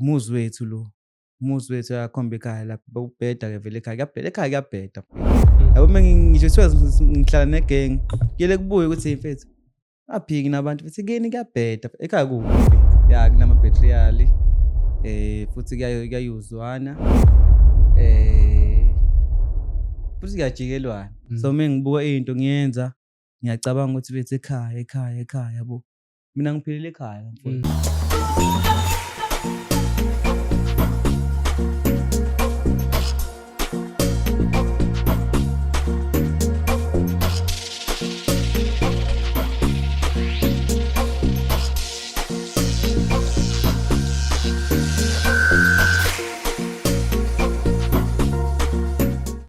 umuzi wethu lo. Umuzi wethu uyakhomba ekhaya lapha bewubheda-ke vele ekhaya kuyabheda. Yabo ngisho kuthiwa ngihlala ne-gang kuyele kubuye ukuthi hey mfethu ngaphiki nabantu futhi kini kuyabheda ekhaya kubi. Ya kunama-material futhi kuyayuzwana futhi kuyajikelwana. So mengibuka into ngiyenza ngiyacabanga ukuthi bethu ekhaya yabo. Mina ngiphilele ekhaya mfowethu.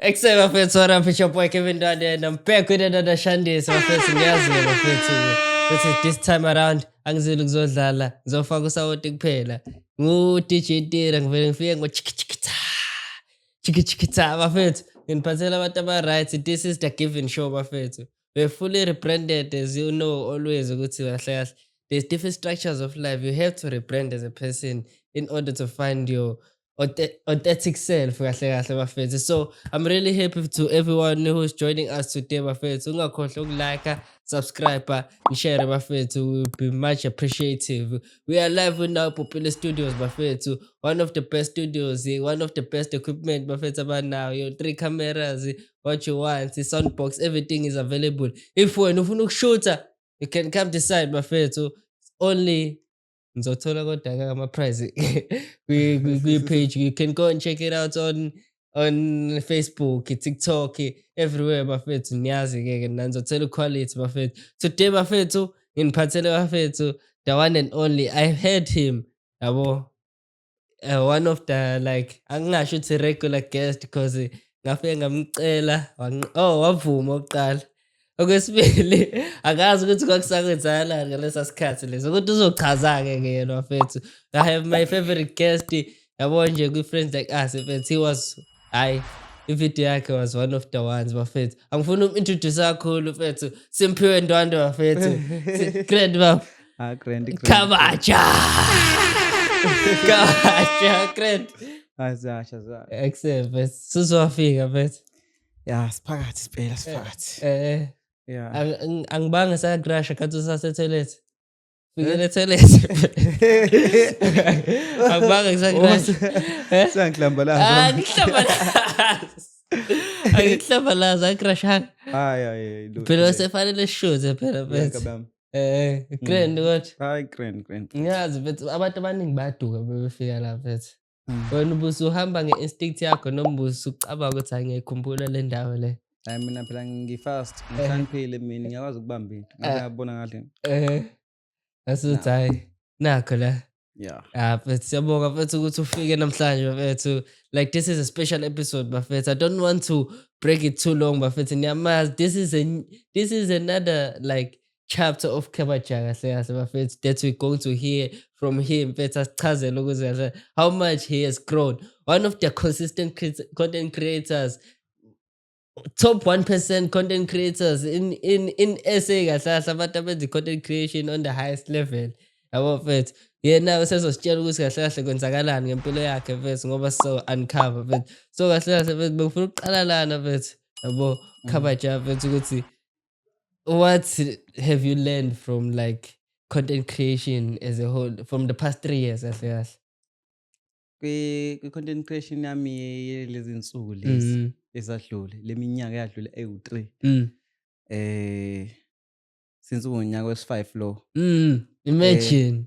Except bafethu what's up, it's your boy Kevin Dade and I'm back with another Shandis bafethu ngiyazile bafethu this time around angizeli ukuzodlala ngizofaka usawoti kuphela ngu-DJ Tira ngivele ngifike ngo-chikita bafethu nginiphathela abantu aba-right. This is the Given Show bafethu. We're fully rebranded, as you know always ukuthi kahle there's different structures of life. You have to rebrand as a person in order to find your authentic self kahle bafethu. So I'm really happy to everyone who's joining us today bafethu. Ungakhohlwa ukulike, subscribe, share bafethu. Will be much appreciative. We are live in our popular studios bafethu. One of the best studios, one of the best equipment bafethu about now. Your 3 cameras, what you want, the soundbox, everything is available. If wena ufuna ukushoota, you can come decide bafethu. Only ngizothola kodwa ama-prize kwi-page. You can go and check it out on Facebook, TikTok, everywhere bafethu. Niyazi-ke nanizothola quality bafethu. Today bafethu nginiphathele bafethu the one and only. I heard him yabo, one of the like angingasho ukuthi regular guest because ngafike ngamcela wavuma oqala. Okwesibili akazi ukuthi kwakusakwenzakala ngalesa sikhathi leso ukuthi uzochaza-ke yena bafethu. I have my favorite guest yabo nje kwi-Friends Like Us bafethu. He was ivideo yakhe was one of the ones bafethu. Angifuna umintroduce kakhulu bafethu. Simphiwe Ndwandwe bafethu. Grand baba. Grand. Khabaja grand. Azasha. Excellent. Sizofika bafethu. Ya siphakathi. Yeah. Angibanga sakrasha kathi usasetoilet. Fikele toilet. Angibanga ngisakrasha. Sangihlambalaza. Angihlambalaza akrashanga. Hayi. Phela sefanele shoze phela bafethu. Grand what? Hayi grand. Ngiyazi bafethu abantu abaningi bayaduka befika la bafethu. Wena ubusuhamba nge-instinct yakho noma ubusucabanga ukuthi angiyikhumbula le ndawo le. Hayi mina phela ngifast ngihlaniphile mina ngiyakwazi ukubamba into ngiyabona ngathi Asuthi hayi nakho la. yeah Bafethu siyabonga bafethu ukuthi ufike namhlanje bafethu. Like this is a special episode bafethu. I don't want to break it too long bafethu. Niyamazi this is another like chapter of Khabaja kahle bafethu that we're going to hear from him bafethu asichazele ukuthi how much he has grown. One of the consistent content creators, top 1% content creators in SA kahle abantu abenza content creation on the highest level. Yabo bafethu yena usezositshela ukuthi kahle kwenzakalani ngempilo yakhe bafethu ngoba so uncover bafethu. So kahle bafethu bengifuna ukuqala lana bafethu yabo Khabaja bafethu ukuthi what have you learned from like content creation as a whole from the past 3 years kahle? Kwi-content creation yami lezi nsuku lezi esadlule leminyaka yadlule ewu3 since unyaka wesi5 lo. Imagine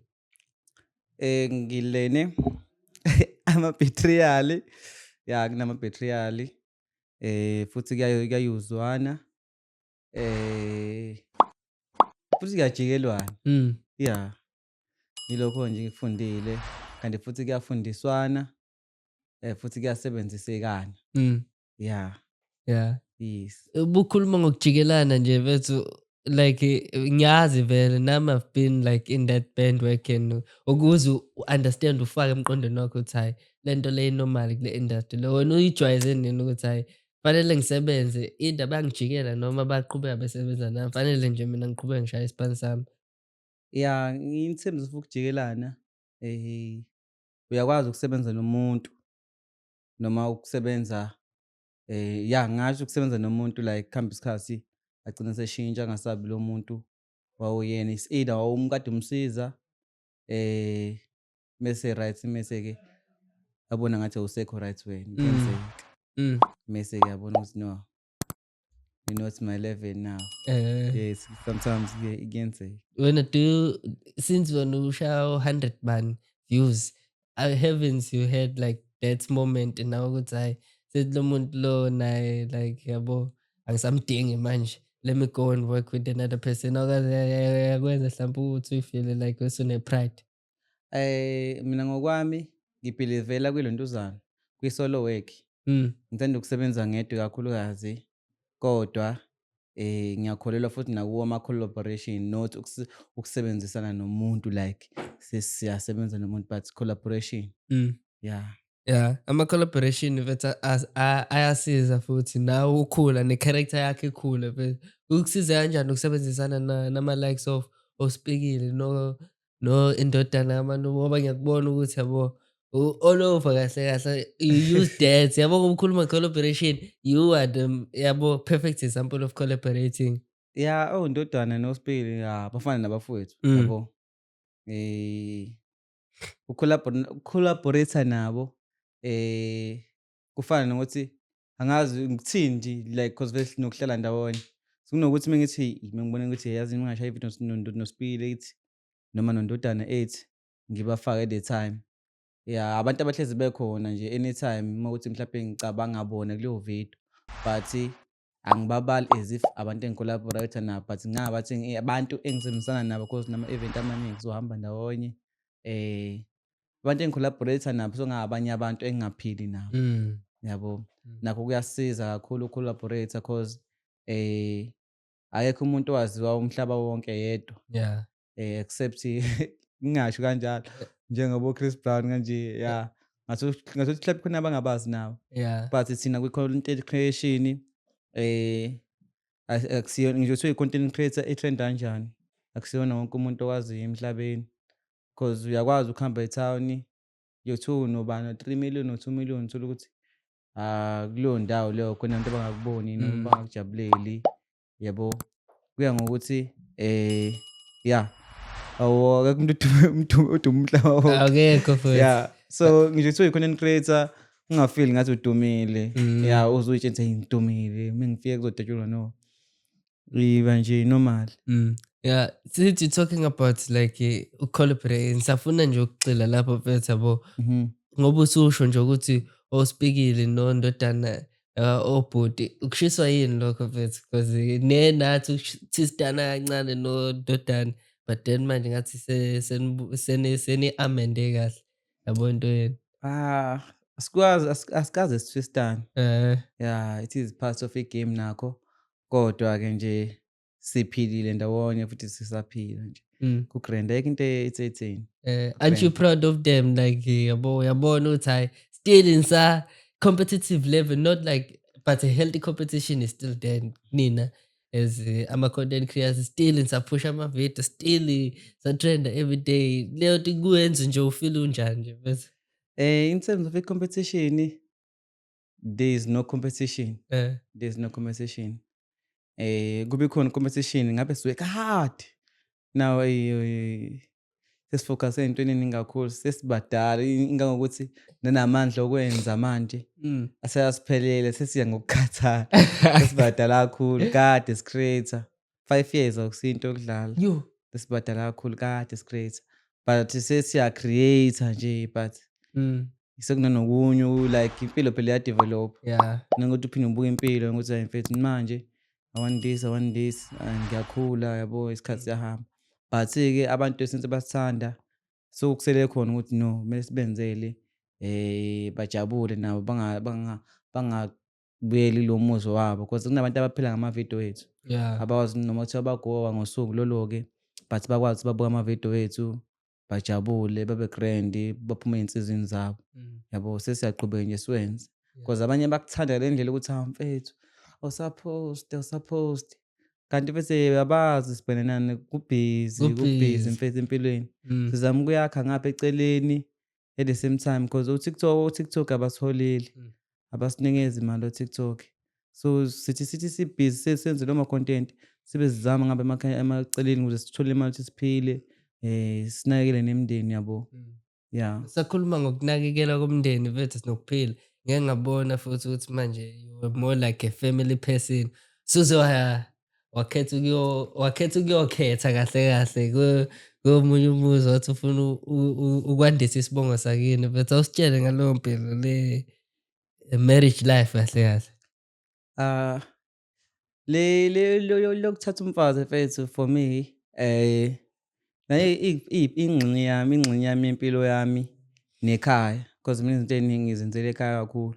ngilene ama-material ya kunama-material futhi kuyayuzwana futhi kuyajikelwana. Yeah yilokho nje ngifundile kanti futhi kuyafundiswana futhi kuyasebenzisekana. Yeah yes. Ubukhuluma ngokujikelana nje bethu like ngiyazi vele nami I've been like in that bandwagon ukuze understand ufake emqondweni wakho ukuthi hayi lento le normal kule industry lo wena uyijwayeze nini ukuthi hayi fanele ngisebenze indaba yangijikela noma baqhubeka besebenza nami fanele nje mina ngiqhubeke ngishaya isibani sami. Yeah in terms of ukujikelana uyakwazi ukusebenza nomuntu noma ukusebenza ngasho ukusebenza nomuntu like kuhamba isikhathi agcine eseshintsha angasabi lo muntu wawuyena. It's either kade umsiza mese right mese-ke abona ngathi awusekho right wena kuyenzeka. Mm. Mese-ke yabona ukuthi no, you're not my level now. Yes, sometimes kuyenzeka. Wena since wena ushaya 100 man views, heavens you had like that moment nawe ukuthi hayi sethi lo muntu lo naye like yabo angisamdingi manje, let me go and work with another person. Yakwenza mhlawumbe ukuthi uyifile like usune-pride. Mina ngokwami ngibhilivela kwilontuzana, kwi-solo work. Ngithanda ukusebenza ngedwa ikakhulukazi, kodwa ngiyakholelwa futhi nakuwo ama-collaboration not ukusebenzisana nomuntu like siyasebenza nomuntu but collaboration. Yeah. Yeah, ama-collaboration mfethu ayasiza futhi nawe ukhula ne-character yakho ikhule mfethu. Kukusiza kanjani ukusebenzisana nama-likes of oSpikile Indodana kaMaNdlovu ngoba ngiyakubona ukuthi yabo all over kahle kahle you use that yabo uma ukhuluma collaboration you are the yabo perfect example of collaborating. Yeah, Ndodana noSpikile bafana nabafowethu yabo. Ukukholabhoretha nabo kufana nokuthi angazi ngikuthini nje like cause vele sinokuhlala ndawonye. Sekunokuthi mengithi mengibona ukuthi yazi ngingashaya i-video noSpikile ethi noma noNdodana ethi ngibafake at the time. Yeah, abantu abahlezi bekhona nje anytime mawukuthi mhlawumbe ngicabanga bona kuleyo video but angibabali as if abantu engikholabhoretha nabo but ngabathi abantu engisebenzisana nabo cause nama-event amaningi sizohamba ndawonye. Abantu engikholabhoretha nabo sokungabanye abantu engingaphili nabo. Yabo, nakho kuyasiza kakhulu ukukholabhoretha cause akekho umuntu owaziwa umhlaba wonke yedwa. Yeah. Except ngingasho kanjalo njengabo-Chris Brown kanje. Yeah, ngasuthi mhlawumbe khona abangabazi nabo. Yeah. But thina kwi-content creation akusiyona ngisho kuthiwa i-content creator e-trend kanjani, akusiyona wonke umuntu owaziyo emhlabeni cause uyakwazi ukuhamba e-town kuthiwa unobani 3 million or 2 million uthole ukuthi kuleyo ndawo leyo khona abantu abangakuboni noma bangakujabuleli. Yabo, kuya ngokuthi yeah, akekho umuntu odume umhlaba wonke. Akekho futhi. Yeah, so ngisho kuthiwa i-content creator ungafeel ngathi udumile. Yeah, uzuyitshela ukuthi ngidumile mengifika kuzodatshulwa no, iba nje normal. Yeah, since you're talking about like collaborate ngisafuna nje ukugxila lapho mfethu yabo ngoba ususho nje ukuthi oSpikile noNdodana obhuti ukushiswa yini lokho mfethu because nathi usistana kancane noNdodana but then manje ngathi seni-amende kahle yabo into yeni. Asikaze sitwistane. Yeah, it is part of a-game nakho, kodwa-ke nje siphilile ndawonye futhi sisaphila nje. Ku-grand ayikho into etheni. Aren't you proud of them like yabona ukuthi hayi still in competitive level, not like but a healthy competition is still there nina as ama-content creators still nisapusha ama-video still sa-trenda every day leyo nto kuyenza nje ufeel unjani nje mfethu? In terms of a competition, there is no competition. There is no competition. Kube khona competition ngabe siwork hard. Now sesifocus ey'ntweni eningi kakhulu sesibadala ingangokuthi nanamandla okwenza manje aseyasiphelele sesiya ngokukhathala. Sesibadala kakhulu kade si-creator 5 years akusinto yokudlala. Sesibadala kakhulu kade si-creator but sesiya-creator nje but sekunanokunye like impilo phela iya-develop. Yeah. Nangokuthi uphinde ubuke impilo ngokuthi hayi mfethu manje I want this ngiyakhula yabo isikhathi siyahamba. But-ke abantu esenze basithanda so kusele khona ukuthi no kumele sibenzele bajabule nabo bangabuyeli lo muzwa wabo cause kunabantu abaphila ngamavidiyo ethu. Yeah. Abakwazi noma kuthiwa bagowa ngosuku lolo-ke but bakwazi babuka amavidiyo ethu bajabule babe grand baphume ey'nsizini zabo. Yabo, sesiyaqhubeka nje siwenze cause abanye bakuthanda le ndlela ukuthi mfethu awusaposti kanti bese abazi sibhenenani kubhizi mfethu empilweni. Sizama ukuyakha ngapha eceleni at the same time because uTikTok abasitholeli, abasinikezi imali oTikTok. So sithi sibhizi senze noma content sibe sizama ngabe emaceleni ukuze sithole imali ukuthi siphile, sinakekele nemindeni yabo. Yeah. Sakhuluma ngokunakekela komndeni mfethu nokuphila. Ngeke ngabona futhi ukuthi manje you were more like a family person. Suze wakhetha ukuyokhetha kahle kahle komunye umuzi wathi ufuna ukwandisa isibongo sakini. Mfethu awusitshele ngaleyo mpilo le marriage life kahle kahle. Ah, lokuthatha umfazi mfethu for me, nayo ingxenye yami yempilo yami nekhaya because mina izinto ey'ningi ngizenzela ekhaya kakhulu.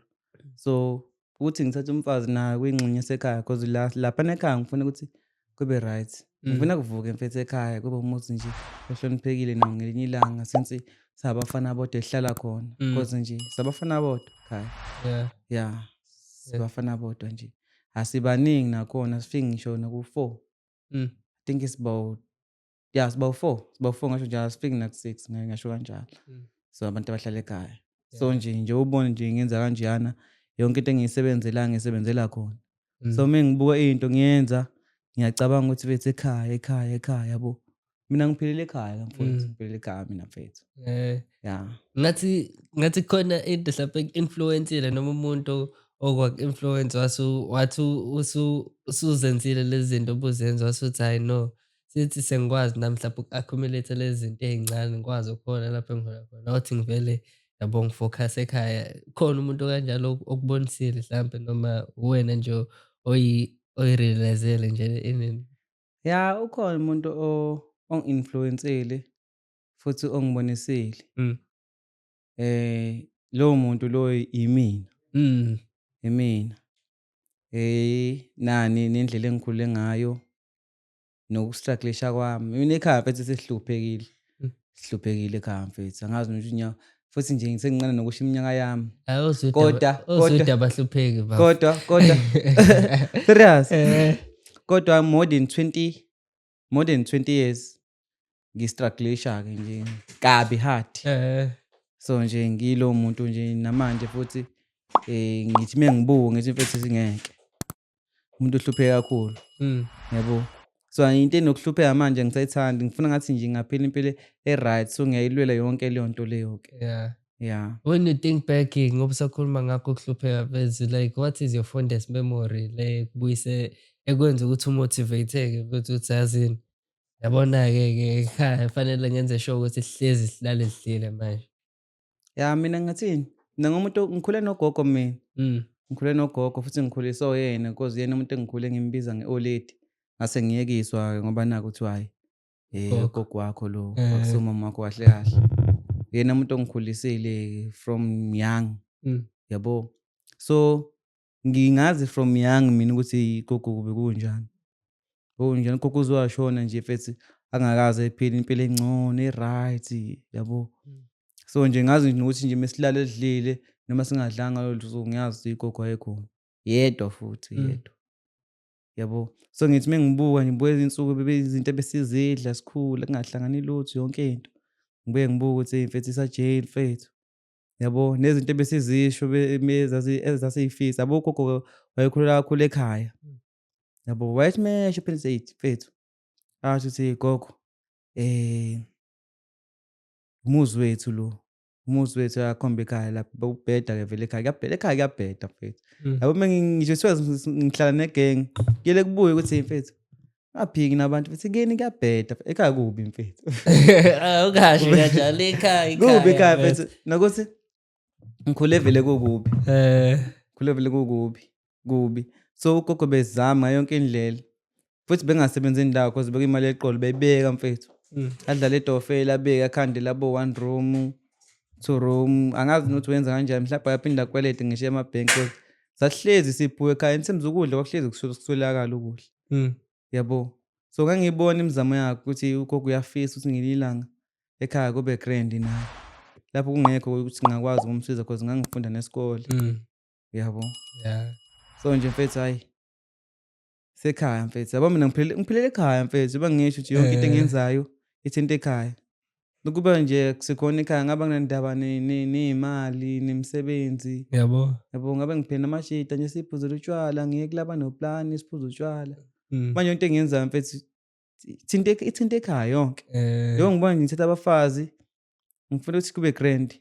So ukuthi ngithathe umfazi nayo kuyingxenye yasekhaya because laphana ekhaya ngifuna ukuthi kube right. Ngifuna kuvuke mfethu ekhaya kube umuzi nje ohloniphekile nawo ngelinye ilanga since sabafana bodwa esihlala khona because nje sabafana bodwa ekhaya. Yeah, sibafana bodwa nje. Asibaningi nakhona sifike ngisho naku-4. I think it's about, yeah, sibawu-4 ngasho njalo asifiki naku-6 ngasho kanjalo. So abantu abahlala ekhaya. So nje ubone nje ngenza kanjeyana yonke into ngiyisebenzela khona. So mengibuka into ngiyenza ngiyacabanga ukuthi mfethu ekhaya yabo. Mina ngiphilela ekhaya mfowethu, ngiphilela ekhaya mina mfethu. Yeah. Ngathi khona into hlampe influence-ile noma umuntu okwaku-influence wathi usuzenzile lezi zinto obuzenza wasuthi hayi no, sithi sengikwazi nami mhlawumbe uku-accumulate lezi zinto ey'ncane ngikwazi ukukhona lapho engikhona khona. Awuthi ngivele yabo ngi-focus ekhaya. Khona umuntu okanjalo okubonisile hlampe noma uwena nje oyi-realize-ele nje enini? Yeah, ukhona umuntu ongi-influence-ile futhi ongibonisile. Lowo muntu lowo imina. Imina. Nani nendlela engikhule ngayo noku-struggle-isha kwami. Mina ekhaya mfethu sihluphekile ekhaya mfethu. Angazi ngisho futhi nje ngisencane nokusho iminyaka yami. Osude abahlupheki baba. Kodwa serious. Kodwa more than 20 years ngi-struggle-isha-ke nje kabi hard. So nje ngilo muntu nje namanje futhi ngithi mengibuka ngithi mfethu singeke. Umuntu ohlupheka kakhulu. Yabo. So into enokuhlupheka manje ngisayithandi, ngifuna ngathi nje ngaphila impilo e-right, so ngiyayilwela yonke leyo nto leyo-ke. Yeah. When you think back ngoba usakhuluma ngakho ukuhlupheka mfethu, like what is your fondest memory le kubuyise ekwenza ukuthi umotivate-ke mfethu ukuthi yazini yabona-ke ekhaya fanele ngenze sure ukuthi sihlezi sihlale sidlile manje. Yeah, mina ngingathini? Mina ngumuntu ngikhule nogogo mina. Ngikhule nogogo futhi ngikhuliswe uyena because yena umuntu engikhule ngimbiza nge-old lady. Ngase ngiyekiswa-ke ngoba nakhu kuthiwa hayi ugogo wakho lo akusiwo umama wakho kahle kahle. Yena umuntu ongikhulisile from young. Yabo. So ngingazi from young mina ukuthi gogo kube kunjani. Kunjani ugogo uze washona nje mfethu angakaze ephile impilo engcono e-right, yabo. So nje ngazi nokuthi nje mesilala edlile noma singadlanga lolu suku ngiyazi ugogo wayekhona. Yedwa futhi yedwa. Yabo. So ngithi mengibuka ngibuka izinsuku izinto ebesizidla sikhula kungahlangani lutho yonke into. Ngibuye ngibuka ukuthi mfethu isa-jail mfethu. Yabo. Nezinto ebesizisho ezasiy'fisa. Yabo ugogo wayekhulela kakhulu ekhaya. Yabo. Wayethi mesho phela ethi mfethu athi uthi gogo umuzi wethu lo. Umuzi wethu ayakhomba ekhaya lapha ukubheda-ke vele ekhaya kuyabheda mfethu. Yabo ngisho ngihlala negenge kuyele kubuye ukuthi mfethu ngaphiki nabantu futhi kini kuyabheda ekhaya kubi mfethu. Ukasho kanjalo ekhaya. Kubi ekhaya mfethu nokuthi ngikhule vele kukubi. Ngikhule vele kubi. So ugogo bezama ngayo yonke indlela futhi bengasebenzi indawo because bekuyimali eqolo beyibeka mfethu. Adlala edofela abeke akhandela abo 1 room, 2 room. Angazi nokuthi wenza kanjani mhlawumbe ayaphinda akwelete ngisho emabhenki. Sasihlezi siphuwe ekhaya nisemza ukudla kwakuhlezi kuswelakala ukudla. Yabo. So ngangiyibona imizamo yakhe ukuthi ugogo uyafisa ukuthi ngelinye ilanga ekhaya kube grand naye. Lapho kungekho ukuthi ngingakwazi ukumsiza because ngangifunda nesikole. Yabo. Yeah. So nje mfethu hayi sekhaya mfethu. Yabo mina ngiphilela ekhaya mfethu. Bangisho ukuthi yonke into engiyenzayo ithinta ekhaya. Ukuba nje sikhona ekhaya ngaba nginandaba ney'mali, nemisebenzi, Yabo. yabo ngabe ngiphila namashida nje siphuzela utshwala, ngiye kulaba noplani siphuze utshwala. Mm. Manje into engiyenzayo mfethu ithinta ekhaya yonke. Eh, Yebo ngibona ngithatha abafazi, ngifuna ukuthi kube grand.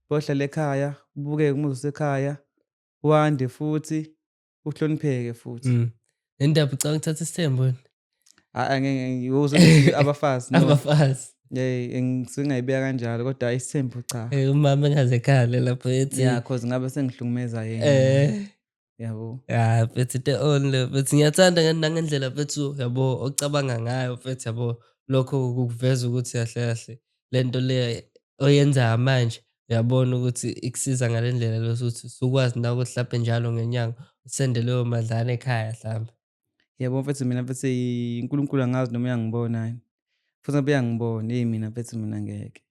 Bohlala ekhaya, kubukeke umuzi usekhaya, wande futhi, uhlonipheke futhi. mm. Indaba ucabanga ukuthatha isithembu wena? Angeke uzothi abafazi no. Abafazi. Ngisuke ngingayibeka kanjalo kodwa hhayi isithembu cha. Umama engaze ekhale lapho ethi Yeah, cause ngabe sengihlukumeza yena. eh Yabo. ya mfethu into only mfethu ngiyathanda nangendlela mfethu yabo ocabanga ngayo mfethu yabo lokho kukuveza ukuthi kahle kahle lento le oyenzayo manje uyabona ukuthi ikusiza ngale ndlela leso ukuthi usukwazi nawe ukuthi mhlampe njalo ngenyanga usende leyo madlana ekhaya mhlambe. Yabo mfethu mina mfethu uNkulunkulu angazi noma uyangibona yini. Futhi ngabe uyangibona, mina mfethu mina ngeke.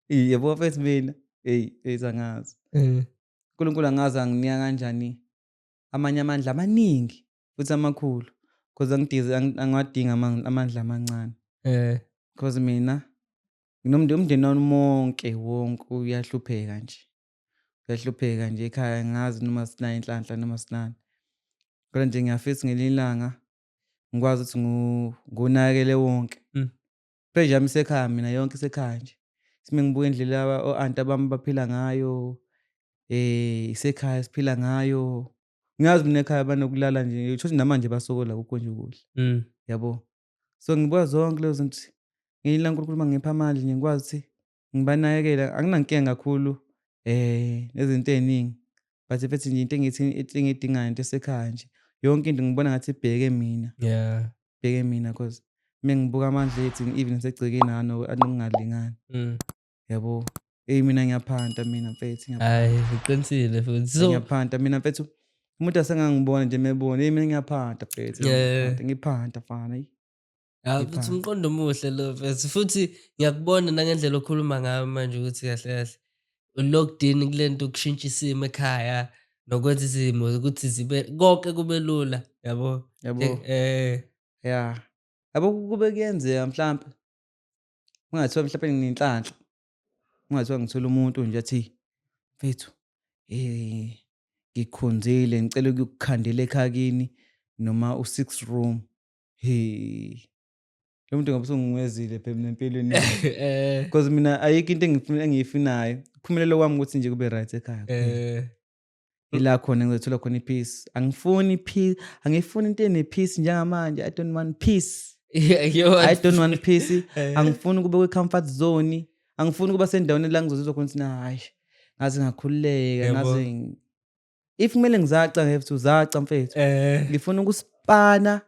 Yabo mfethu mina, eyi angazi. uNkulunkulu angazi anginika kanjani amanye amandla amaningi futhi amakhulu cause angiwadingi amandla amancane. Eh, Cause mina umndeni wami wonke uyahlupheka nje. Uyahlupheka nje ekhaya angazi noma sinayo inhlanhla noma asinalo. Kodwa nje ngiyafisa ngelinye ilanga ngikwazi ukuthi ngiwunakekele wonke. mm, Pressure yami isekhaya mina yonke isekhaya nje. Uma ngibuka indlela o-anti bami baphila ngayo, isekhaya siphila ngayo. Ngiyazi mina ekhaya banokulala nje, shuthi namanje basokola akukho nje ukudla, mm, yabo. So ngibuka zonke lezo zinto, ngelinye ilanga uNkulunkulu uma ngipha amandla nje ngikwazi ukuthi ngibanakekele. Anginankinga kakhulu nezinto ey'ningi but futhi nje into engiyidingayo into esekhaya nje. Yonke into ngibona ngathi ibheke mina, yeah, ibheke mina cause uma ngibuka amandla ethu even nasegcekeni anokungalingani, mm. yabo. Mina ngiyaphanta mina mfethu, Hhayi uqinisile futhi so ngiyaphanta mina mfethu. Umuntu asengangibona nje mebona, mina ngiyaphanta mfethu, ngiphanta mfana, eyi. ya futhi Ngiphanta. umqondo omuhle lo mfethu futhi ngiyakubona nangendlela okhuluma ngayo manje ukuthi kahle kahle u-locked in kule nto ukushintsha isimo ekhaya nokwenza izimo ukuthi zibe konke kube lula yabo. Yabo. Eh, Yeah. Yabo kube kuyenzeka mhlampe, kungathiwa mhlampe nginenhlanhla, kungathiwa ngithola umuntu nje athi, mfethu, ngikukhonzile ngicela ukuyokukhandela ekhaya kini noma u-6 room. Lo muntu ngabe usungimezile phela mina empilweni yami. Cause mina ayikho into engiyifunayo. Ukuphumelela kwami ukuthi nje kube right ekhaya kuphela. Ila khona ngizothola khona i-peace. Angifuni peace, angifuni into ene-peace njengamanje. I don't want peace. I don't want peace. Angifuni ukube kwi-comfort zone. Angifuni ukuba sendaweni la ngizozizwa khona ukuthi hayi ngaze ngakhululeka, ngaze if kumele ngizaca I have to zaca mfethu. Ngifuna ngisipane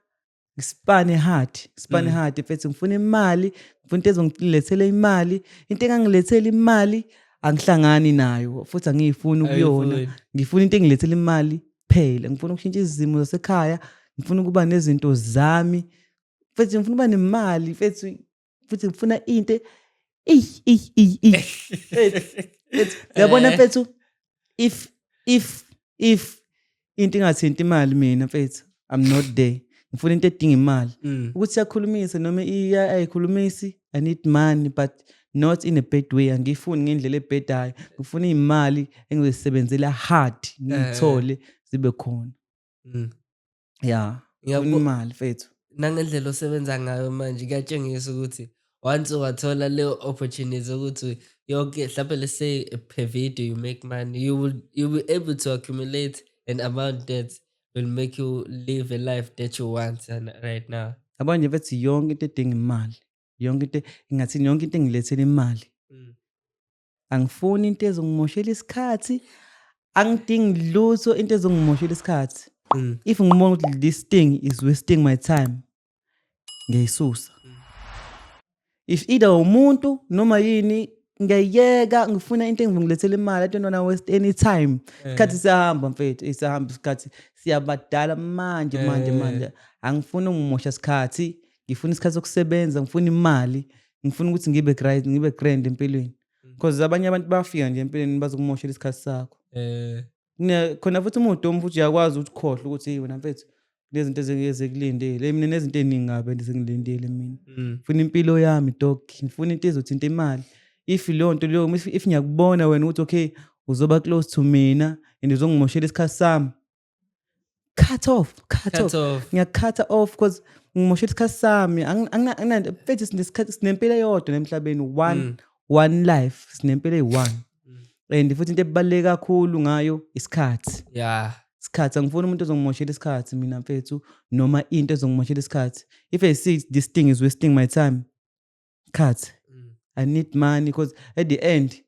hard, ngisipane hard mfethu. Ngifuna imali, ngifuna into ezongilethela imali. Into engangilethela imali angihlangani nayo futhi angiyifuni ukuyona. Ngifuna into engilethela imali kuphela. Ngifuna ukushintsha izimo zasekhaya, ngifuna ukuba nezinto zami. Mfethu ngifuna ukuba nemali mfethu, futhi ngifuna into uyabona mfethu, if into ingathinti imali mina mfethu, I'm not there. Ngifuna into edinga imali. Ukuthi siyakhulumisa noma ayikhulumisi, I need money but not in a bad way. Angifuni ngendlela ebhedayo. Ngifuna iy'mali engizosebenzela hard ngiy'thole zibe khona. Yeah, ngifuna imali mfethu. Nangendlela osebenza ngayo manje kuyatshengisa ukuthi once wathola leyo opportunity ukuthi yonke mhlawumbe let's say per video you make money, you will able to accumulate an amount that will make you live a life that you want right now. Yabo nje mfethu yonke into edinga imali. Yonke into engathini yonke into engilethela imali. Angifuni into ezongimoshela isikhathi. Angidingi lutho into ezongimoshela isikhathi. If ngibona ukuthi this thing is wasting my time, ngiyayisusa. If either umuntu noma yini ngiyayeka, ngifuna into engizongilethela imali. I don't wanna waste any time. Isikhathi siyahamba mfethu, siyahamba isikhathi, siyabadala manje. Angifuni ukungimosha isikhathi, ngifuna isikhathi sokusebenza, ngifuna imali, ngifuna ukuthi ngibe grand empilweni. Cause abanye abantu bafika nje empilweni bazokumoshela isikhathi sakho. Khona futhi umuntu futhi uyakwazi ukuthi ukhohlwe ukuthi wena mfethu Kunezinto ezikulindile. Mina nezinto ey'ningi kabi engizingilindile mina. Mm. Ngifuna impilo yami dog, ngifuna into ezothinta imali. If leyo nto leyo if ngiyakubona wena ukuthi okay uzoba close to mina and uzongimoshela isikhathi sami, cut off. Cut off. Ngiya-cut off because ngimoshela isikhathi sami. Mfethu sinesikhathi, sinempilo eyodwa emhlabeni, one life, sinempilo eyi-one. And futhi into ebaluleke kakhulu ngayo isikhathi. Yeah. Isikhathi, angifuni umuntu ozongimoshela isikhathi mina mfethu, noma into ezongimoshela isikhathi. If I see this thing is wasting my time, cut. I need money because at the end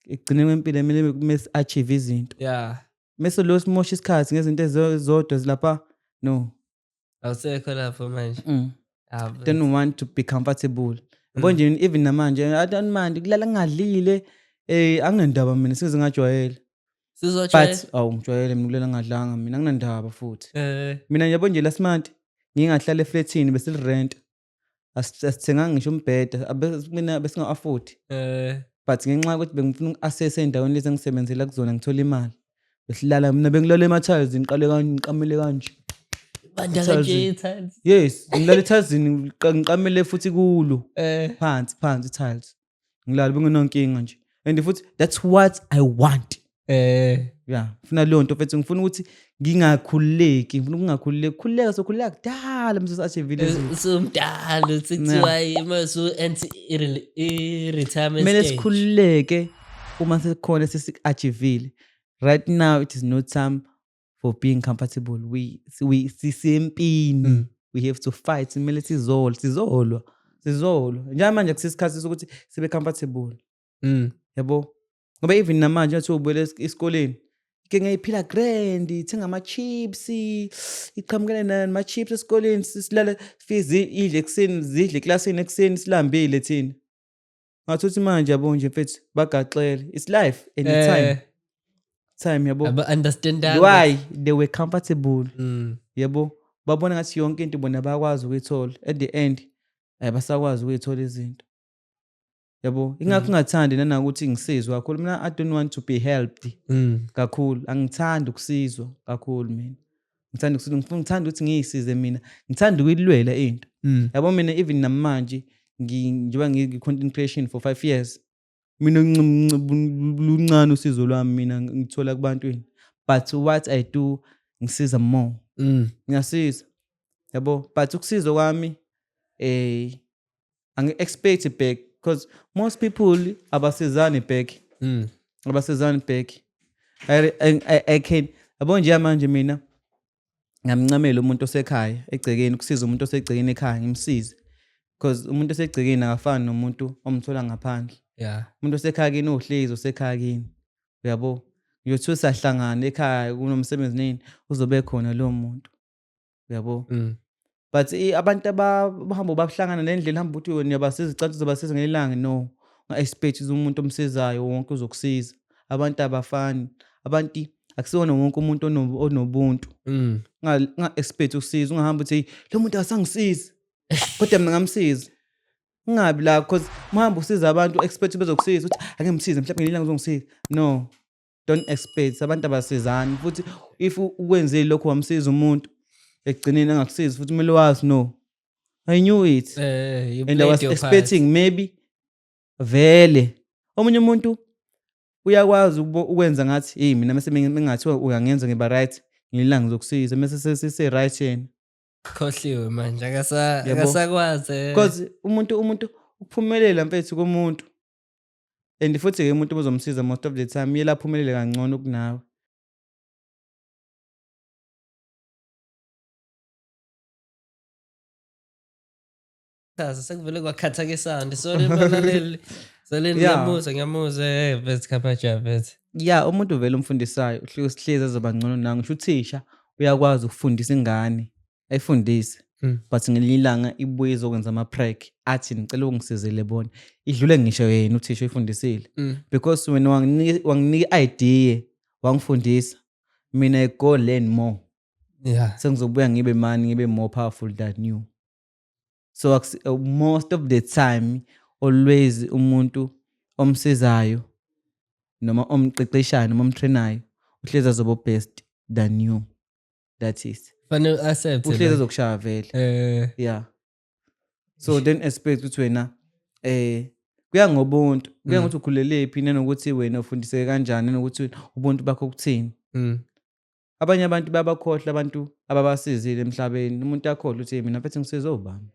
ekugcineni kwempilo kumele si-achieve izinto. Yeah. Mese lo simosha isikhathi ngezinto ezizodwa zilapha, no. Awusekho lapho manje. Ah, Don't want to be comfortable. Yabo nje even namanje manje kulala ngingadlile, anginandaba mina sengize ngajwayele. Sizojwayela. But ngijwayele mina kulala ngingadlanga mina, anginandaba futhi. Eh. Mina yabo nje last month ngingahlala eflatini bese rent. Asithenganga ngisho umbheda mina besinga-afford. But ngenxa yokuthi bengifuna uku-access endaweni lezi engisebenzela kuzona ngithola imali. Besilala mina bengilala ema-tiles ngiqale kanje ngiqamele kanje. Banda kanje tiles. Yes, ngilala e-tiles ngiqamele futhi kulo. Phansi i-tiles. Ngilala benginonkinga nje. And futhi that's what I want. Yeah, ngifuna leyo nto mfethu, ngifuna ukuthi ngingakhululeki, ngifuna ukungakhululeki. Khululeka sokhululeka kudala mse sa-achievile izinto. Usumdala sekuthiwa masu enter i-retirement Kumele stage. sikhululeke uma sekukhona sesi-achievile. Right now it is no time for being comfortable. Sisempini. We have to fight. Kumele sizolwa. Njengamanje kusesikhathi sokuthi sibe comfortable. Yabo? Ngoba even namanje athi ubuyele esikoleni, ike ngayiphila grand, ithenga ama-chips, iqhamukela nama-chips esikoleni, silala sifike idle ekuseni, zidle eklasini ekuseni silambile thina. Ngathuthi manje yabo nje mfethu bagaxele. It's life and it's time yabo. Understand Why they were comfortable. Yabo? Babona ngathi yonke into bona bayakwazi ukuyithola. At the end abasakwazi ukuyithola izinto. Yabo, ingakho ngingathandi nanokuthi ngisizwe kakhulu. Mina I don't want to be helped kakhulu. Angithandi ukusizwa kakhulu mina. Ngithanda ukuthi ngiyisize mina. Ngithanda ukuyilwela into. Yabo mina even namanje njengoba ngi-content creation for 5 years. Mina luncane usizo lwami mina ngithola kubantwini. But what I do ngisiza more. Ngiyasiza. Yabo, but ukusizwa kwami angi-expect back. Because most people abasizani back. Abasizani back. I can yabo nje manje mina ngamncamela umuntu osekhaya egcekeni, ukusiza umuntu osegcekeni ekhaya ngimsize. Because umuntu osegcekeni akafani nomuntu omthola ngaphandle. Yeah. Umuntu osekhaya kini uhlezi osekhaya kini. Uyabo? Uyothusa sahlangana ekhaya kunomsebenzi nini uzobe khona lo muntu. Uyabo? But abantu abahamba bahlangana nendlela hamba uthi wena uyabasiza icansi uzobasiza ngelanga, no. Nga-expect umuntu omsizayo wonke uzokusiza. Abantu abafani. Abantu akusiwona wonke umuntu onobuntu. Nga-expect ukusiza, ungahamba uthi lo muntu akasangisiza. Kodwa mina ngamsiza. Ungabi la because mahamba usiza abantu expect bezokusiza uthi ake ngimsize mhlawumbe ngelanga uzongisiza. No. Don't expect abantu abasizani. Futhi if ukwenzile lokho wamsiza umuntu ekugcineni angakusiza futhi kumele wazi, no. I knew it. And I was expecting maybe vele omunye umuntu uyakwazi ukwenza ngathi mina mase mengathiwa uyangenza ngiba right ngilanga ngizokusiza mase sese right yena. Khohliwe manje akasakwazi. Because umuntu ukuphumelela mfethu komuntu. And futhi ke umuntu ozomsiza most of the time yela aphumelele kangcono kunawe. Sekuvele kwakhatha-ke sound. Sorry mlaleli. Ngiyamuzwa vese Khapaja vese. Yeah, umuntu vele umfundisayo uhlezi azoba ngcono nawe. Ngisho uthisha uyakwazi ukufundisa ingane, ayifundise. But ngelinye ilanga ibuye izokwenza ama-prank athi ngicela ungisizele bona. Idlule ngisho yena uthisha uyifundisile. Because when wanginika i-idea, wangifundisa, mina I go learn more. Yeah. Sengizobuya ngibe more powerful than you. So most of the time always umuntu omsizayo noma omqeqeshayo noma omtrainayo uhlezi azoba best than you. That is Fanele accept uhlezi like. ezokushaya vele. Yeah. So then expect ukuthi wena kuya ngobuntu, kuya ngokuthi ukhulelephi nanokuthi wena ufundiseke kanjani nanokuthi ubuntu bakho kuthini. Abanye abantu bayabakhohlwa abantu ababasizile emhlabeni. Umuntu akhohlwa ukuthi mina mfethu ngisize obani.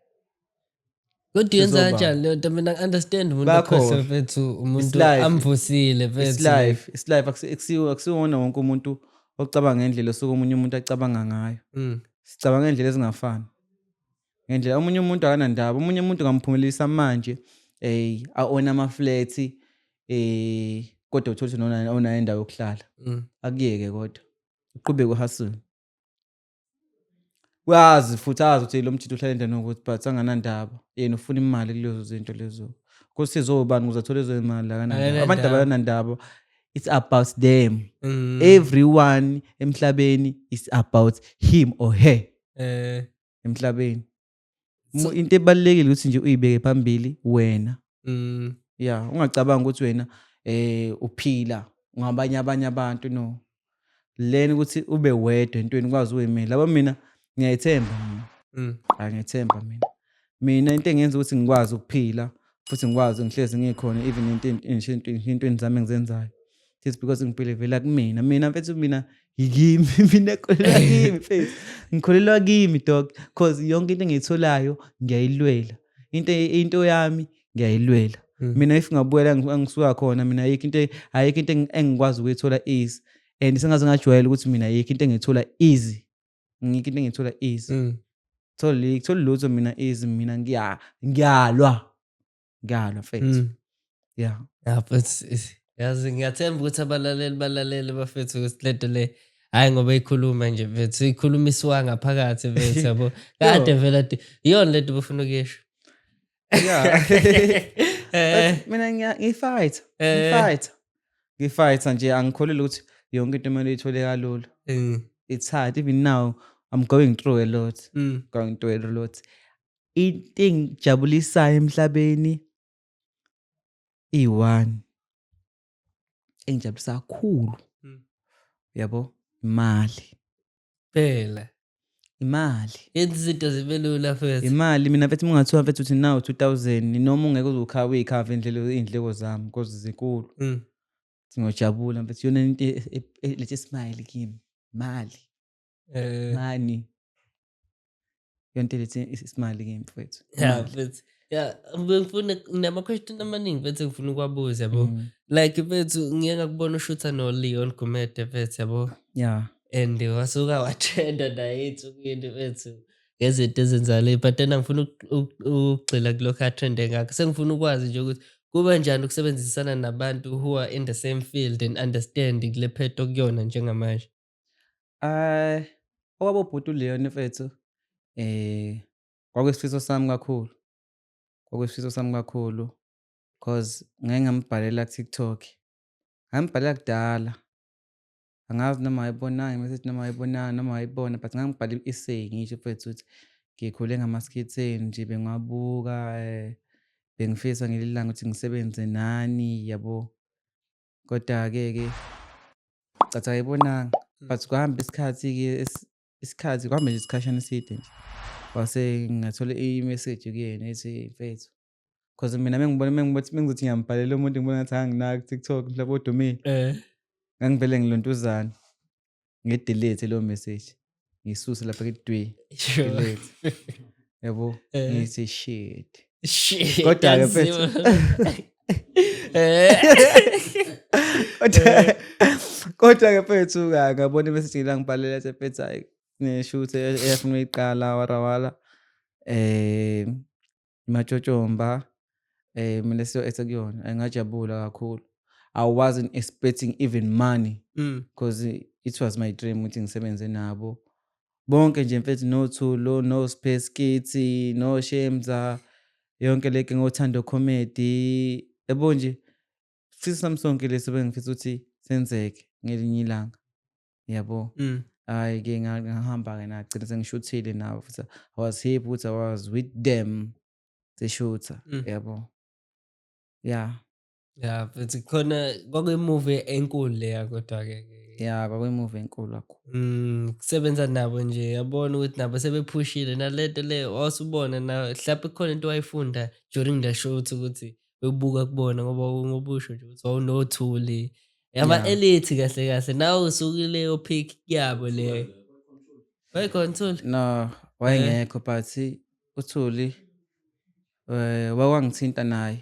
Kodwa yenza kanjani leyo nto? Mina understand umuntu okhohlwe mfethu umuntu amvusile It's mfethu. life. It's life. Akusiwona wonke umuntu ocabanga ngendlela osuke omunye umuntu acabanga ngayo. Sicabanga ngendlela ezingafani. Ngendlela omunye umuntu akanandaba, omunye umuntu ungamphumelelisa manje a-own ama-flats kodwa uthola ukuthi onayo indawo yokuhlala. Akuyeke kodwa uqhubeke uhustle. Wazi futhi azi ukuthi lo mthetho uhlala endaweni ukuthi but anganandaba yena ufuna imali kulezo zinto lezo. Kusiza obani ukuze athole lezo imali akanandaba. Abantu abanandaba it's about them. Everyone emhlabeni is about him or her. Emhlabeni. Into ebalekile ukuthi nje uyibeke phambili wena. Yeah, ungacabanga ukuthi wena uphila ngabanye abantu no. Lena ukuthi ube wedwa entweni ukwazi uyimela. Laba mina ngiyayithemba mina. Ngiyayithemba mina. Mina into engenza ukuthi ngikwazi ukuphila futhi ngikwazi ngihlezi ngikhona even intweni zami engizenzayo. It's because ngiphile vela kumina. Mina mfethu mina yikimi mina ngikholelwa kimi mfethu. Ngikholelwa kimi dog because yonke into engiyitholayo ngiyayilwela. Into yami ngiyayilwela. Mina if ngabuyela angisuka khona mina ayikho into engikwazi ukuyithola easy and sengaze ngajwayela ukuthi mina ayikho into engiyithola easy. Ngikho into engiyithola easy. Thola lutho mina easy mina ngiyalwa mfethu. Yeah. But yazi ngiyathemba ukuthi abalaleli bafethu ukuthi lento le hayi ngoba ikhuluma nje mfethu ikhulumiswa ngaphakathi mfethu yabo. Kade vela iyona lento bafuna ukuyisho. Yeah. Mina ngifight nje angikholeli ukuthi yonke into kumele ithole kalula. It's hard even now I'm going through a lot. Into engijabulisayo emhlabeni i1 engijabulisa kakhulu. Yabo imali. Phela Imali. yenza izinto zibe lula mfethu. Imali mina mfethu ungathiwa mfethu uthi now 2000 noma ungeke uzokhava ikhava indleko zami because zinkulu. Ngiyojabula mfethu yona into lethe smile kimi. Mali. Money. Yonke lethe isimali kimi mfethu. Yeah mfethu. Yeah, ngifuna nama-question amaningi mfethu ngifuna ukwabuza yabo. Like mfethu ngiyeke ngakubona ushutha noLeon Gumede mfethu yabo. Yeah. And wasuka watrenda naye ensukwini mfethu ngezinto ezenzakalayo but then ngifuna ukugxila kulokho atrende ngakho. Sengifuna ukwazi nje ukuthi kuba njani ukusebenzisana nabantu who are in the same field and understand kule phetho kuyona njengamanje. Okwabobhuti uLeon mfethu kwakuyisifiso sami kakhulu because ngeke ngambhalela ku-TikTok. Ngambhalela kudala. Angazi noma ayibonanga message noma ayibonanga noma ayibona but ngangibhala i-essay ngisho mfethu ukuthi ngikhule ngama-skitheni nje bengiwabuka bengifisa ngelinye ilanga ukuthi ngisebenze nani yabo. Kodwa-ke cathi ayibonanga but kuhamba isikhathi kuhamba nje isikhashana eside nje. Wase ngathola i-message kuyena ethi mfethu because mina mengizothi ngiyambhalela umuntu ngibona ngathi anginaki TikTok mhlawumbe odumile. Ngangivele ngilontuzana ngidelete leyo message ngisuse lapha kudwi delete yabo ngithi shit kodwa-ke mfethu kodwa-ke mfethu ngabona imessage la ngibhalela ethi mfethu hayi ne-shoot eyafuna uyiqala warawala Matshotshomba mina siyo-ektha kuyona ngajabula kakhulu. I wasn't expecting even money because it was my dream ukuthi ngisebenze nabo bonke nje mfethu noThulo no-Space Kids no-Shemza yonke leke ngothando comedy yabo nje sizo sami sonke lesi bengifisa ukuthi senzeke ngelinye ilanga yabo. Hayi-ke ngahamba-ke nagcina sengishuthile nabo futhi I was happy ukuthi I was with them seshutha yabo. Yeah. Yeah, but khona kwakuyimovie enkulu leya kodwa-ke. Ya kwakuyimove enkulu kakhulu. Kusebenza nabo nje yabona ukuthi nabo sebephushile nalento leyo wasubona nawe mhlawumbe kukhona into wayifunda during the shoot ukuthi bebuka kubona ngoba usho nje ukuthi wawunothuli ama-elite kahle kahle nawe usukile ophik yabo leyo wayekhona Thuli No, wayengekho but uThuli wawangithinta naye.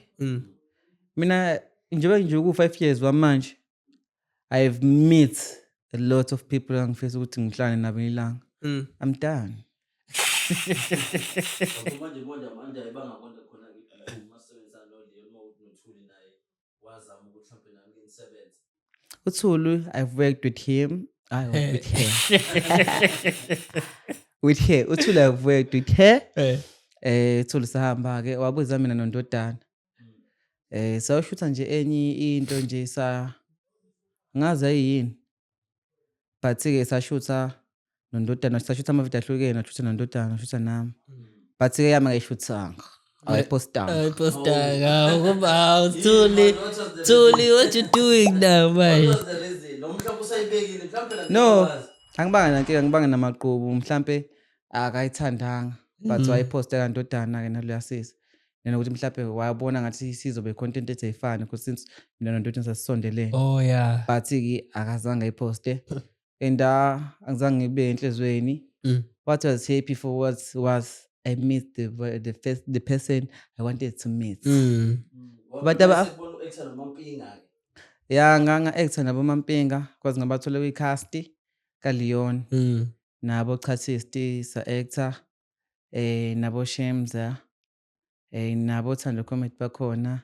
Mina njengoba nje ku-5 years wamanje I've met a lot of people angifisa ukuthi ngihlale nabo ilanga. I'm done. manje ebangakwenza khona masebenzisana noLeon mawuthi noThuli naye wazama ukuthi mhlawumbe nami nginisebenze. uThuli, I've worked with him. With her. With her. uThuli I've worked with her. uThuli sahamba-ke wabuza mina noNdodana. Sawushutha nje enye into nje ngazi ayini. But-ke sashutha noNdodana, sashutha amavidiyo ahlukene, washutha noNdodana, washutha nami. But-ke yami ayishuthanga. Ayipostanga. ayipostanga ngoba Thuli what you doing now manje What was the reason? Lo mhlawumbe usayibekile mhlawumbe la No, angibanga nankinga, ngibanga namaqhubu mhlampe akayithandanga but wayiposta kaNdodana-ke naloya sisi. Yena ukuthi mhlampe wabona ngathi sizobe content ethi ayifani because since mina noNdodana sasisondelene. oh yeah But-ke akazange ayiposte and angizange ngibe enhlizweni. What was happy for was I met the person I wanted to meet. But sebona u-actor noMampinga-ke. ya nganga-actor nabo Mampinga because ngabathole kwi-cast kaLeon nabo Chatist sa-actor nabo Shemza nabo Thando Comedy bakhona.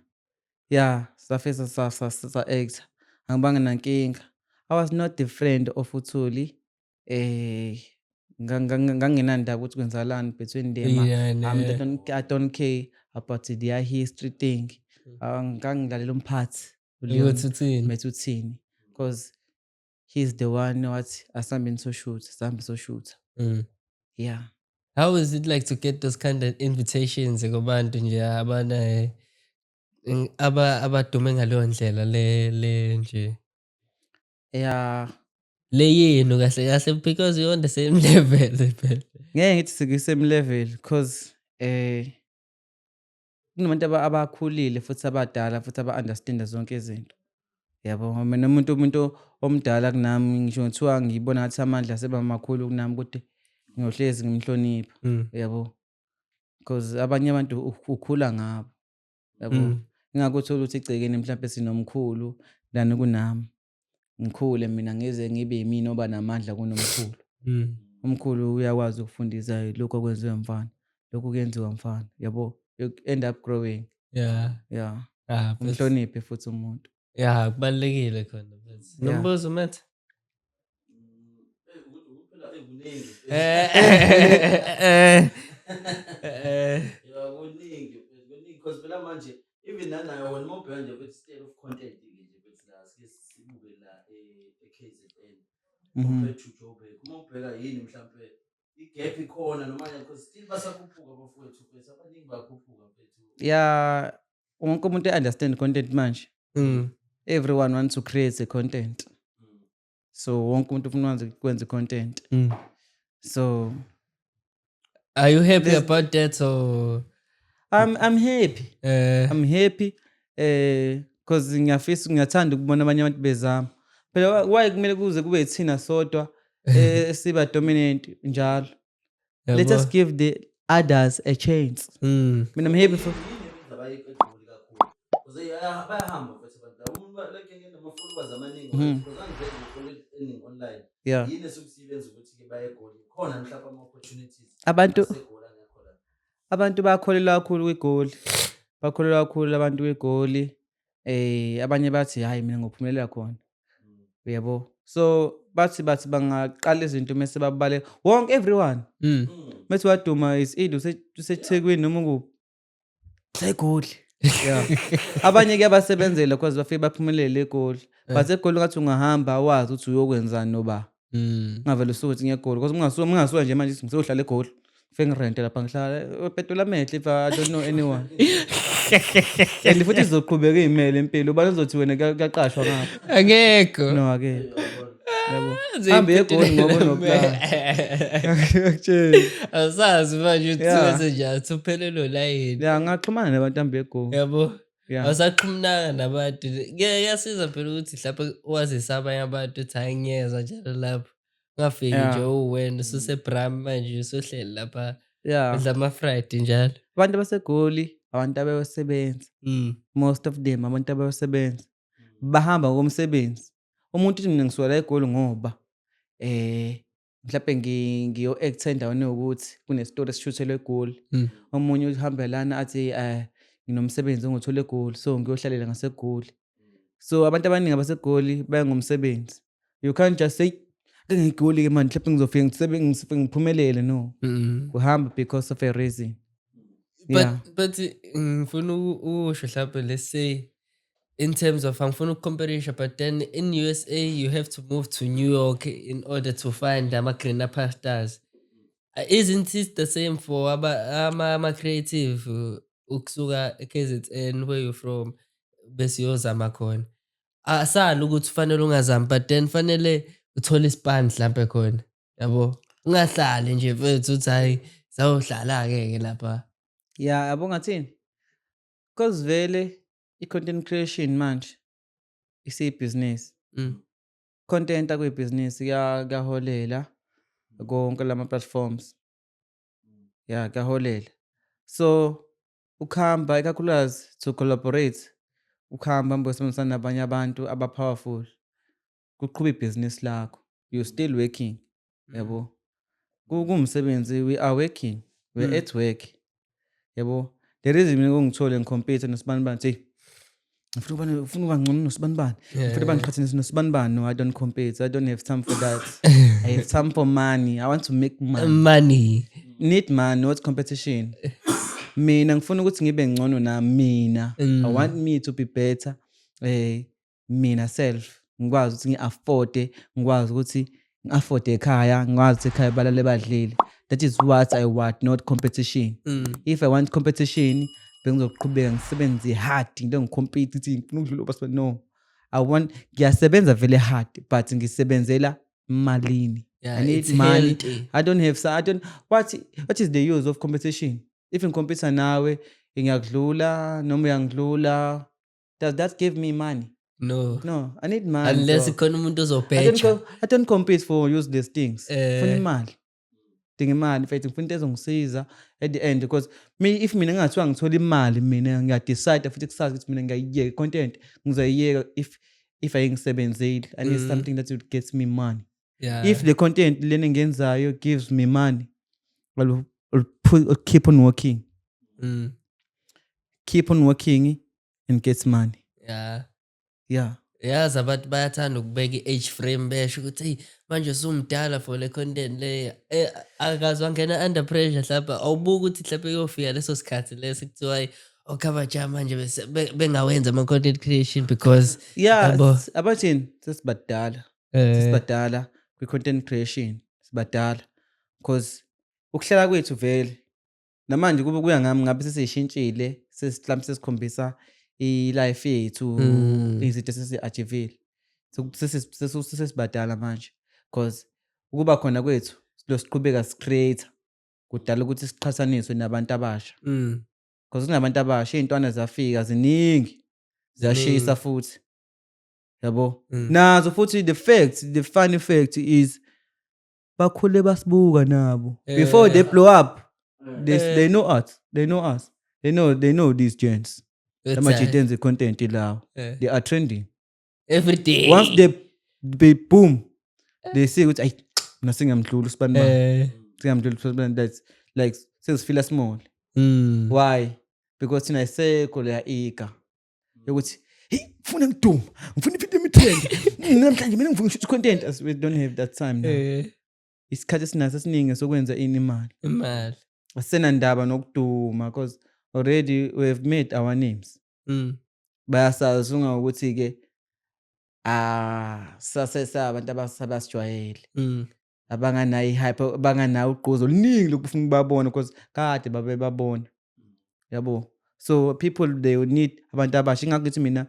Yeah, safisa sa-actor. Angibanga nankinga. I was not the friend of uThuli. Nganginandaba ukuthi kwenzakalani between them. I don't care about their history thing. Ngangilalela umphathi uyothi uthini because he's the one wathi asambe nisoshutha. Yeah. how is it like to get those kind of invitations kubantu nje abana abadume ngaleyo ndlela le nje Yeah. le yenu kahle kahle because you're on the same level phela Ngeke ngithi siku-same level because kunabantu abakhulile futhi abadala futhi aba-understand zonke izinto. Yabo, mina umuntu omdala kunami ngisho ngithiwa ngibona ngathi amandla aseba makhulu kunami kodwa ngiyohlezi ngimhlonipha. Yabo, because abanye abantu ukhula ngabo. Yabo, ngingakuthola ukuthi igcekeni mhlampe sinomkhulu lana kunami. Ngikhule mina ngize ngibe yimina oba namandla kunomkhulu. Umkhulu uyakwazi ukufundisa lokho okwenziwe mfana, lokho kuyenziwa mfana. Yabo, you end up growing. Yeah. Umhloniphe futhi umuntu. yeah kubalekile khona bese nombuzo manje Phela kuningi. Kuningi because phela manje even nanayo wena mawubheka nje with state of content nje bethi la sibuke la eKZN. Compared to Joburg. Mawubheka yini mhlawumbe igap ikhona noma because still basakhuphuka abafowethu bese abaningi bakhuphuka bethu. Yeah, wonke umuntu understand content manje. Everyone wants to create a content. So wonke umuntu ufuna ukwenza content. So are you happy about that or I'm happy. I'm happy because ngiyathanda ukubona abanye abantu bezama. Phela why kumele kuze kube yithina sodwa siba dominant njalo. Let us give the others a chance. Mina I'm happy for bayahamba futhi abantu uma like nginamafollowers amaningi because angivezi online. Yeah. Yini esukusebenza ukuthi ke baye egoli khona mhlawumbe ama opportunities abantu bakholelwa kakhulu kwigoli. Bakholelwa kakhulu abantu kwigoli. Abanye bathi hayi mina ngophumelela khona. Uyabo, so bathi bangaqala izinto mase babale wonke everyone methi waduma is either useThekwini noma kuphi segoli. Yeah. Abanye ke basebenzela because bafike baphumelele egoli but egoli ngathi ungahamba wazi ukuthi uyokwenzani noba ngavela usuthi ngegoli because mngasuka nje manje ngizohlala egoli fike ngirente lapha ngihlala petrol amehle if I don't know anyone. And futhi izoqhubeka izimele impilo ubani uzothi wena kuyaqashwa ngapha angekho no ake yabo. Hambe eGoli ngoba unoplan. Ngiyakutshela. Asazi manje ukuthi Yeah. wenze njani uthi uphelelwe ulayini. Ya ngaxhumana nabantu hambe eGoli. Yabo. Yeah. Awusaxhumananga nabantu. Kuyasiza phela ukuthi mhlawumbe wazise abanye abantu ukuthi hayi ngiyeza njalo lapho. Ungafiki Yeah. nje uwena ususebram manje usuhleli lapha Yeah. udla ama-Friday njalo. Abantu baseGoli abantu abayosebenza. Most of them abantu abayosebenza. Bahamba ngokomsebenzi. Umuntu uthi mina ngisuka la eGoli ngoba mhlawumbe ngiyo-act endaweni ewukuthi kunestory esishuthelwe eGoli. Omunye uhambelana athi nginomsebenzi onguthole eGoli so ngiyohlalela ngaseGoli. So abantu abaningi abaseGoli baya ngomsebenzi. You can't just say ake ngiGoli ke manje mhlawumbe ngizofika ngiphumelele no. Uhamba because of a reason. Yeah. But ngifuna usho mhlawumbe let's say in terms of angifuna ukucomparisha but then in USA you have to move to New York in order to find ama-greener pastures. Isn't it the same for ama-creative ukusuka e-KZN where you from bese uyozama khona? Asali ukuthi fanele ungazami but then fanele uthole isipani mhlampe khona yabo. Ungahlali nje mfethu uthi hayi sawuhlala-ke lapha. Yeah, yabo ngathini? Because vele i-content creation manje isibhizinisi. Content akuyibhizinisi kuyaholela konke lama platforms. Yeah, kuyaholela. So ukuhamba ikakhulukazi to collaborate ukuhamba mbosebenzisana nabanye abantu aba-powerful kuqhuba ibhizinisi lakho. You still working. Yabo. Kumsebenzi we are working. We're at work. Yabo. The reason mina ngithole ngicompete noSibanibani hey ngifuna ukuba ngcono noSibanibani. Ngifuna bangiqhathanise noSibanibani. No, I don't compete. I don't have time for that. I have time for money. I want to make money. Money. Need money, not competition. Mina ngifuna ukuthi ngibe ngcono na mina. I want me to be better. Mina self ngikwazi ukuthi ngi-afford, ngikwazi ukuthi ngi-afford ekhaya, ngikwazi ukuthi ekhaya balale badlile. That is what I want, not competition. If I want competition, bengizoqhubeka ngisebenze hard, ngilo ngicompete ukuthi ngifuna ukudlula obasibani. No. Ngiyasebenza vele hard, but ngisebenzela malini. Yeah, I need it's money. healthy. I don't have what is the use of competition? If ngicompete nawe, ngiyakudlula noma uyangidlula, does that give me money? No. No, I need money. Unless bro. ikhona umuntu ozobheja. I don't compete for useless things. Ngifuna imali. Dinga imali mfethu ngifuna into ezongisiza at the end because if mina ngingathiwa ngithola imali mina ngiyadecide futhi kusazi ukuthi mina ngiyayiyeka content ngizoyiyeka if ayingisebenzeli. I need something that would get me money. Yeah. If the content lena engiyenzayo gives me money, I'll keep on working. Keep on working and get money. Yeah. Yeah. Yazi abantu bayathanda ukubeka i-age frame besho ukuthi hey manje usumdala for le content le akazi wangena under pressure mhlawumbe awubuki ukuthi mhlawumbe kuyofika leso sikhathi leso kuthiwa hayi okhabaja manje bengawenza ama-content creation because Yeah, abathini sesibadala. Sesibadala kwi-content creation. Sibadala because ukuhlala kwethu vele namanje kube kuya ngami ngabe sesishintshile mhlawumbe sesikhombisa i-life yethu izinto sesi-achievile. Sesibadala manje because ukuba khona kwethu siqhubeka sicreator kudala ukuthi siqhathaniswe nabantu abasha. Because kunabantu abasha iy'ntwana ziyafika ziningi ziyashisa futhi. Yabo. Nazo futhi the funny fact is bakhule basibuka nabo. Before they blow up, they know us. They know us. They know these gents. Amajitenzi content lawo. They are trending. Every day. Once they boom, they say ukuthi ay nasingamdlula uSibanibani. Singamdlula uSibanibani. That's like sesifila small. Why? Because thina isekho leya ika yokuthi hey ngifuna ngiduma ngifuna ividiyo emitrend namhlanje mina ngifuna ukuthatha content as we don't have that time now. Isikhathi esinaso esiningi sokwenza imali. Asena ndaba nokuduma because already we have made our names. Bayasazi ukuthi ke sasesa abantu abasijwayele. Abanganayo ihype abanganayo uqozo oluningi lokufuna ukubabona because kade babebabona. Yabo. So people they would need abantu abasha ingakho ukuthi mina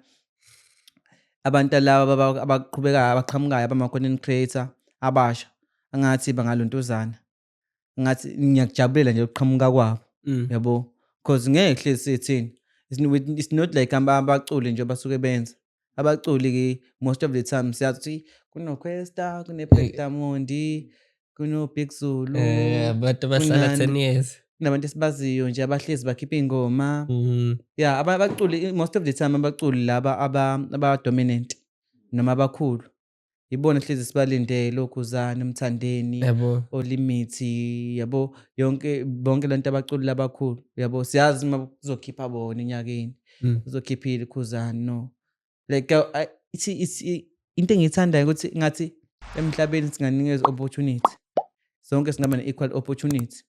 abantu laba abaqhubekayo abaqhamukayo abama-content creator abasha angathi bangaluntuzana. Ngathi ngiyakujabulela nje ukuqhamuka kwabo, yabo? Cause ngeke hlezi sithini. It's not like abaculi nje basuke benza. Abaculi-ke most of the time siyazi ukuthi kunoKwesta, kuneBheka Mondi, kunoBig Zulu, Abantu abahlala 10 kunani. years. Kunabantu esibaziyo nje abahlezi bakhipha iy'ngoma. Yeah, abaculi most of the time abaculi laba aba-dominant noma abakhulu ibona hlezi sibalindele oKhuzani, Mthandeni, Yabo. oLimithi, yabo? Bonke lantu abaculi labakhulu, yabo? Siyazi uma kuzokhipha bona enyakeni, uzokhiphile uKhuzani, no. Like into engiyithandayo ukuthi ngathi emhlabeni singanikeza opportunity. Sonke singaba ne-equal opportunity.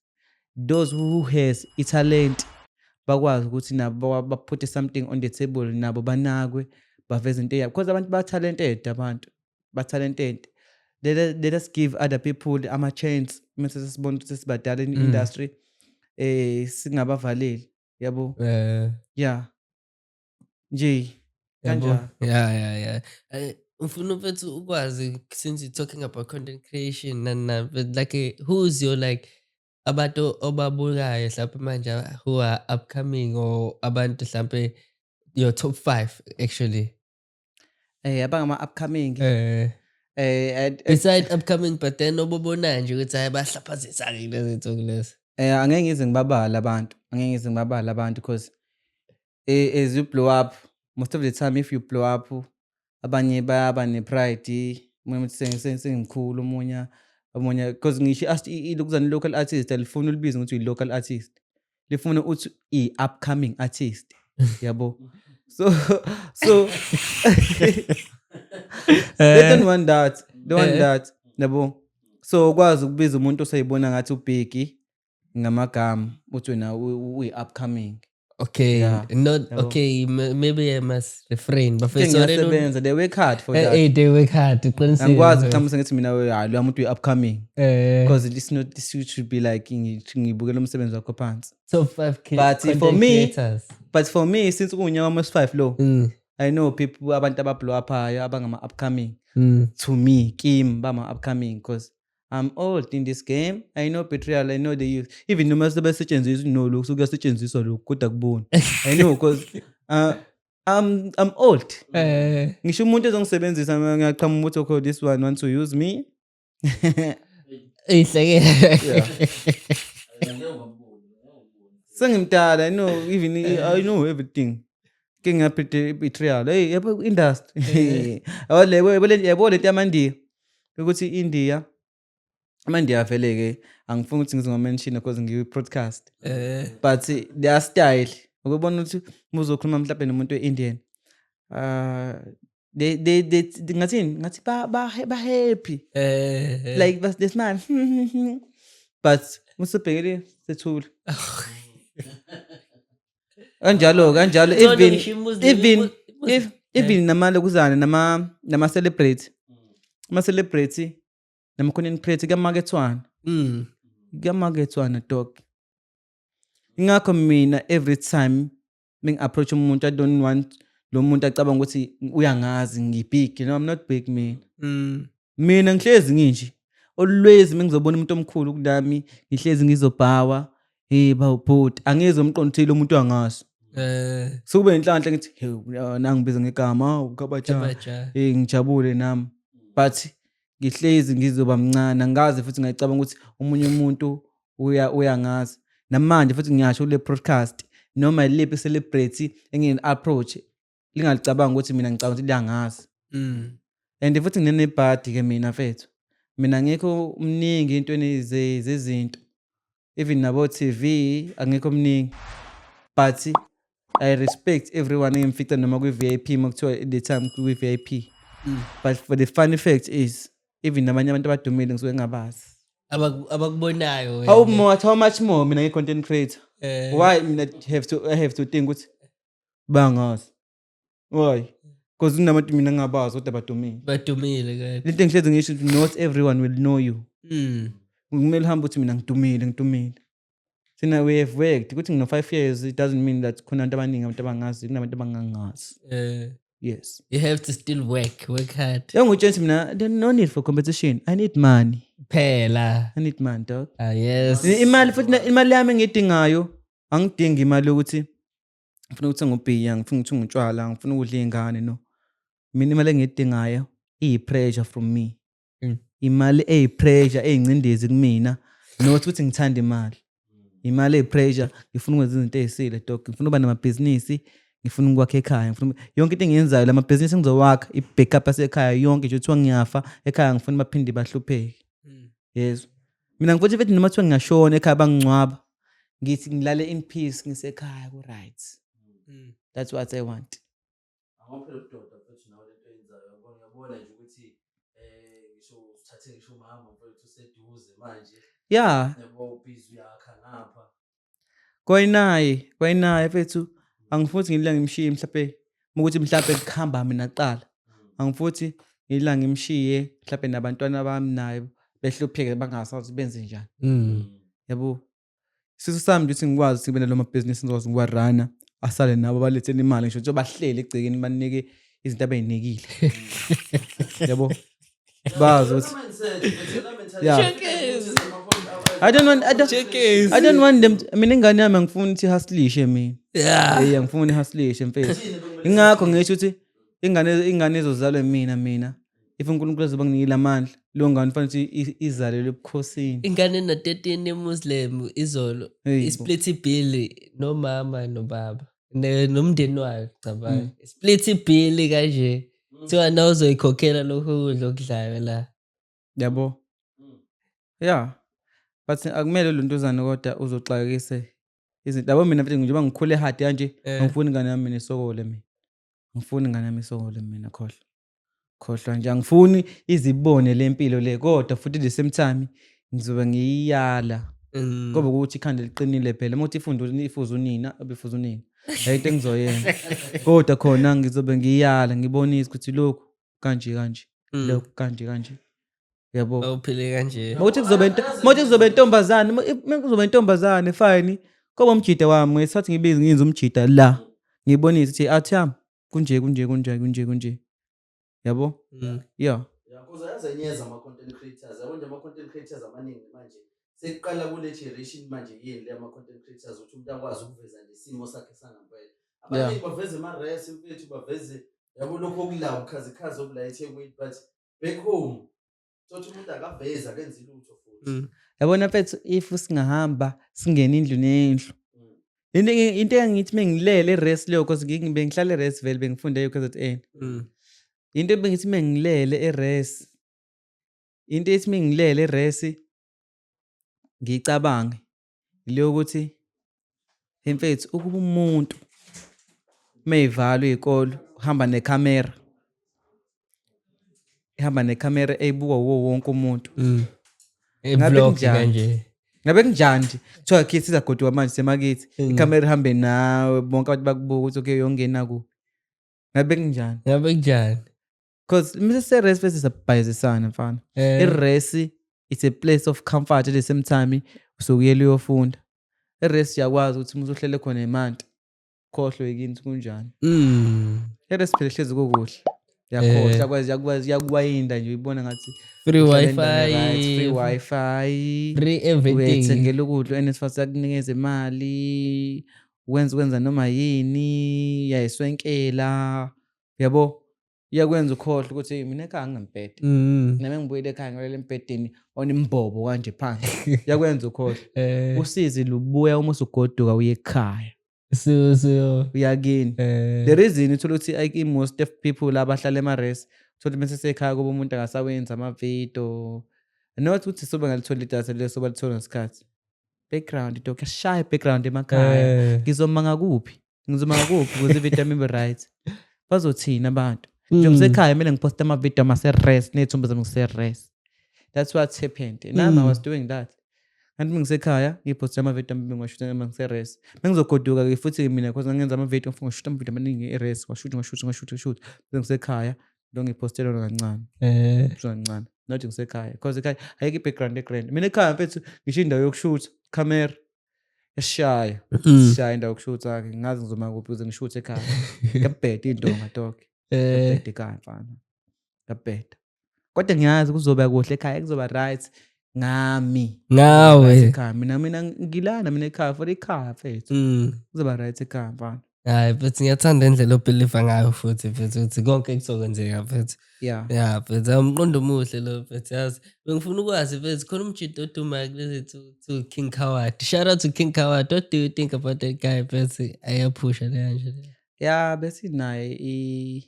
Those who has i-talent bakwazi ukuthi nabo baputhe something on the table, nabo banakwe baveze into yabo because abantu ba-talented, abantu ba-talented. Let us give other people ama-chance mase sesibona ukuthi sesibadala in-industry singabavaleli, yabo? Yeah, nje kanjalo. Yeah. Ufuna mfethu ukwazi, since you're talking about content creation but like who's your like abantu obabukayo mhlawumbe manje who are upcoming or abantu mhlawumbe your top 5 actually? Abangama-upcoming. Beside upcoming but then obobonayo nje ukuthi hayi bahlaphazisa-ke kulezi nsuku lezi. Angeke ngize ngibabale abantu because as you blow up, most of the time if you blow up, abanye bayaba ne-pride, umuntu sengimkhulu omunye because ngisho ilokuzana i-local artist alifuni ulibize ukuthi uyi-local artist, lifuna uthi i-upcoming artist, yabo? So they don't want that, yabo? So ukwazi ukubiza umuntu osayibona ngathi ubheki ngamagama uthi wena uyi-upcoming. Okay, Yeah, not yabo? okay. Maybe I must refrain. But first, Ngiyasebenza, they work hard for that. they work hard to cleanse. Angikwazi ukuqhamusa ngithi mina lo muntu uyi-upcoming because this should be like ngibukela umsebenzi wakho phansi. top 5 But content for me- creators. But for me, since unyaka wama-5 lo, I know people abantu abablow uphayo abangama-upcoming. To me, Kim bama-upcoming because I'm old in this game. I know Betrayal, I know the youth. Even noma sebesetshenziswa no lokhu kuyasetshenziswa lokhu kodwa kubona. I know because I'm old. Ngisho umuntu ezongisebenzisa ngiyaqhamuka ukuthi okay, this one wants to use me. Sengimdala, I know even I know everything. Ke ngiyaphethe Betrayal. Hey, yabo industry. Yabo lento yamaNdiya ukuthi India amaNdiya vele ke angifuni ukuthi ngizomention because ngiyi-podcast. But their style ukubona ukuthi uzokhuluma mhlawumbe nomuntu we-Indian, they ngathi ba happy, like they smile. But musubhekele sethula kanjalo even namalokuzana nama-celebrate ama-celebrity nama-content creator kuyamakethwana dog. Ingakho mina every time mengi-approach umuntu I don't want lo muntu acabanga ukuthi uyangazi ngibig. No, I'm not big mina ngihlezi nginje always mengizobona umuntu omkhulu kunami ngihlezi ngizobhawa bawubhuti angizomqondithile umuntu angazi. Sokube inhlanhla ngithi hey nangibiza ngegama uKabaja, ngijabule nami but ngihlezi ngizoba mncane angazi futhi ngiyacabanga ukuthi omunye umuntu uyangazi. Namanje futhi ngiyasho kule podcast noma iliphi celebrity engini-approach lingalicabanga ukuthi mina ngicabanga ukuthi liyangazi. And futhi nginebhadi ke mina mfethu, mina ngekho mningi entweni zezinto, even nabo TV angekho mningi but I respect everyone engimfica noma kwi-VIP makuthiwa the time kwi-VIP. But for the funny fact is even nabanye abantu abadumile ngisuke ngabazi. Abakubonayo. How much more mina ngi-content creator? Why mina I have to think ukuthi bangazi? Why? Because kunabantu mina ngabazi kodwa badumile. Badumile ke. Lento engihlezi ngisho not everyone will know you. Kumele uhambe uthi mina ngidumile. Sina we have worked ukuthi ngino 5 years, it doesn't mean that khona abantu abaningi abantu abangazi, kunabantu abangangazi. Yes. You have to still work hard. Ngokutshela mina no need for competition. I need money. Phela. I need money, dog. Yes. Imali futhi imali yami engidingayo angidingi imali ukuthi ngifuna ukuthenga ubhiya, ngifuna ukuthenga utshwala, ngifuna ukudla izingane no. Mina imali engidingayo pressure from me. Imali pressure eyincindezi kumina nokuthi ukuthi ngithanda imali. Imali pressure ngifuna ukwenza izinto ezisile dog. Ngifuna uba namabhizinisi, ngifuna ukwakha ekhaya, ngifuna yonke into engiyenzayo la mabhizinisi engizowakha i-backup yasekhaya yonke nje kuthiwa ngiyafa ekhaya ngifuna baphinde bahlupheke. Yes. Mina ngifuna ukuthi noma kuthiwa ngiyashona ekhaya bangcwaba ngithi ngilale in peace ngisekhaya ku right. That's what I want. Amaphela ubudoda futhi nawe lento eyenzayo ngiyabona nje ukuthi ngisho uthathe ngisho mama mfowethu useduze manje. Yeah. Yabo busy yakha ngapha. Kwayinaye mfethu angifuthi ngilila ngimshiye mhlawumbe ukuthi mhlawumbe kukhamba mina qala. Angifuthi ngilila ngimshiye mhlawumbe nabantwana bami naye behlupheke bangasazi benze njani. Yabo. Siso sami nje ukuthi ngikwazi sibe nalo mabhizinisi ngizokwazi ukwarana asale nabo baletheni imali ngisho ukuthi bahlele egcekeni banike izinto abayinikile. Yabo. Bazi ukuthi yeah. I don't want them mina ingane yami ngifuna ukuthi hustlishe mina. Yeah, ngifuna ihustlishe mfethu. Ingakho ngisho ukuthi ingane ezozalwa mina if uNkulunkulu ezoba nginikile amandla lo ngane kufanele ukuthi izalelwe ebukhosini. Ingane na 13 Muslim izolo split bill no mama no baba nomndeni wayo cabanga. Split bill kanje. Kuthiwa nawe uzoyikhokhela lokho kudla okudlayo la. Yabo. Yeah. But akumele lo ntuzana kodwa uzoxakekise izinto. Yabo mina mfethu njengoba ngikhule hard kanje ngifuna ingane yami isokole mina. Ngifuna ingane yami isokole mina khohlwa nje angifuni izibone lempilo le kodwa futhi the same time ngizobe ngiyala. Ngoba ukuthi ikhanda liqinile phela uma uthi ifuza unina abifuza unina. Ayinto engizoyenza. Kodwa khona ngizobe ngiyala ngibonisa ukuthi lokhu kanje. Lokhu kanje. Yabo. Awuphile kanje. Mawuthi kuzobe intombazane fine. Koba umjida wami ngisathi ngibiza ngiyenza umjida la. Ngibonisa ukuthi atham kunje. Yabo? Yeah. Yakuza yazenyeza ama-content creators. Yabo nje ama-content creators amaningi manje. Sekuqala kule generation manje yini le ama-content creators ukuthi umuntu akwazi ukuveza nesimo sakhe sangempela. Abaningi baveze ama-res mfethu baveze yabo lokho okulawo khazikhazi okula eThekwini but back home sothi umuntu akaveza kenza ilutho futhi. Yabona mfethu if singahamba singena indlu nendlu. Into engithi mengilele res leyo because ngibe ngihlala res vele bengifunde KZN. Into bengithi mengilele res. Into ethi mengilele res ngicabange leyo ukuthi mfethu ukuba umuntu mayivalwe izikolo uhamba necamera. Ihamba necamera eyibuka wonke umuntu. Vlog kanje. Ngabe kunjani nje? Kuthiwa kithi sizagodiwa manje semakithi. Icamera ihambe nawe bonke abantu bakubuka ukuthi okay uyongena ku. Ngabe kunjani? Because Mr. Res versus a bayizisana mfana. I-res it's a place of comfort at the same time usukuyela uyofunda. I-res yakwazi ukuthi umuntu uhlele khona emanti. Khohlwe yini kunjani? I-res phela hlezi kokuhle. Yakhohlwa yakwayinda nje uyibona ngathi free wifi, free everything. Uyethengela ukudla NSFAS yakunikeza imali, wenza noma yini, yayiswenkela. Yabo? Iyakwenza ukhohlwa ukuthi mina ekhaya ngempede. Nami ngibuyele ekhaya ngilele empedeni onimbobo kanje phansi. Iyakwenza ukhohlwa. Usizi lubuya uma usugoduka uye ekhaya. So uyakini. The reason uthola ukuthi most of people abahlala ema-res uthola bese sekhaya kuba umuntu akasawenza ama-video. Not ukuthi sobe ngalithola idatha leso balithola ngesikhathi. Background dog shaya background emakhaya. Ngizoma kuphi ukuze i-video yami ibe right. Bazothina abantu. Njengosekhaya mina ngiposta ama-video ama-res nethombe zami ngise-res. That's what happened. And I was doing that. Kanti ngisekhaya ngiposta ama-video ami ngiwashuta ngise-res. Mengizogoduka ke futhi mina because ngenza ama-video ngifuna ukushuta ama-video amaningi e-res washuta. Ngisekhaya lo ngipostela kancane. Kancane. Not ngisekhaya because ekhaya ayike i-background e-grand. Mina ekhaya mfethu ngisho indawo yokushuta camera yashaya indawo yokushuta ke ngazi ngizoma kuphi ukuze ngishuthe ekhaya. Ngabheda indonga dog. ngiyabheda ekhaya mfana, ngiyabheda. Kodwa ngiyazi kuzoba kuhle ekhaya, kuzoba right ngami. Kuzoba right Ngawe. ekhaya. Mina ngilana mina ekhaya for ikhaya mfethu. Kuzoba right ekhaya mfana. Hayi mfethu ngiyathanda indlela obhiliva ngayo futhi mfethu ukuthi konke kuzokwenzeka mfethu. Yeah. Ya mfethu umqondo omuhle lo mfethu yazi. Bengifuna ukwazi mfethu khona umjito odumayo kulezi to King Coward. Shout out to King Coward. What do you think about that guy mfethu? Ayaphusha le kanje. Yeah, bese naye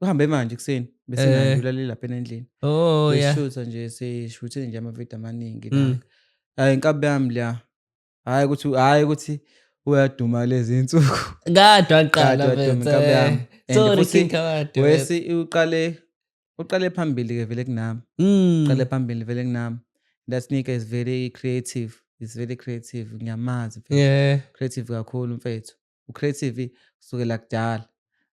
uhambe manje kuseni. Bese naye ulalele lapha endlini. Oh yeah. Besishutha nje sishuthe nje amavidiyo amaningi like. Hayi inkabi yami la. Hayi ukuthi uyaduma lezi insuku. Kade waqala Waduma mfethu. inkabi yami. Sorry King Coward. Wesi uqale phambili ke vele kunami. Uqale phambili vele kunami. That nigga is very creative. He's very creative. Ngiyamazi mfethu. Yeah. Creative kakhulu mfethu. Ucreative kusukela kudala.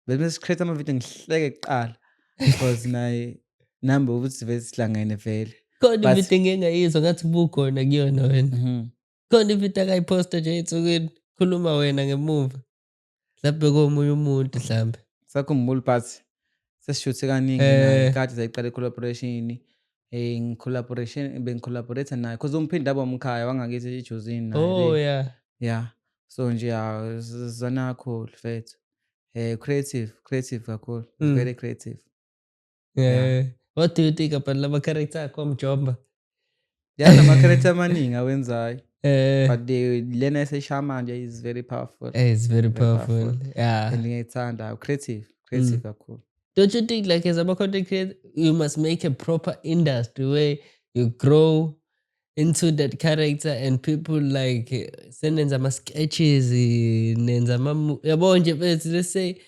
Bese create amavidiyo ngihleke kuqala because naye nami ukuthi vele sihlangene vele. Khona ividiyo engingayizwa ngathi bukhona kuyona wena. Khona ividiyo akayiposta nje ensukwini khuluma wena ngemuva. Lapho komunye umuntu mhlambe. Sakhumbula but sesishuthe kaningi naye kade sayiqala collaboration bengicollaborate naye because umphindi abo umkhaya wangakithi eJozini naye. Oh yeah. Yeah. So nje zana kakhulu mfethu. Creative kakhulu. Very creative. Yeah. What do you think about lama character akho omjomba? Yeah, nama character amaningi awenzayo. But But lena eseshaya manje is very powerful. it's very Very powerful. Yeah. And ngiyayithanda. Creative kakhulu. Don't you think like as a content creator, you must make a proper industry where you grow into that character and people like senenza ama sketches, nenza yabo nje let's say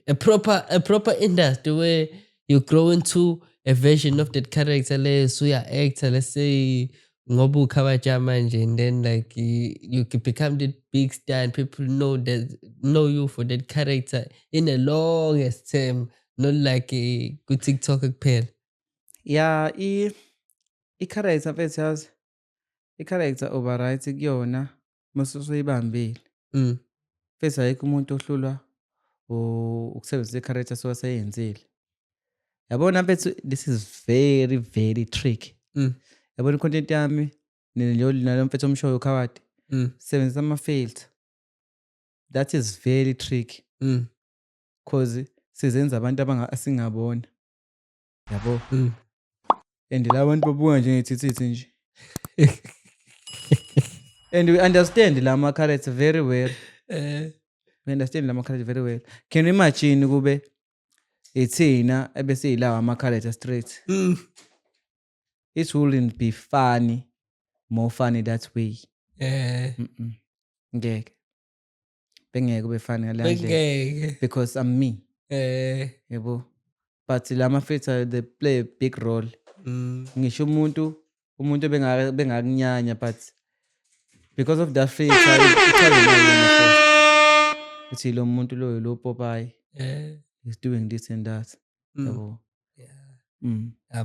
a proper industry where you grow into a version of that character so you're actor, let's say ngoba ukhabaja manje and then like you can become the big star and people know you for that character in the longest term, not like ku TikTok kuphela. Yeah, i-character mfethu yazi. I-character uba right kuyona masusoyibambile. Mfethu ayikho umuntu ohlulwa ukusebenzisa i-character so waseyenzile. Yabona mfethu this is very very tricky. Yabona i-content yami nalo mfethu omshoyo Coward. Sebenzisa ama-filter. That is very tricky. Cause sizenza abantu asingabona. Yabo. And la bantu babuka nje ngethithithi nje. And we understand lama character very well. We understand lama character very well. Can you imagine kube ithina ebese ilawa ama character straight? It wouldn't be funny, more funny that way. Ngeke. Bengeke kube funny ngale ndlela. Because I'm me. Yebo. But lama filter they play a big role. Ngisho umuntu bengakunyanya but because of that filter uthi lo muntu lo Popeye is doing this and that. Yabo.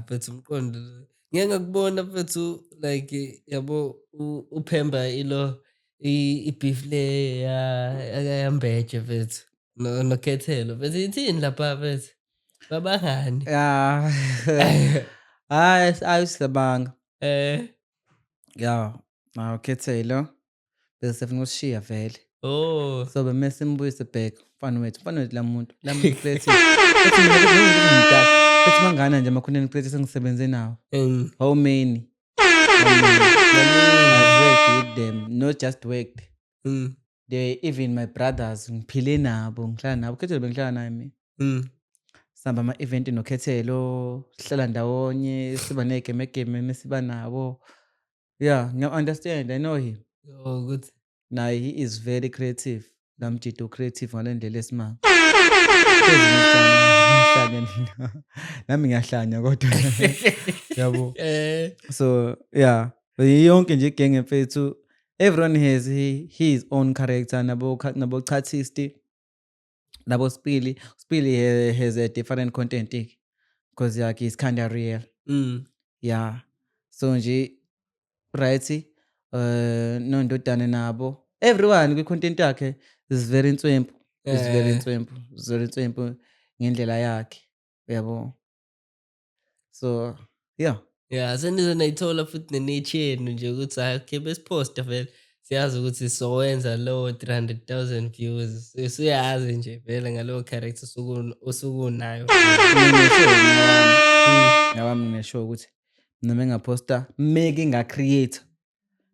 But umqondo ngeke ngakubona mfethu like yabo uPhemba ilo ibeef le akayambeje mfethu noKhethelo bese ithini lapha mfethu babangani. Ayisibanga. Yeah, Khethelo bese sefuna usishiya vele. Oh. So bemese imbuyise back. Mfana wethu la muntu creative. Ethi mangana nje ama-content creators engisebenze nawo. How many? I've worked with them, not just worked. They even my brothers ngiphile nabo, ngihlala nabo. Khethelo bengihlala naye mina. Sihamba ama-event noKhethelo, sihlala ndawonye, siba negeme mesiba nabo. Yeah, ngiya-understand, I know him. Oh good. Naye he is very creative. Namjito creative ngale ndlela esimanga. Nami ngiyahlanya kodwa. Yabo. So yeah, yonke nje igenge mfethu. Everyone has his own character nabo Chatisty. Nabo Spilly has a different content because like he's kind of real. Yeah. So nje right nondodane nabo. Everyone kwi content yakhe is very ntswempu. It's very Eh. inswempu. It's very inswempu ngendlela yakhe. Yabo. So, yeah. Yeah, senizonayithola futhi ne-niche yenu nje ukuthi hayi okay besiphosta vele siyazi ukuthi sowenza lowo 300,000 views. Usuyazi nje vele ngalowo character osukunayo. Ngawami ngingasho ukuthi noma engaphosta make ngingacreate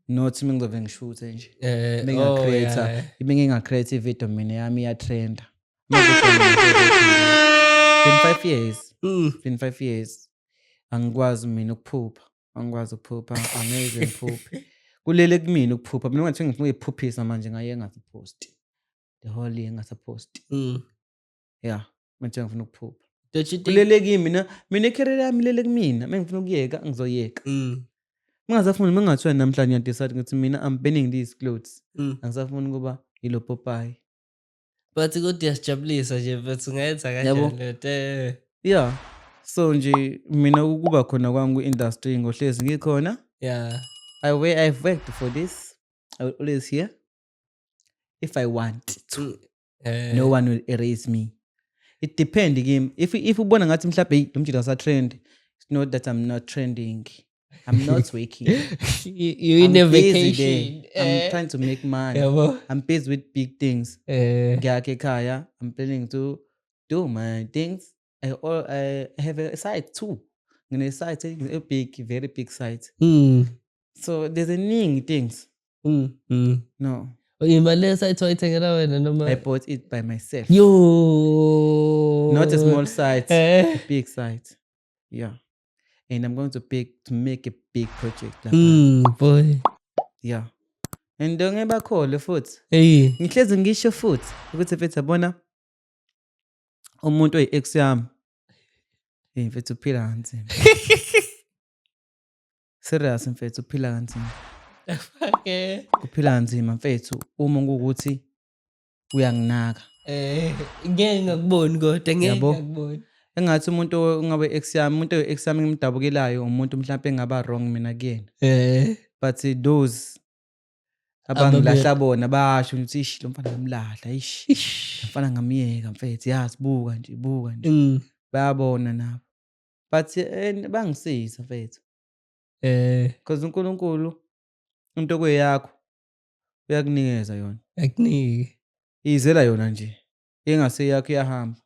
not mina ngizobe ngishuthe nje. Ngingacreate ibe ngingacreate ivideo mina yami iyatrenda. 25 years. 25 years. Angikwazi mina ukuphupha. Angikwazi ukuphupha. Angeze ngiphuphe. Kulele kumina ukuphupha. Mina ngathi ngifuna ukuphuphisa manje ngaye ngasapost. The whole year ngasapost. Yeah, manje ngifuna ukuphupha. Don't you think? Kulele kimi mina icareer yami lele kumina. Mengifuna ukuyeka ngizoyeka. Mingasafuni mingathiwa namhlanje ngiyadecide ukuthi mina I'm burning these clothes. Angisafuni kuba yilo Popeye. But kodwa yasijabulisa nje mfethu ungayenza kanjani lento. Yeah. So nje mina ukuba khona kwami ku-industry ngohlezi ngikhona. Yeah. I've worked for this. I will always hear. If I want to. No one will erase me. It depends game. If ubona ngathi mhlawumbe lo mjida sa trend, it's not that I'm not trending. I'm not working. You in a vacation. I'm trying to make money. I'm busy with big things. Ngiyakhe ekhaya. I'm planning to do my things. I have a site too. A site, a big, very big site. So there's a ning things. No. Imali site wayithengela wena noma? I bought it by myself. Yo. Not a small site, a big site. Yeah. And I'm going to make a big project. Boy. Yeah. And don't ever call the foot. Hey. Ngihlezi ngisho futhi ukuthi mfethu yabona umuntu oyi-ex yami. Mfethu uphila kanzima. Serious mfethu uphila kanzima. Okay. Uphila kanzima mfethu uma kuukuthi uyanginaka. Ngeke ngakuboni kodwa ngeke ngakuboni. Engathi umuntu ongabe ex yami, umuntu oyi-ex yami ngimdabukelayo umuntu mhlawumbe engaba wrong mina kuyena. But those abangilahla bona basho ukuthi ish lo mfana ngamlahla ish. Lo mfana ngamiyeka mfethu yazi buka nje. Bayabona nabo. But bangisiza mfethu. Because uNkulunkulu into kweyakho uyakunikeza yona. Akunika. Izela yona nje. Ingase yakho iyahamba.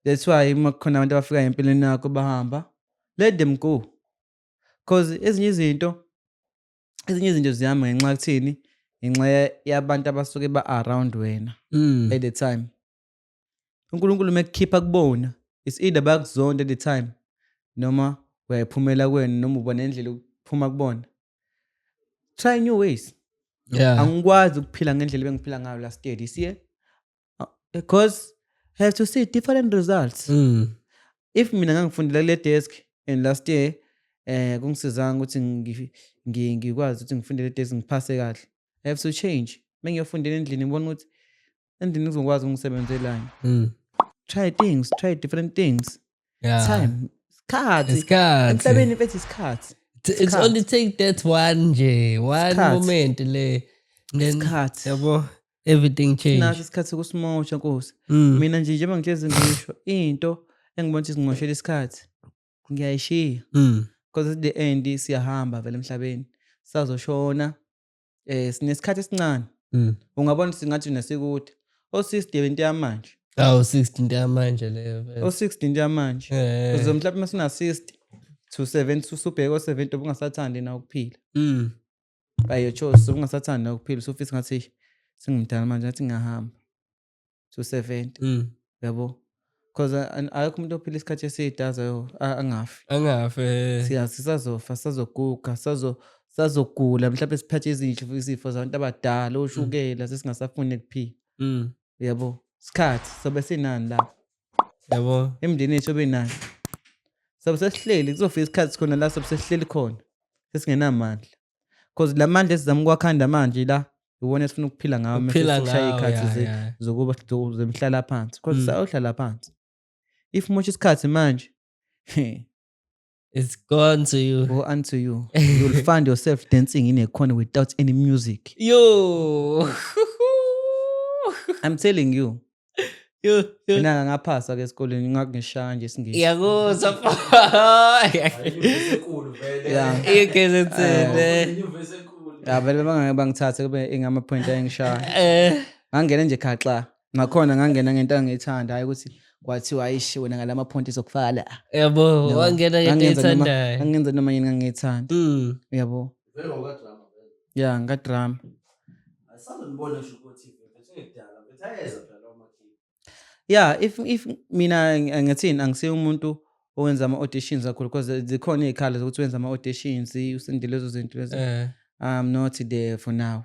That's why uma kukhona abantu abafika empilweni yakho bahamba, let them go. Because ezinye izinto ziyama ngenxa yokuthini? Ngenxa yabantu abasuke ba-around wena at the time. uNkulunkulu mekukhipha kubona, it's either bakuzonda at the time noma uyayiphumela kuwena noma ubona indlela ukuphuma kubona. Try new ways. Yeah. Angikwazi ukuphila ngendlela bengiphila ngayo last year this year. Because I have to see different results. If mina ngangifundela le desk and last year kungisizanga ukuthi ngikwazi ukuthi ngifundele le desk ngiphase kahle. I have to change. Mengiyofundela endlini ngibona ukuthi endlini ngizokwazi ukungisebenzelana. Try different things. Yeah. Time. Isikhathi. Emhlabeni mfethu isikhathi. It's only take that one moment le. Then yabo everything change. Nathi isikhathi sokusimosha Nkosi. Mina nje njengoba ngihlezi ngisho into engibona ukuthi singoshela isikhathi. Ngiyayishiya. Because at the end siyahamba vele emhlabeni. Sazoshona. Sinesikhathi esincane. Ungabona singathi nasikude. O60 into yamanje. 60 into yamanje leyo. O60 into yamanje. Kuzo mhlawumbe masina 60 to 70 usubheka o70 obungasathandi na ukuphila. By your choice ubungasathandi na ukuphila usufisa ngathi singimdala manje ngathi ngahamba to 70. Yabo. Because ayikho umuntu ophila isikhathi esidazayo angafi. Sisazofa, sazoguga, sazogula mhlawumbe siphathe izifo zabantu abadala oshukela sesingasafuni ukuphila. Yabo. Isikhathi sobe sinani la. Yabo. Emndeni ethu obenani. Sobe sesihleli kuzofika isikhathi khona la sobe sesihleli khona. Sesingenamandla. Because lamandla esizama ukwakhanda manje la uwona esifuna ukuphila ngawo mase sishaya ikhathi zokuba zemhlala phansi. Because sayohlala phansi. If much isikhathi manje it's gone to you. Go unto you. You'll find yourself dancing in a corner without any music. Yo. I'm telling you. Yo. mina ngaphasa ke esikoleni ngakungishaya nje singisi Yakuzwa. Inyuvesi enkulu vele. Yeah. Igezetsele. Inyuvesi enkulu. ya vele bangithathe kube ingama-point ayengishaya ngangena nje khaxa nakhona ngangena ngento angiyithanda hayi ukuthi kwathiwa ayishi wena ngala ma-point izokufaka la Yabo, wangena ngento ethandayo. ngangenza noma yini ngangiyithanda yabo Vele ngokadrama vele. ya ngadrama Asaze ngibone ngisho ukuthi mfethu ngidala mfethu ayeza phela lawo makhiwo. yeah if mina ngithini angisiyo umuntu owenza ama-auditions kakhulu because zikhona iy'khala zokuthi wenza ama-auditions usinde lezo zinto lezo. I'm not there for now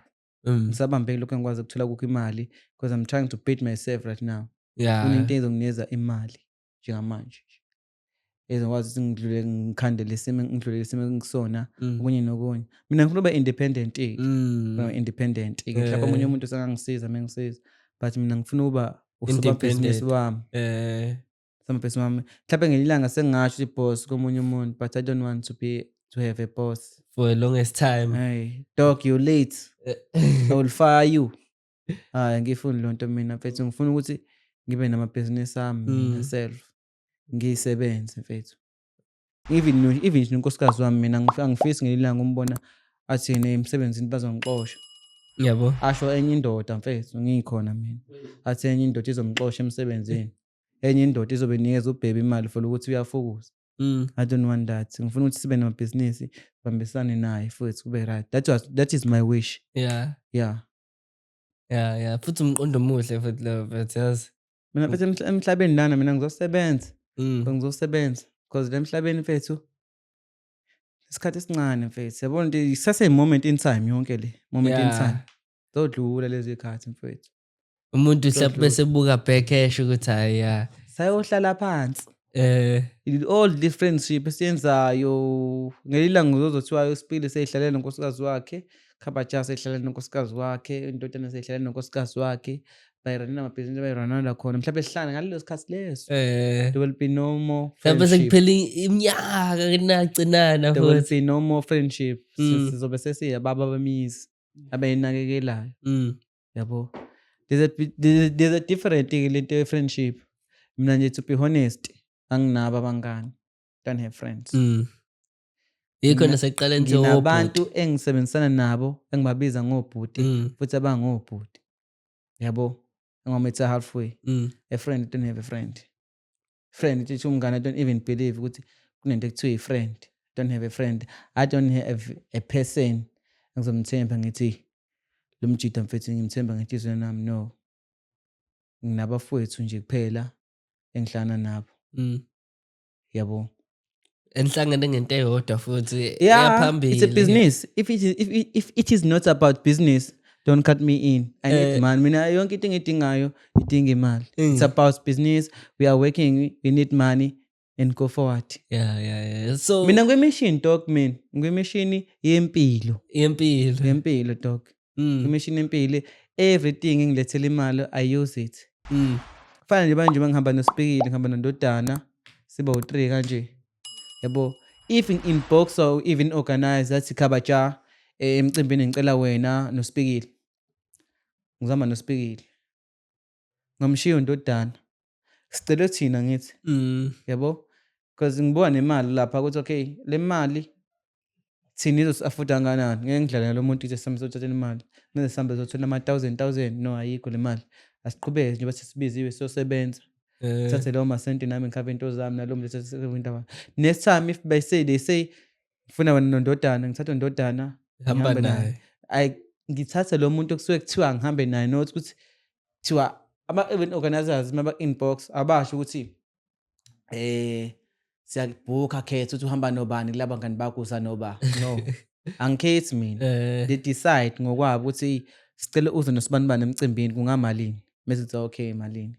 ngisabambeke lokhu engikwazi ukuthola kukho imali because I'm trying to beat myself right now kunento ezonginikeza imali njengamanje ezokwazi ukuthi ngidlule ngikhandele isimo ngidlulele isimo engisona okunye nokunye mina ngifuna ukuba independent independent mhlawumbe omunye umuntu sengangisiza mengisiza but mina ngifuna ukuba usomabhizinisi wami somabhizinisi wami mhlawumbe ngelilanga sengingasho i-boss komunye umuntu but I don't want to have a boss for the longest time. hey dog you late I will fire you ngifuni lonto mina mfethu ngifuna ukuthi ngibe namabhizinisi ami mina self ngisebenze mfethu even unkosikazi wami mina angifisi ngelilanga umbona athi emsebenzini bazongixosha Yabo. asho enye indoda mfethu ngikhona mina athi enye indoda izomxosha emsebenzini enye indoda izobe nikeza ubhebe imali for ukuthi uyafokusa I don't want that ngifuna ukuthi sibe namabhizinisi bambisane naye futhi kube right that is my wish Yeah. yeah Futhi umqondo omuhle futhi lo mfethu yazi. mina mfethu emhlabeni lana mina ngizosebenza ngizosebenza because lemhlabeni mfethu isikhathi esincane mfethu yabona nje sase moment in time yonke le moment in time zodlula lezi ikhathi mfethu Umuntu mhlawumbe bese buka backcash ukuthi hayi ya sayohlala phansi all the friendship esiyenzayo ngelilanga ngizozothiwa uSpile seyihlalele nonkosikazi wakhe Khabaja seyihlalele nonkosikazi wakhe indodana seyihlalele nonkosikazi wakhe bayirana namabhizinisi bayirana khona mhlawumbe sihlangana ngalelo sikhathi leso there will be no more mhlawumbe friendship sekuphela iminyaka kunagcinana there will futhi. be no more friendship sizobe sesiyababa bemizi abayinakekelayo yabo there's a different lento ye-friendship mina nje to be honest anginabo abangani don't have friends Yikho naseqaleni nje nginabantu engisebenzisana nabo engibabiza ngobhuti futhi abangobhuti yabo engometha halfway a friend don't have a friend ithi umngane I don't even believe ukuthi kunento ekuthiwa i-friend don't have a friend I don't have a person engizomthemba ngithi lo mjida mfethu ngimthemba ngenhliziyo nami no nginabafowethu nje kuphela engihlana nabo yabo enihlangene ngento eyodwa futhi yeah yaphambili. it's a business if it is not about business don't cut me in I need money mina yonke into engidingayo idinga imali it's about business we are working we need money and go forward Yeah. So mina ngwemishini dog mina ngwemishini yempilo dog ngwemishini yempilo everything engilethela imali I use it kufana nje manje ngihamba noSpikile ngihamba nondodana siba u3 kanje yabo if in box or even organize that Khabaja emcimbini ngicela wena noSpikile ngizama noSpikile ngamshiya undodana sicela thina ngithi yabo because ngibuka nemali lapha ukuthi okay le mali thina izosafuda kangakanani ngeke ngidlala lo muntu ithi samsothatha imali mase sambe zothola ama1000 no ayikho le mali asiqhubeke nje base sibiziwe siyosebenza thathe lo masenti nami ngikhave into zami nalo mlethe sesewindaba next time if they say ngifuna wena nondodana ngithatha undodana hamba naye ngithatha lo muntu okusuke kuthiwa ngihambe naye not ukuthi thiwa ama-event organizers maba inbox abasho ukuthi siyabhuka khetha ukuthi uhamba nobani kulaba ngani bakho usanoba no angikhethi mina they decide ngokwabo ukuthi sicela uze nosibani emcimbini kungamalini bese sithi okay malini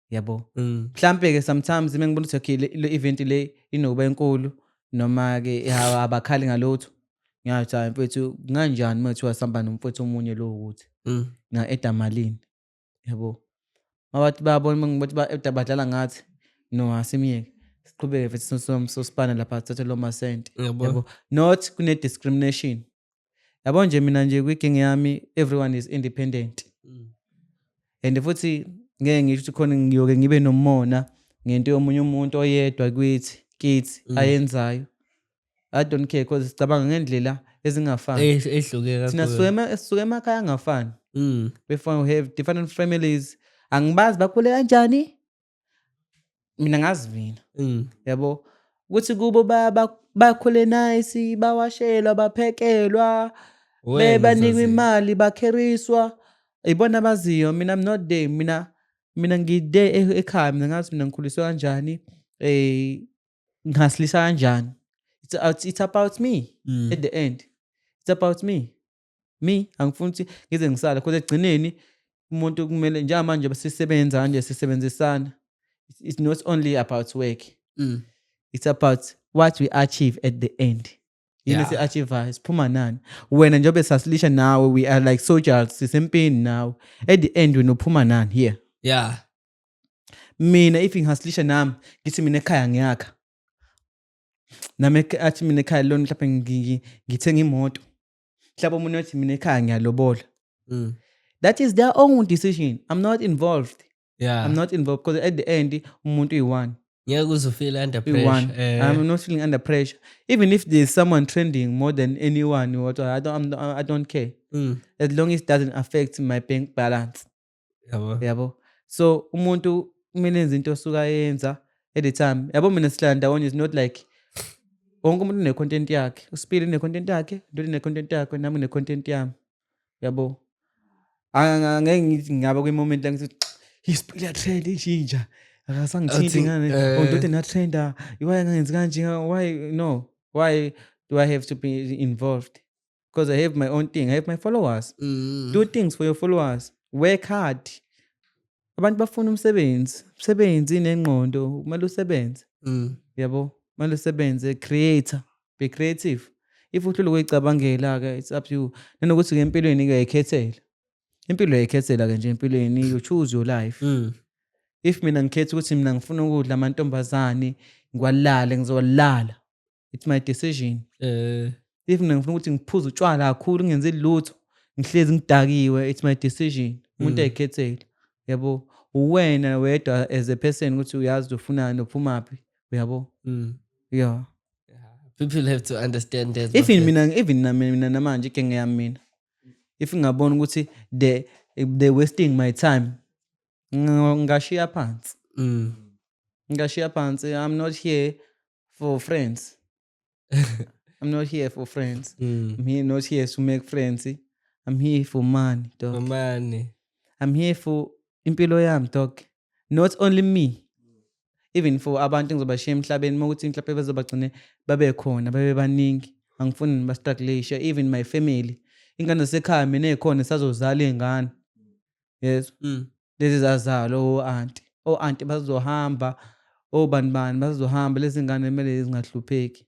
yabo mhlambe ke sometimes mengibona ukuthi okay le event le inokuba enkulu noma ke abakhali ngalotho ngiyathi hayi mfethu kanjani manje wasihamba nomfowethu omunye lo ukuthi na edamalini yabo mabathi bayabona ngibathi badlala ngathi no asimiyeke siqhubeke mfethu sosipana lapha thathe lo masenti yabo not kune discrimination yabo nje mina nje kwiking yami everyone is independent and futhi ngeke ngisho ukuthi khona ngiyoke ngibe nomona ngento yomunye umuntu oyedwa kithi ayenzayo. I don't care because sicabanga ngendlela ezingafani. ehluke Thina kakhulu. sisuke emakhaya angafani. Mm. We have different families. Angibazi bakhule kanjani. Mina ngazi mina. Mm. Yabo ukuthi kubo bakhule nice, bawashelwa, baphekelwa, bebanikwa imali, bakheriswa. Ibona abaziyo. Mina I'm not there. Mina ngide ekhaya. Mina ngazi mina ngikhuliswa kanjani. Ngasilisa kanjani. It's about me at the end. It's about me. Angifuni ukuthi ngize ngisala because egcineni umuntu kumele njengamanje basisebenza kanje sisebenzisana. It's not only about work. Mm. It's about what we achieve at the end. Yeah. Yini achieve siphuma nani. Wena njengoba sasilisha nawe we are like soldiers sisempini now. At the end unophuma nani here. Yeah. Mina if ngihasilisha nami ngithi mina ekhaya ngiyakha. Nami athi mina ekhaya lona mhlawumbe ngithenga imoto. Mhlawumbe umuntu uthi mina ekhaya ngiyalobola. That is their own decision. I'm not involved. Yeah. I'm not involved because at the end umuntu uyi-one. Ngeke uzofeel under One. pressure. I'm not feeling under pressure. Even if there's someone trending more than anyone, I don't care. As long as it doesn't affect my bank balance. Yabo. So umuntu kumele enze into osuka yenza at the time. Yabo mina sihlala ndawonye is not like wonke umuntu une-content yakhe. uSpiri une-content yakhe, Nduli une-content yakhe, nami une-content yami. Yabo. Angeke ngithi ngaba kwi-moment la ngithi iSpiri ya-trend injinja. Akasangithinti ngane. Ndoda na-trenda. Why angenzi kanje? Why no? Why do I have to be involved? Because I have my own thing. I have my followers. Do things for your followers. Work hard. Abantu bafuna umsebenzi nengqondo, kumele usebenze. Yabo, kumele usebenze, creator, be creative. If uhlule ukuyicabangela ke it's up to you. Nanokuthi ke empilweni ke uyayikhethela. Impilo uyayikhethela ke nje empilweni, you choose your life. If mina ngikhetha ukuthi mina ngifuna ukudla amantombazane, ngiwalala ngizolala. It's my decision. If mina ngifuna ukuthi ngiphuze utshwala kakhulu ngenze lutho, ngihlezi ngidakiwe, it's my decision. Umuntu uyayikhethela. Yabo, uwena wedwa as a person ukuthi uyazi ufunani uphumaphi. Yabo. Yeah. People have to understand that. Even mina namanje ke ngiyami mina. If ngabona ukuthi they wasting my time, ngashiya phansi. Ngashiya phansi. I'm not here for friends. I'm not here for friends. I'm here not here to make friends. I'm here for money, dog. For money. I'm here for impilo yami, dog. Not only me. Even for abantu ngizobashiya emhlabeni ukuthi mhlawumbe bazobagcine babe khona, babe baningi. Angifuni bastruggle. Even my family. Ingane sekhaya mina ekhona sazozala izingane. Yes. Lezi zazalo o-auntie bazohamba, obani bazohamba, lezi ngane kumele zingahlupheki.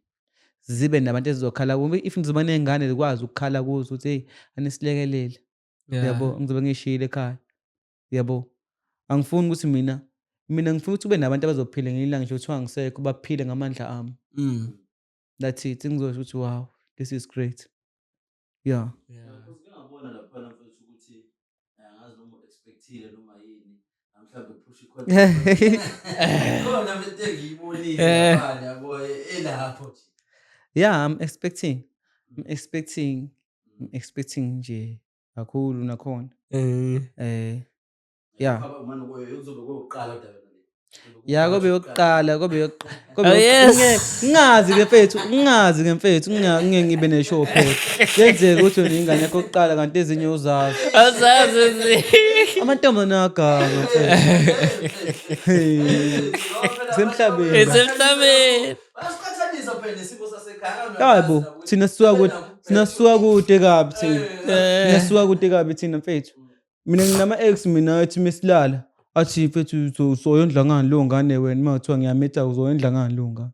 Zibe nabantu ezizokhala kubo. If ngizoba nezingane zikwazi ukukhala kuzo ukuthi hey anisilekelele. Yabo, ngizobe ngishiyile ekhaya. Yabo. Angifuni ukuthi mina ngifuna ukuthi ube nabantu abazophila ngelanga nje kuthiwa ngisekho baphile ngamandla ami. That's it. Ngizosho ukuthi wow, this is great. Yeah. Ngiyabona lapha mfethu ukuthi angazi noma expectile noma yini. Mhlawumbe push ikhona. Khona mfethu engiyibonile lapha yabo elapho nje. Yeah, I'm expecting nje kakhulu nakhona. Yeah. Manje kuzobe kokuqala kodwa wena. Yeah, kobe yokuqala. Yes. Ngingazi ke mfethu, ngeke ngibe neshow phela. Yenzeka ukuthi wena ingane yakho yokuqala kanti ezinye uzazi. Azazi. Amantombazane aganga mfethu. Semhlabeni. Esemhlabeni. Basiqhathanisa phela nesimo sasekhaya. Hayibo, thina sisuka kude kabi thina. Sisuka kude kabi thina mfethu. Mina nginama ex mina athi mesilala. Athi mfethu uzoyondla ngani lo ngane wena makuthiwa ngiyametha uzoyondla ngani lo ngane.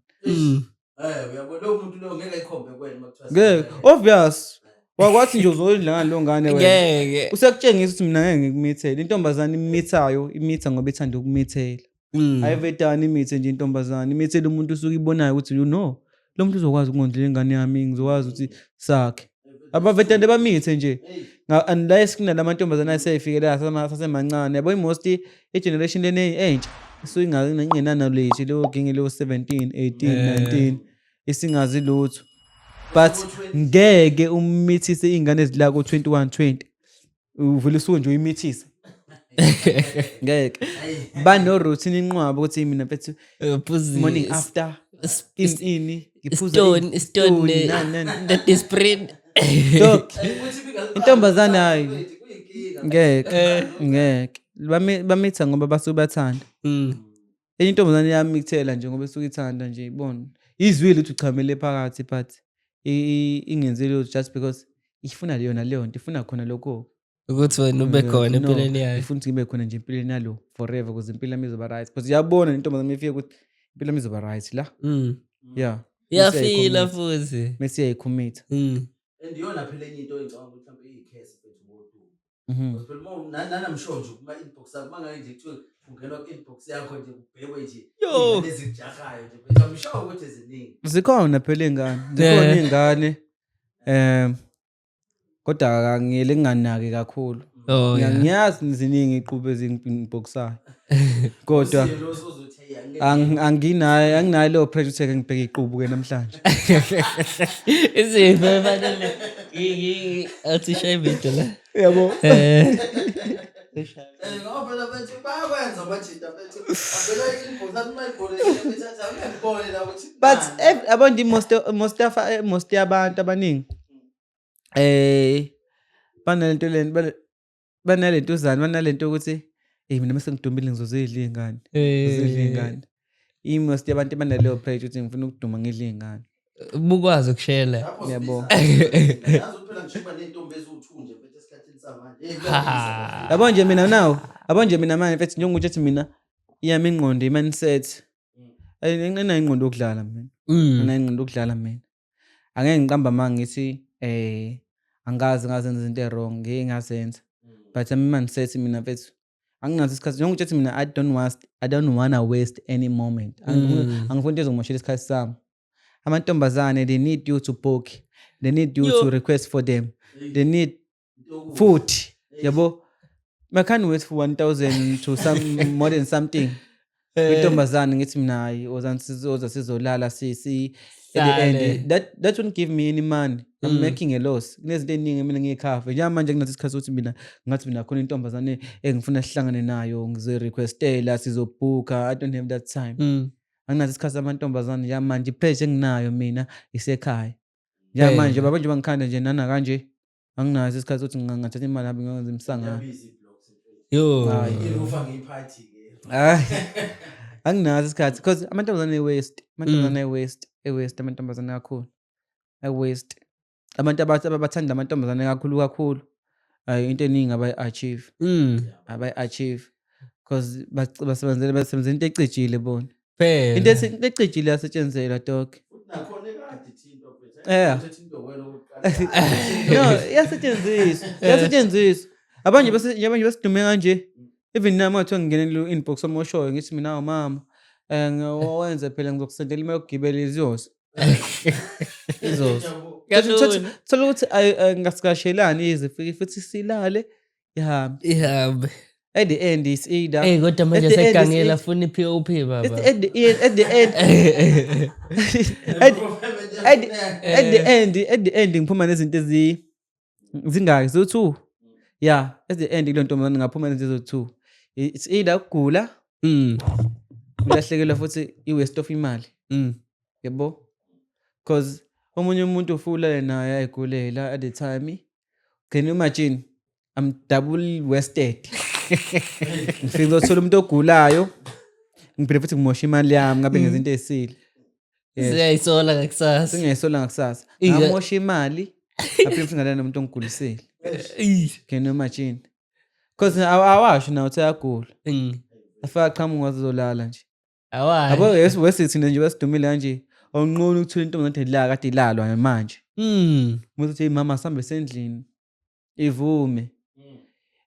Uyabona lo muntu lo ngeke ayikhombe kuwena makuthiwa. Ngeke, obvious. Wakwathi nje uzoyondla ngani lo ngane wena. Ngeke. Usakutshengisa ukuthi mina ngeke ngikumithele. Intombazane imitha ngoba ithanda ukumithela. Ayivedani imithe nje intombazane. Imithele umuntu usuke ibonayo ukuthi you know lo muntu uzokwazi ukungondlela ingane yami, ngizokwazi ukuthi sakhe. abavetane bamithe nje unless kunalamantombazane aseyifikela sasemancane yabo most i-generation leni entsha isuke ingenana late leyo gingi leyo 17 18 19 isingazi lutho but ngeke umithise ingane ezila ku 21 20 uvela usuke nje uyimithisa ngeke bano routine inqwaba ukuthi mina mfethu morning after ini ngiphuza stone that is spread dog intombazane hayi ngeke bamitha ngoba basuke bathanda enye intombazane yamithela nje ngoba esuke ithanda nje ibona izwile ukuthi uchamele phakathi but ingenzile just because ifuna leyo nto ifuna khona lokho ukuthi wena ube khona empilweni yayo ifuna ukuthi ngibe khona nje empilweni yalo forever ukuze impilo yami izoba right because iyabona intombazane ifike ukuthi impilo yami izoba right la yeah yafila futhi mase yayicommit and yona phela enye into engicabanga ukuthi mhlawumbe iyicase bethu bodwa because phela nanamsho nje kuma inbox akho mangake nje kuthiwe ungena ku inbox yakho nje ubhekwe nje lezijahayo nje but amsho ukuthi eziningi zikhona phela ingane kodwa ngiyele nginganaki kakhulu ngiyazi ziningi iqhube ezingibhoksayo kodwa anginayo leyo pressure ukuthi ngibheke iqhubu ke namhlanje izipho efanele athi shayibito la yabo ngoba phela bethu bayakwenza bajita bethu abela inbox athi mayibhole bethatha uyabone la ukuthi but abantu most yabantu abaningi banalento leni banalento uzani banalento ukuthi mina mase ngidumile ngizozidla ingane most yabantu banaleyo pressure ukuthi ngifuna ukuduma ngidla ingane bukwazi ukushela yabo yazi phela ngishiba nentombi eziwu2 nje bethu esikhathini samanje yabo nje mina manje mfethu njengokuthi ethi mina iyami ingqondo i-mindset ayina ingqondo yokudlala mina ingqondo yokudlala mina angeke ngiqamba manga ngithi ngazenza izinto wrong ngeke ngazenza but mindset mina mfethu anginazo isikhathi njengokuthi ethi mina I don't wanna waste any moment angifuni into ezongimoshela isikhathi sami amantombazane they need you to book they need you to request for them they need food yabo I can't wait for 1,000 to some more than something intombazane ngithi mina hayi oza sizolala si at the end that won't give me any money I'm making a loss kunezinto eziningi mina ngikhafa njengamanje kunathi isikhathi ukuthi mina ngathi mina khona intombazane engifuna sihlangane nayo ngizorequestela sizobooka I don't have that time anginathi isikhathi samantombazane njengamanje ipheshe enginayo mina isekhaya njengamanje baba nje bangikhanda nje nana kanje anginazi isikhathi ukuthi ngingathatha imali yami ngiyenze imsangano hayi ufa ngiphathi ke anginazi isikhathi because amantombazane waste amantombazane kakhulu waste abantu abathanda amantombazane kakhulu into eningi abayi-achieve because basebenzela into ecijile bona into ecijile yasetshenzela dog nakhona ekade thinto bethu thinto wena no iyasetshenziswa abanye basidume kanje even nami ngathiwa ngingene inbox omoshoyo ngithi mina mama ngiwenze phela ngizokusendela imali yokugibela izoso thola ukuthi ngasikashelani izifike futhi silale ihambe at the end is either kodwa manje sekangela funa i-POP baba at the end ngiphuma nezinto zingaki zo2 yeah at the end ile ntombazane ngaphuma nezinto zo2 it's either ukugula ulahlekelwa futhi i-waste of imali yabo because omunye umuntu ufula naye ayigulela at the time can you imagine I'm double wasted ngifike ngizothola umuntu ogulayo ngiphinde futhi ngimosha imali yami ngabe ngezinto ezisile siyayisola ngakusasa ngamosha imali aphinde futhi ngalana umuntu ongigulisile can you imagine because awasho na uthi ayagula afaka qhamuka zizolala nje awayi yabo wesithina nje wasidumile kanje awunqoni ukuthola intombazane la kade ilalwa manje muthi mama sambe sendlini ivume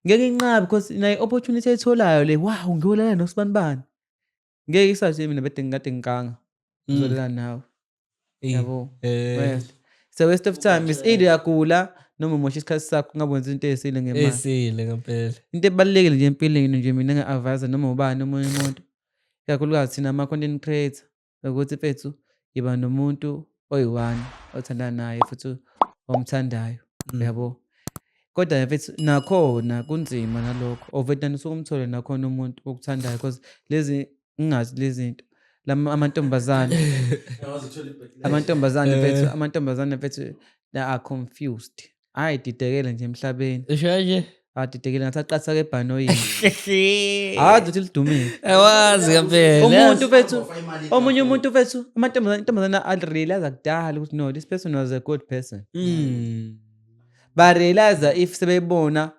ngeke inqabe because nayi opportunity ayitholayo le wow ngiyolala nosibani ngeke isathi mina bede ngikade ngikanga ngizolala nawe yabo it's a waste of time. It's either uyagula noma umosha isikhathi sakho ungabonzi into ey'sile ngemali. Esile ngempela. Into ebalulekile nje empilweni nje mina nge-advise noma ubani omunye umuntu, ikakhulukazi thina ama-content creator, ukuthi mfethu yiba nomuntu oyi-one othandana naye futhi omthandayo, yabo. Kodwa mfethu nakhona kunzima nalokho, overtime usuke umthole nakhona umuntu okuthandayo because lezi ngingazi lezi zinto amantombazane amantombazane mfethu they are confused. Ayididekile nje emhlabeni. Usho nje? Adidekile ngathi aqatha kebhanoyini. Awazi ukuthi lidumile. Awazi ngempela. Umuntu mfethu, omunye umuntu mfethu, amantombazane arealize kudala ukuthi no, this person was a good person. Ba-realize if sebebona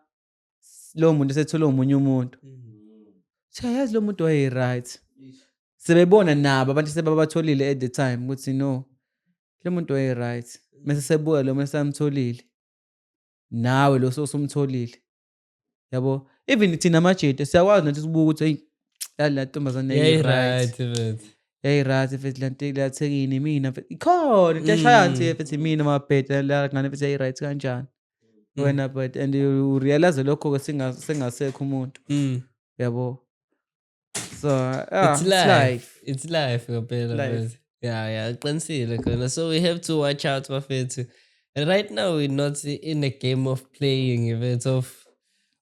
lowo muntu esethole omunye umuntu. Yazi lo muntu waye-right. Sebebona nabo abantu sebabatholile at the time ukuthi no, lo muntu waye-right. Mase sebuya lo mase amtholile. Nawe lo sosumtholile. Yabo, even thina amajete siyakwazi nathi sibuka ukuthi hey, la ntombazane right mfethu. right futhi lanto lathekini mina ikhona into eshaya nje futhi mina mabhede la ngane futhi right kanjani. Wena but and you realize lokho ke sengasekho umuntu. Yabo. So It's life. It's life ngempela mfethu. Yeah, qinisile khona. So we have to watch out mfethu. And right now we're not in a game of playing mfethu,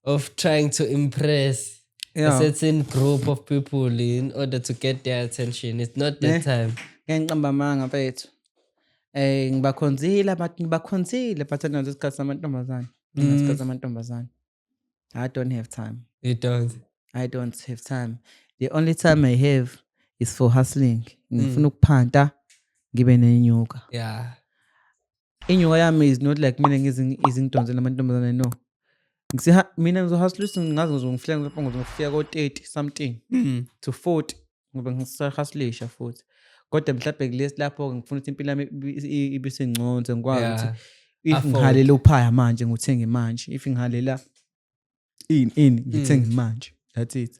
of trying to impress a certain group of people in order to get their attention. It's not that time. Ngiqamba amanga mfethu. Ngibakhonzile but isikhathi samantombazane. Isikhathi samantombazane. I don't have time. You don't? I don't have time. The only time I have is for hustling. Ngifuna ukuphanta ngibe nenyuka. Yeah. Inyuka yami is not like mina ngizingidonsela amantombazane no. Mina ngizohustle ngazi ngizongifika lapho ngizofika ko-30 something to 40 ngoba ngisahustlisha futhi. Kodwa mhlawumbe kulesi lapho ngifuna ukuthi impilo yami ibe sengconze ngikwazi ukuthi if ngihalela uphaya manje nguthenga manje, if ngihalela ngithenga manje. That's it.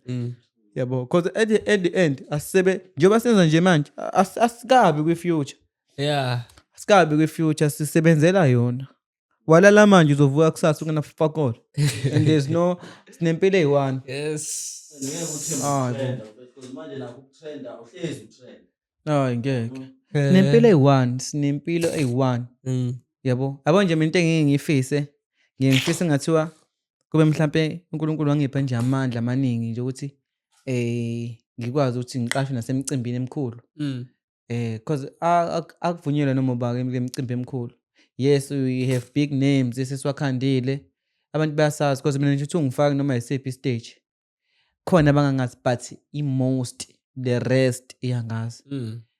Yabo, because at the end njengoba senza nje manje asikabi kwi-future. Yeah. Asikabi kwi-future sisebenzela yona. Walala manje uzovuka kusasa ungena fuck all. And there's no sinempilo eyi-one. Yes. Manje nakho ukutrenda uhlezi utrend. Ngeke. Sinempilo eyi-one, sinempilo eyi-one. Yabo. Yabo nje mina into ngiyifise ngathiwa kube mhlambe uNkulunkulu wangipha nje amandla amaningi nje ukuthi ngikwazi ukuthi ngiqashwe nasemcimbini emikhulu. Because akuvunyelwa noma ubake emcimbini emikhulu. Yes, we have big names esisiwakhandile. Abantu bayasazi because mina nje ungifaka noma yisiphi istage. Khona abangangazi but the rest iyangazi.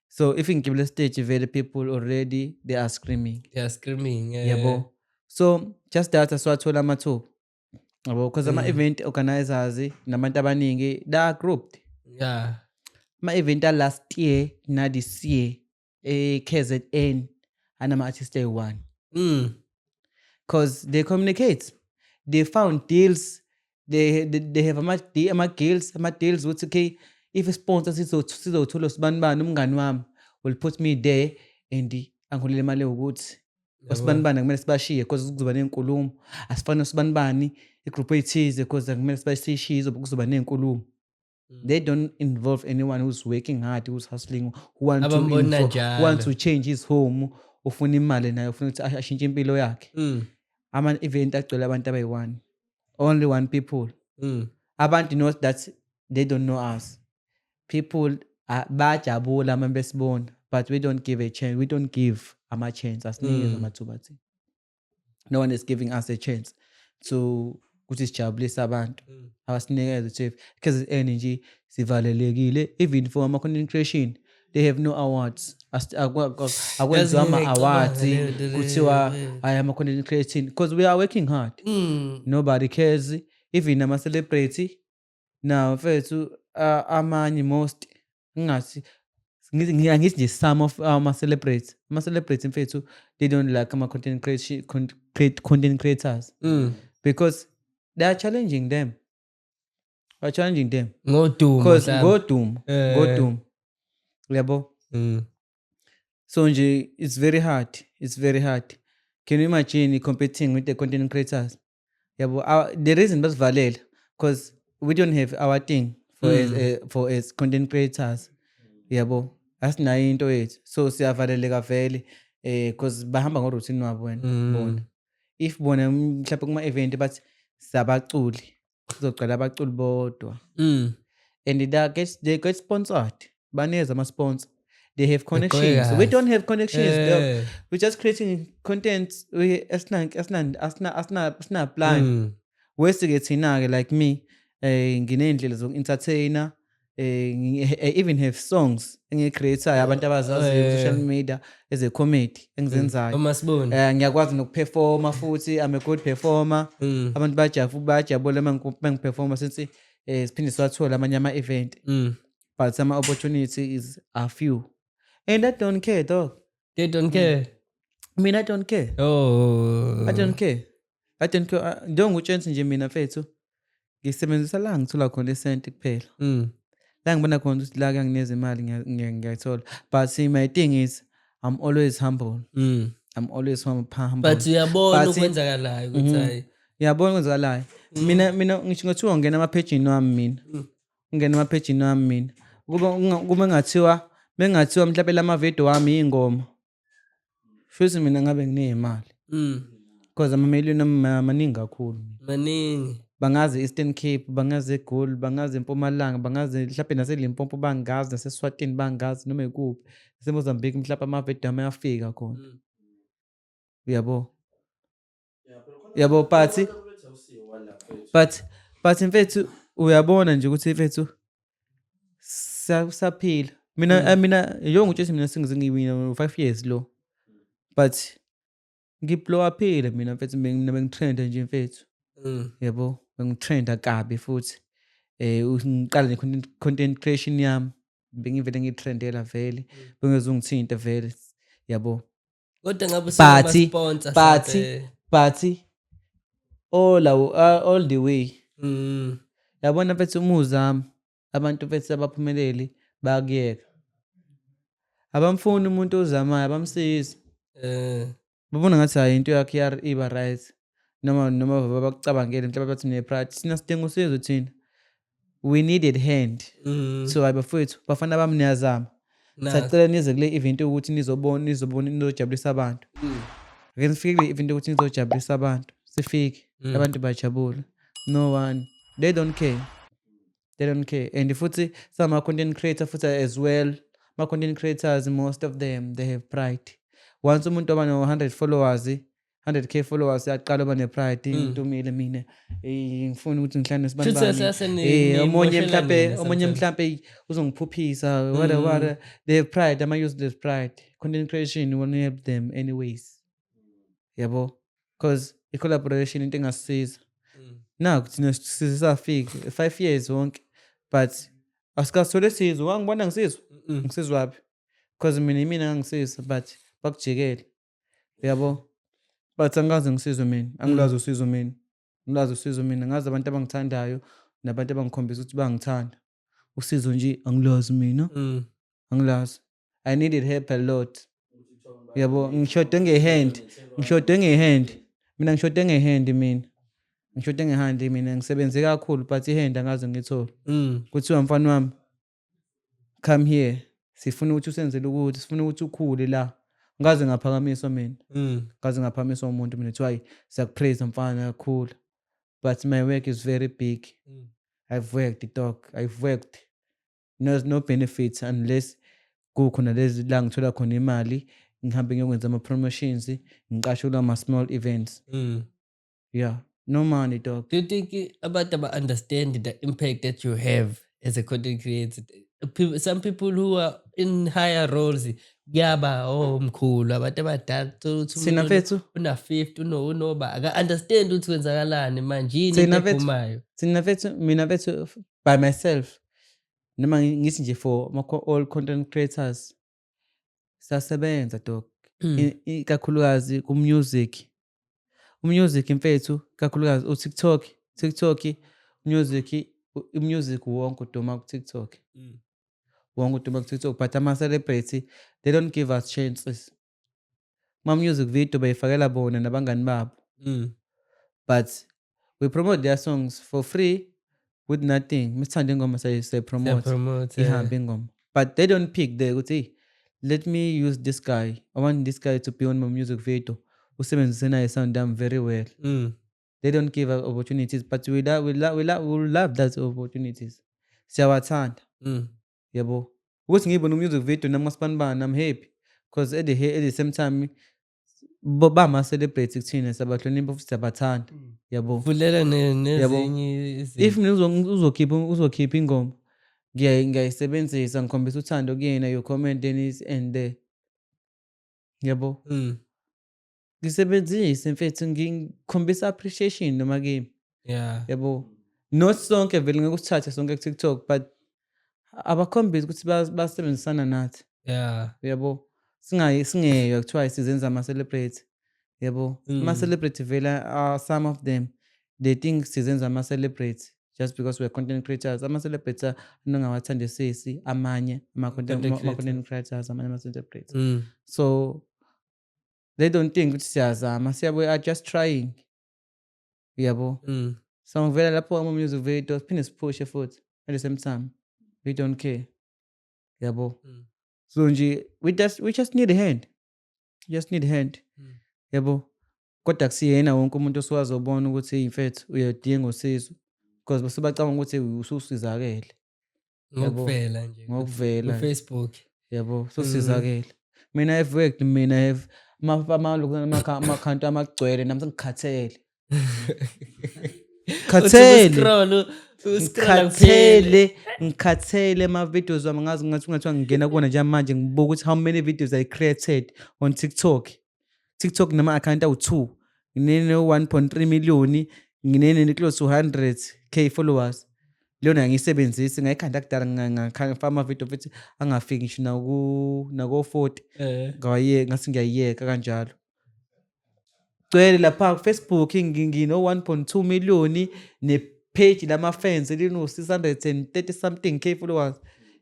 So if in give stage vele people already they are screaming. They are screaming. Yabo. So just that aswathola amathuba. Yabo, because ama-event organizers nabantu abaningi they are grouped. Yeah. Ama-event last year na this year KZN anama-artists ayi-one. Because they communicate. They found deals. They have ama-deals ukuthi okay, if a sponsor sizothola usibanibani umngani wami will put me there and angihulele imali ukuthi usibanibani kumele sibashiye because kuzoba nenkulumo. Asifane usibanibani igroup ethize because kumele sibashiye kuzoba nenkulumo. They don't involve anyone who's working hard, who's hustling, who wants to change his home. Ufuna imali naye ufuna ukuthi ashintshe impilo yakhe. Ama-event agcwele abantu abayi-one. Only one people. Abantu knows that they don't know us. People bajabula uma besibona but we don't give a chance. We don't give ama-chance. Asinikeze amathuba thina. No one is giving us a chance to ukuthi sijabulise abantu. Abasinikeze ukuthi because energy sivalelekile even for ama-content creation. They have no awards. Akwenziwa ama-awards kuthiwa I am a content creating because we are working hard. Nobody cares. Even ama-celebrity now mfethu amanye most ngithi nje some of ama-celebrities. Ama-celebrities mfethu they don't like ama-content content creators because they are challenging them. Because go doom. Yabo. So nje it's very hard. Can you imagine competing with the content creators? Yabo, the reason basivalela because we don't have our thing for as content creators. Yabo, asinayo into yethu. So siyavaleleka vele because bahamba ngoroutine wabo wena bona. If bona mhlawumbe kuma event bathi sabaculi kuzocala abaculi bodwa. And they get sponsored. Banikeza ama-sponsor. They have connections. We don't have connections. We're just creating content. Asina plan. Wesike thina-ke like me, nginey'ndlela zoku-entertainer. I even have songs engiyi-create-ayo abantu abazaziyo ku-social media eze-comedy engizenzayo. Ngiyakwazi nokuperforma futhi, I'm a good performer. Abantu bayajabula mangiperforma since siphinde siwathole amanye ama-event. But ama-opportunities are few. And I don't care, dog. They don't care. I mean, I don't care. I don't care. Njengoba utshela nje mina mfethu ngisebenzisa la ngithola khona isenti kuphela. La ngibona khona ukuthi la kuyanginikeza imali ngiyayithola. But see, my thing is I'm always humble. I'm always humble. But uyabona ukwenzakalayo ukuthi hayi. Uyabona ukwenzakalayo. Mina ngisho ngathiwa ngena ama-page wami mina. Ngena ama-page wami mina. Kube ngathiwa mhlawumbe lama video wami ingoma. Futhi mina ngabe nginezimali. Because ama-million maningi kakhulu. Maningi. Bangazi Eastern Cape, bangazi eGoli, bangazi eMpumalanga, bangazi mhlawumbe naseLimpopo bangazi, naseSwatini bangazi noma ikuphi. NaseMozambique mhlawumbe ama-video ami ayafika khona. Uyabo? Yabo but mfethu uyabona nje ukuthi mfethu saphila. Mina yonke utshesi mina singize ngiwina 5 years lo. But ngiblow aphila mina mfethu mina bengitrenda nje mfethu. Yabo, bengitrenda kabi futhi. Ngiqala ne-content creation yami. Bengivele ngitrendela vele. Bengezungithinta vele. Yabo. Kodwa ngabe sema-sponsor but all the way. Yabona mfethu umuzami abantu mfethu abaphumeleli bayakuyeka. Abamfuni umuntu ozamayo abamsizi. Babona ngathi hayi into yakhe iba right. Noma bakucabangele mhlawumbe bathi ne-pride. Sina sidinga usizo thina. We needed hand. So abafowethu bafana bami niyazama. Sacela nize kule event ukuthi nizojabulisa abantu. Ake nifike kule event ukuthi nizojabulisa abantu. Sifike abantu bajabula. No one. They don't care. And futhi some content creators futhi as well. My content creators, most of them, they have pride. Once umuntu oba no 100 followers, 100k followers, yaqala uba ne-pride. Ntomile mina. Ngifuna ukuthi ngihlane sibani. Omunye mhlawumbe uzongiphuphisa. Whatever. They have pride. I use this pride. Content creation will help them anyways. Yabo? Because i-collaboration into engasisiza. Naku thina sisafika 5 years wonke. But asikasole sizwe wangibona ngisizwe. Ngisizwe wapi? Because mina ngisizwe but bakujikele. Yabo? But angazi ngisizwe mina. Angilazi usizo mina. Ngazi abantu abangithandayo nabantu abangikhombisa ukuthi bangithanda. Usizo nje angilazi mina. Angilazi. I needed help a lot. Yabo, ngishoda ngehand. Mina ngishoda ngehand mina. Ngisebenze kakhulu but ihand angaze ngithole. Kuthiwa mfana wami come here. Sifuna ukuthi usenzele ukuthi sifuna ukuthi ukhule la. Ngaze ngaphakamiswa mina. Ngaze ngaphakamiswa umuntu mina ethi hayi siyakupraise mfana kakhulu. But my work is very big. I've worked. There's no benefits unless kukhona lezi la ngithola khona imali. Ngihambe ngiyokwenza ama-promotions. Ngiqashula ama-small events. Yeah. No money, dog. Do you think abantu understand the impact that you have as a content creator? Some people who are in higher roles, yaba mkhulu abantu abadala Sina fethu una 50 unoba aka understand ukuthi kwenzakalani manje yini ephumayo. Sina fethu mina fethu by myself noma ngithi nje for all content creators sasebenza dog. Ikakhulukazi ku-music. Umusic mfethu kakhulukazi uTikTok music wonke uduma ku-TikTok. wonke umuntu baku-TikTok but ama-celebrity they don't give us chances. Ma-music video bayifakela bona nabangani babo but we promote their songs for free with nothing. Masithanda ingoma siyayipromote Promote. ihambe ingoma but they don't pick there ukuthi hey, let me use this guy. I want this guy to be on my music video. Usebenzise naye sound yami very well. They don't give us opportunities but we love that opportunities. Siyawathanda. Yabo. Ukuthi ngiyibona music video nami ngasibanibani I'm happy because at the same time bama-celebrate kuthina siyabahlonipha futhi siyabathanda. Yabo. Vulela nezinye If uzokhipha ingoma ngiyayisebenzisa ngikhombisa uthando kuyena your comment then is end there. Yabo. Ngisebenzise mfethu ngikhombisa appreciation noma kimi. Yeah. Yabo. Not sonke vele ngeke usithathe sonke ku-TikTok but abakhombisa ukuthi basebenzisana nathi. Yeah. Yabo. Singeywa kuthiwa sizenza ama-celebrate. Yabo. Ama-celebrate vele some of them they think sizenza ama-celebrate just because we're content creators. Ama-celebrate anongawathanda sesi amanye ama-content creators amanye ama-celebrate. So they don't think ukuthi siyazama we are just trying. Yabo. So vele lapho ama-music videos phinde siphushe futhi at the same time we don't care. Yabo. So nje we just need a hand. Just need a hand. Yabo. Kodwa kusiyena wonke umuntu oswazobona ukuthi mfethu uyadinga usizo because basebacabanga ukuthi ususizakele. Ngokuvela nje. Ngokuvela. Facebook. Yabo. Susizakele. Mina I've worked mina have ama-account amagcwele nami sengikhathele. Ngikhathele ama-videos wami ngazi ngathiwa ngingena kuwona nje manje ngibuka ukuthi how many videos I created on TikTok. TikTok nama-account awu-2 nginene 1.3 million nginene close to 100k followers. Leyona ngiyisebenzisi ngayikhanda kudala ngafaka ama-video futhi angafiki ngisho nako-40 ngasi ngiyayiyeka kanjalo. Gcwele lapha ku-Facebook ngino 1.2 million ne-page lama-fans lino-630 something k followers.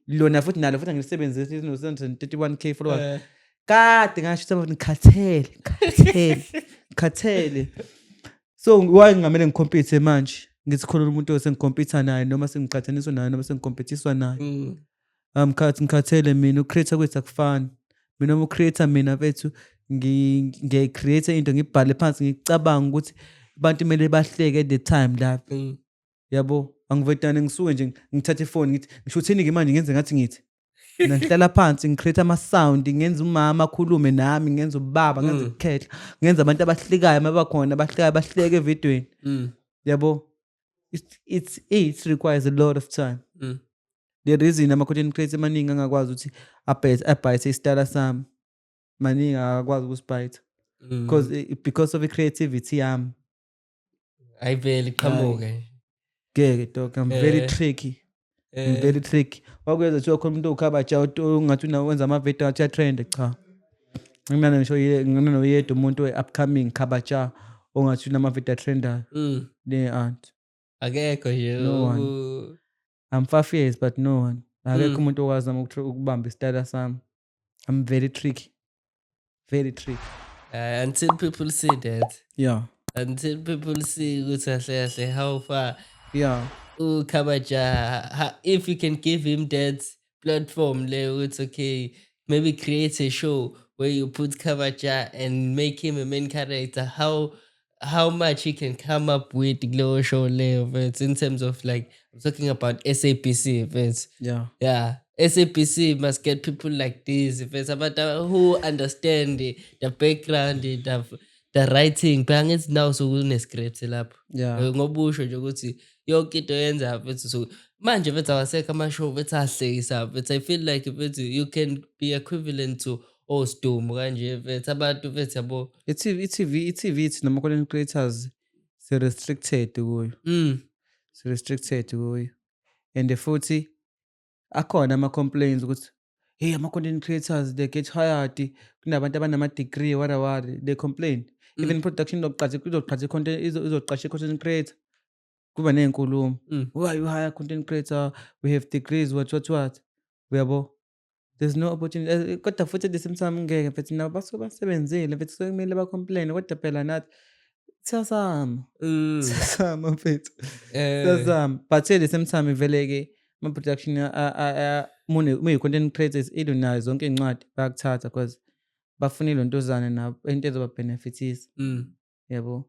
Lona futhi nalo futhi angilisebenzisi lino-631k followers. Kade ngasho ngikhathele. So why ngamele ngikompete manje? Ngithi khona umuntu osengikompetha naye noma sengiqhathaniswa naye noma sengikompethiswa naye. Ngikhathele mina ucreator kwethu akufani. Mina ucreator mina bethu ngiyicreate into ngibhale phansi ngicabanga ukuthi abantu kumele bahleke at the time lapho. Yabo. Angivedane ngisuke nje ngithathe ifoni ngithi ngisho uthini manje ngenze ngathi ngithi. Ngihlala phansi ngicreate ama-sound ngenza umama akhulume nami ngenza ubaba ngenza ukukhehla ngenza abantu abahlekayo mabakhona bahleke evidweni. Yabo. It requires a lot of time. The reason ama-content creator maningi angakwazi ukuthi abhayithe isitayela sami maningi akakwazi ukusibhayitha because of i-creativity yami. Ayiveli qhamuke. Ngeke dog I'm very tricky. I'm very tricky. Wakwenza thiwa khona umuntu okhabatsha ongathi wenza ama-video athi atrend cha. Ngimana ngisho nginoyedwa umuntu we-upcoming khabatsha ongathi unama-video atrendayo. Ne aunt. Akekho nje. No one. I'm 5 years but no one. Akekho umuntu okwazama ukubamba isitayela sami. I'm very tricky. Very tricky. Until people see that. Yeah. Until people see ukuthi how far. Yeah. Khabaja, if you can give him that platform, it's okay. Maybe create a show where you put Khabaja and make him a main character. How much he can come up with glow show it's in terms of like I'm talking about SAPC events. Yeah. SAPC must get people like this if it's about who understand the background, the writing. Bangets now so script lapho. Yeah. Ngobusho nje ukuthi yonke into yenza mfethu so manje mfethu awasekho ama-show mfethu ahlekisa mfethu I feel like mfethu you can be equivalent to Osdom kanje mfethu abantu mfethu yabo i-TV ithi nama-content creators se-restricted kuyo. Se-restricted kuyo and futhi akhona ama-complaints ukuthi hey ama-content creators they get hired kunabantu abanama-degree wara they complain. Even production izoqhatsha i-content creator kuba ney'nkulumo. Why you hire content creator? We have degrees, what. uyabo. There's no opportunity kodwa futhi at the same time ngeke mfethu nabo basuke basebenzile mfethu sekumele ba-complain kodwa phela nathi siyazama. Siyazama mfethu. Siyazama but at the same time vele-ke ama-production muyi-content creators ilo nayo zonke iy'ncwadi bayakuthatha cause bafuna ilontozana nabo into ezoba-benefit-isa yabo.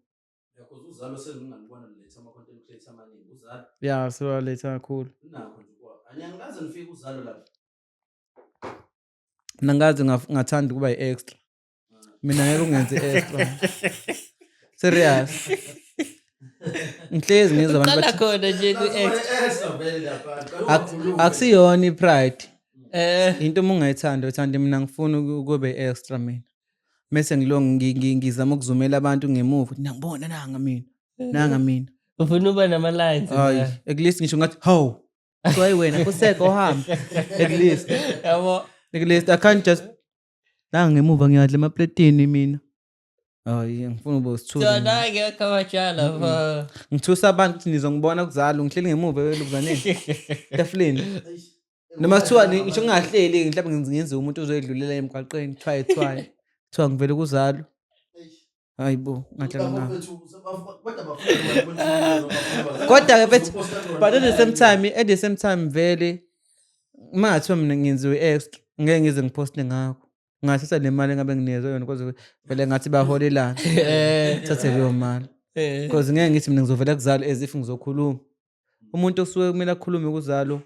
Because uzalo sengingangibona niletha ama-content creator amaningi uzalo Ya sebaletha kakhulu. nakho nje kwa angikaze ngifike uzalo lapha. Mina ngaze ngathanda ukuba i-extra. Mina ngeke ungenze i-extra. Serious. Ngihlezi ngizwa abantu Uqala bathi khona nje Extra vele lapha. akusiyona i-pride. Into uma ungayithanda uthanda mina ngifuna ukube extra mina. Mese ngizama ukuzumela abantu ngemuva ukuthi nangibona nanga mina. ufuna uba nama-lines Hayi, at least ngisho ngathi hawu. Kwayi wena kuseke ohamba. At least. yabo. At least I can't just nanga ngemuva ngiyadla emapletini mina. Hayi ngifuna ube usithule. Siyona-ke khawatshala Ngithusa abantu ukuthi nizongibona kuzalo ngihleli ngemuva elokuzaneni. Tafuleni. Noma kuthiwa ngisho ngingahleli mhlawumbe ngenze umuntu ozoyedlulela emgwaqeni kuthiwa ngivele kuzalo. Hayibo ngadlala ngabo. Kodwa ke mfethu but at the same time vele mathiwa mina ngenziwe extra ngeke ngize ngiposte ngakho. Ngathatha le mali engabe nginezwe yona because vele ngathi baholelana. Thathe leyo mali. Because ngeke ngithi mina ngizovela kuzalo as if ngizokhuluma. Umuntu osuke kumele akhulume kuzalo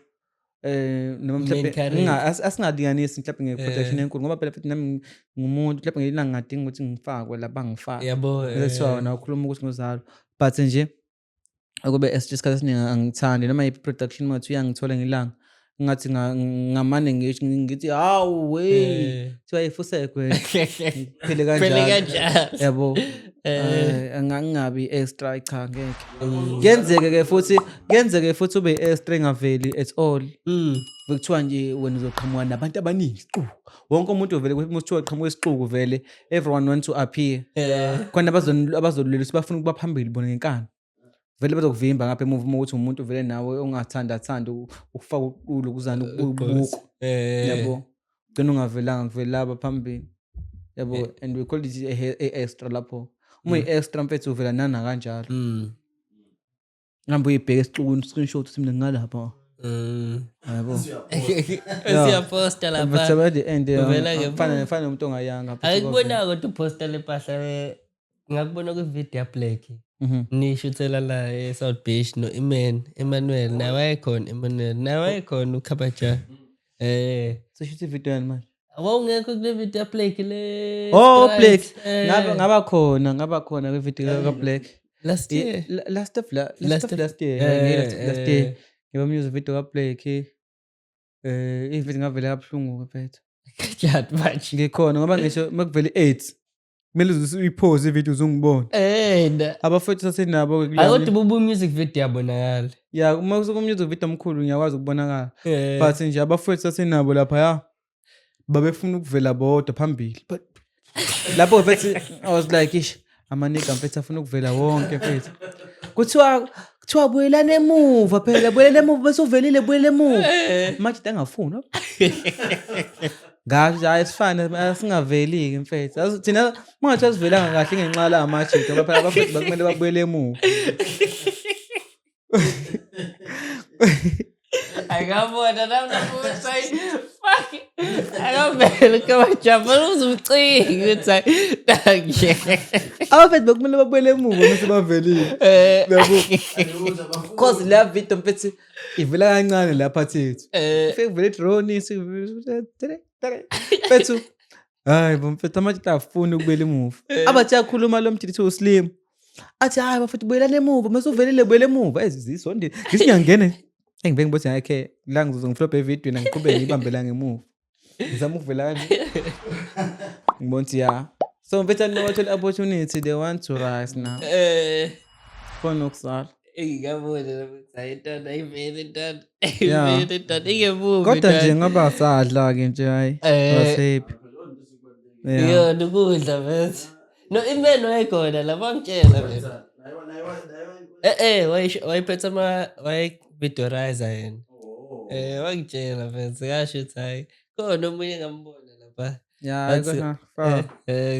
noma mhlawumbe asingalinganisi mhlawumbe nge-production enkulu ngoba phela futhi nami ngumuntu mhlawumbe ngelinga ngingadinga ukuthi ngifakwe la bangifaka. yabo. Kuthiwa wena ukhuluma ukuthi ngizalo but nje akube isikhathi esiningi angithandi noma yiphi i-production mathi uyangithola ngelanga ngathi ngamane ngithi hawu wey kuthiwa yifusekwe phele kanjalo yabo. Angangabi extra cha ngeke kuyenzeke futhi ube extra engaveli at all. Bekuthiwa nje wena uzoqhamuka nabantu abaningi wonke umuntu vele kuthiwa qhamuka isixuku vele everyone want to appear. Khona abazolulelisa bafuna ukuba phambili bona ngenkani vele bazokuvimba ngapha emuva uma ukuthi umuntu vele nawe ongathanda ukufaka uqulo kuzana ukubuka yabo gcina ungavelanga kuvela laba phambili yabo and we call it extra lapho uma i-extra mfethu uvela nana kanjalo ngihamba uyibheka esixukuni screenshot ukuthi mina ngalapha yabo siyaposta lapha but at the end Uvela-ke fana umuntu ongayanga akubona kodwa uposta le mpahla ngakubona kwivideo ya-Black nishuthela la e-South Beach no-Emmanuel naye wayekhona Emmanuel naye wayekhona ukhabaja seshuthi ivideo yani manje wawungekho kule video ya-Black le Black ngaba khona kwivideo ka-Black last year last year ngiba music video ka-Black ivideo ngavele kabuhlungu mfethu kanjani manje ngikhona ngoba ngisho makuvele 8 kumele uyipause ivideo uzungibona abafethu sasenabo akodwa bubu music video yabonakala ya uma kusuka music video omkhulu ngiyakwazi ukubonakala but nje abafethu sasenabo lapha ya babefuna ukuvela bodwa phambili but lapho mfethu I was like ish amanika mfethu afuna ukuvela wonke mfethu kuthiwa buyelane emuva phela buyelane emuva bese uvelile buyele emuva manje angafuna ngathi ayisifane asingaveli-ke mfethu thina mangathi asivelanga kahle ngenxa la amajito ngoba phela abafethu bakumele babuyele emuva. akabona namnafuthi fuck akavele kabajabula uzumcinga ukuthi abafethu bakumele babuyele emuva mase bavelile because la video mfethu ivela kancane lapha thethu vele drone mfethu hayi mfethu amajita afuna ukubuyela emuva abathi akhuluma lo mthithi uslim athi hayi bafethu buyelane emuva mase uvelile buyele emuva ezizisondile ngithi ngiyangena engibeke ngibothi okay la ngizongiflop evideo nangiqhubeke ngibambela ngemuva ngizama ukuvela kanje ngibona ya so mfethu anothola opportunity they want to rise now khona ukusala ngiyabona sayitanda ivele tanda ingemuvi kodwa nje ngoba sadla-ke nje hayi wasephi yona ukudla mfethu no imeno wayekhona lapha ngitshela wayephethe wayevisualizer yena Wangitshela mfethu ngasho ukuthi hhayi khona omunye engambona lapha. Ya Wathi faka.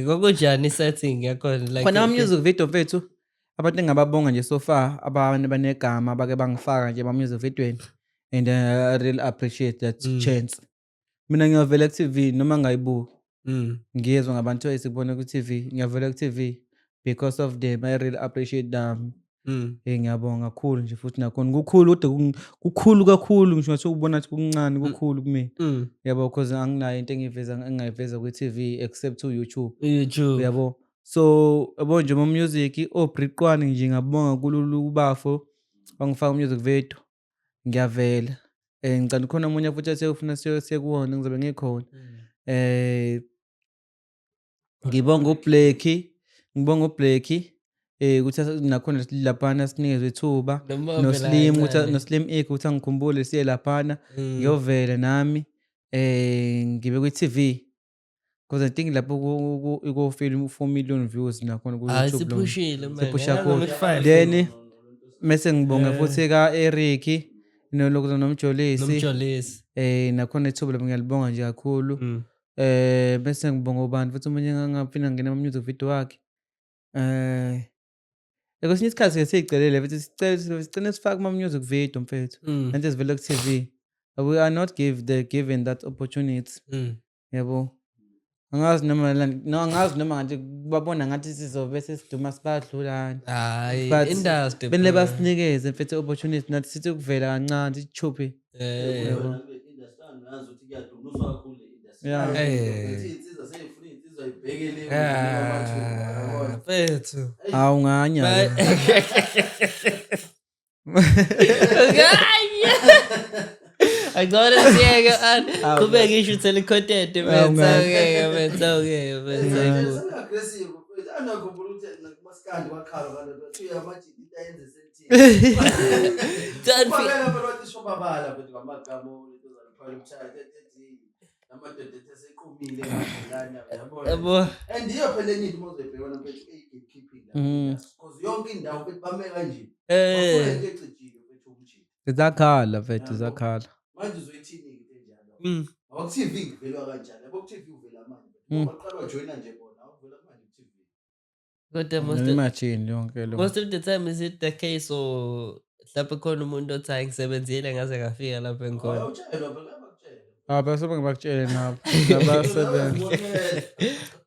kwakunjani i-setting yakhona like Khona ama-music video mfethu abantu engingababonga nje so far abantu banegama abake bangifaka nje ama-music videoweni and I really appreciate that chance. Mina ngiyavela ku-TV noma ngayibuki ngiyezwa ngabantu sikubona ku-TV ngiyavela ku-TV because of them I really appreciate them. Ngiyabonga kakhulu nje futhi nakhona kukhulu kodwa kukhulu kakhulu ngisho ngathiwa ubona ukuthi kuncane kukhulu kumina. Yabo because anginayo into engingayiveza kwi-TV except u-YouTube. Uyabo so yabo nje ama-music oBriqwane nje ngiyabonga kulolu ubafo wangifaka u-music video ngiyavela. Ngicela khona omunye futhi eseyofuna siyekuwona ngizobe ngikhona. Ngibonga uBlacky ukuthi nakhona laphana sinikezwe ithuba noSlim ukuthi noSlim ukuthi angikhumbule siye laphana ngiyovela nami ngibe kwi-TV because I think lapho ku-film 4 million views nakhona ku-YouTube siphusha kakhulu. Then mase ngibonga futhi ka-Eric nolokuza nomjolisi nakhona ithuba lapho ngiyalibonga nje kakhulu. Bese ngibonga ubani futhi omunye engangaphinda ngena ama-music video wakhe. Kwesinye isikhathi siyicelele futhi sicela sifake ama-music video mfethu nanti sivela ku-TV. We are not given that opportunity. Yabo angazi noma ngathi babona ngathi sizobe sesiduma sibadlulana. Hayi industry benle basinikeze mfethu opportunity nathi sithi ukuvela kancane sichuphe. Yabo ngazi ukuthi kuyadunyiswa kakhulu le industry. Insizwa seyifuna insizwa ibhekele abantu. Mfethu Awunganya. Agora siega kube ngisho uthela content mfethu okay aggressive anakhumbula ukuthi maskandi wakhala kanti uyamathi into ayenze sentini. Kufanele abantu shobabala bethu ngamagama into zaliphala umthatha ethi amadoda eseqhumile ngani yabo. And iyo phela enye into mozebhekona mfethu gatekeeping la. Because yonke indawo bethu bame kanje. Bafuna into ecijile mfethu umjini. Zakhala mfethu zakhala. Manje uzoyithini into enjalo? Awu-TV ngivelwa kanjani? Yabo ku-TV uvela manje. Baqala wajoyina nje bona awuvela manje ku-TV. Kodwa imagine yonke lo. most of the time is it the case or lapho khona umuntu othi angisebenzile ngaze ngafika lapho engikhona. Awutshelwa phela bakutshela. Bese ngibakutshele nabo.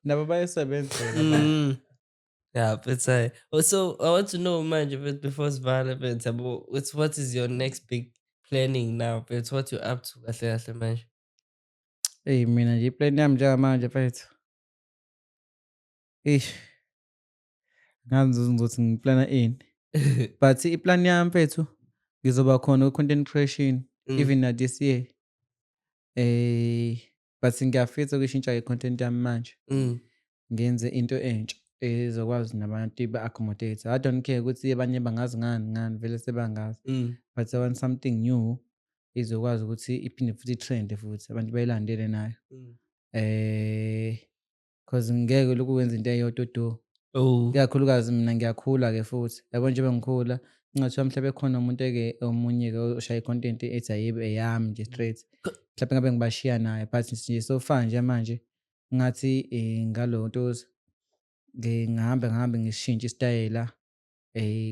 Nabo bayasebenzela. Yeah, but so I want to know manje but before sivala but what is your next big planning now? But what you up to kahle kahle manje? Mina nje iplan yami njengamanje mfethu. Ngazi ngizothi ngiplana ini. But iplan yami mfethu ngizoba khona ku-content creation even na this year. But ngiyafisa ukushintsha i-content yami manje. Ngenze into entsha ezokwazi nabantu ba-accommodate. I don't care ukuthi abanye bangazi ngani vele sebangazi. But I want something new izokwazi ukuthi iphinde futhi trend futhi abantu bayilandele nayo. Because ngeke lokhu wenza into eyodwa. Kakhulukazi mina ngiyakhula ke futhi. Yabo nje bengikhula ngingathiwa mhlawumbe khona umuntu omunye ke oshaya i-content ethi ayibe eyami nje straight. Mhlawumbe ngabe ngibashiya naye but nje so far nje manje ngathi ngalo nto ngihambe ngishintshe istyle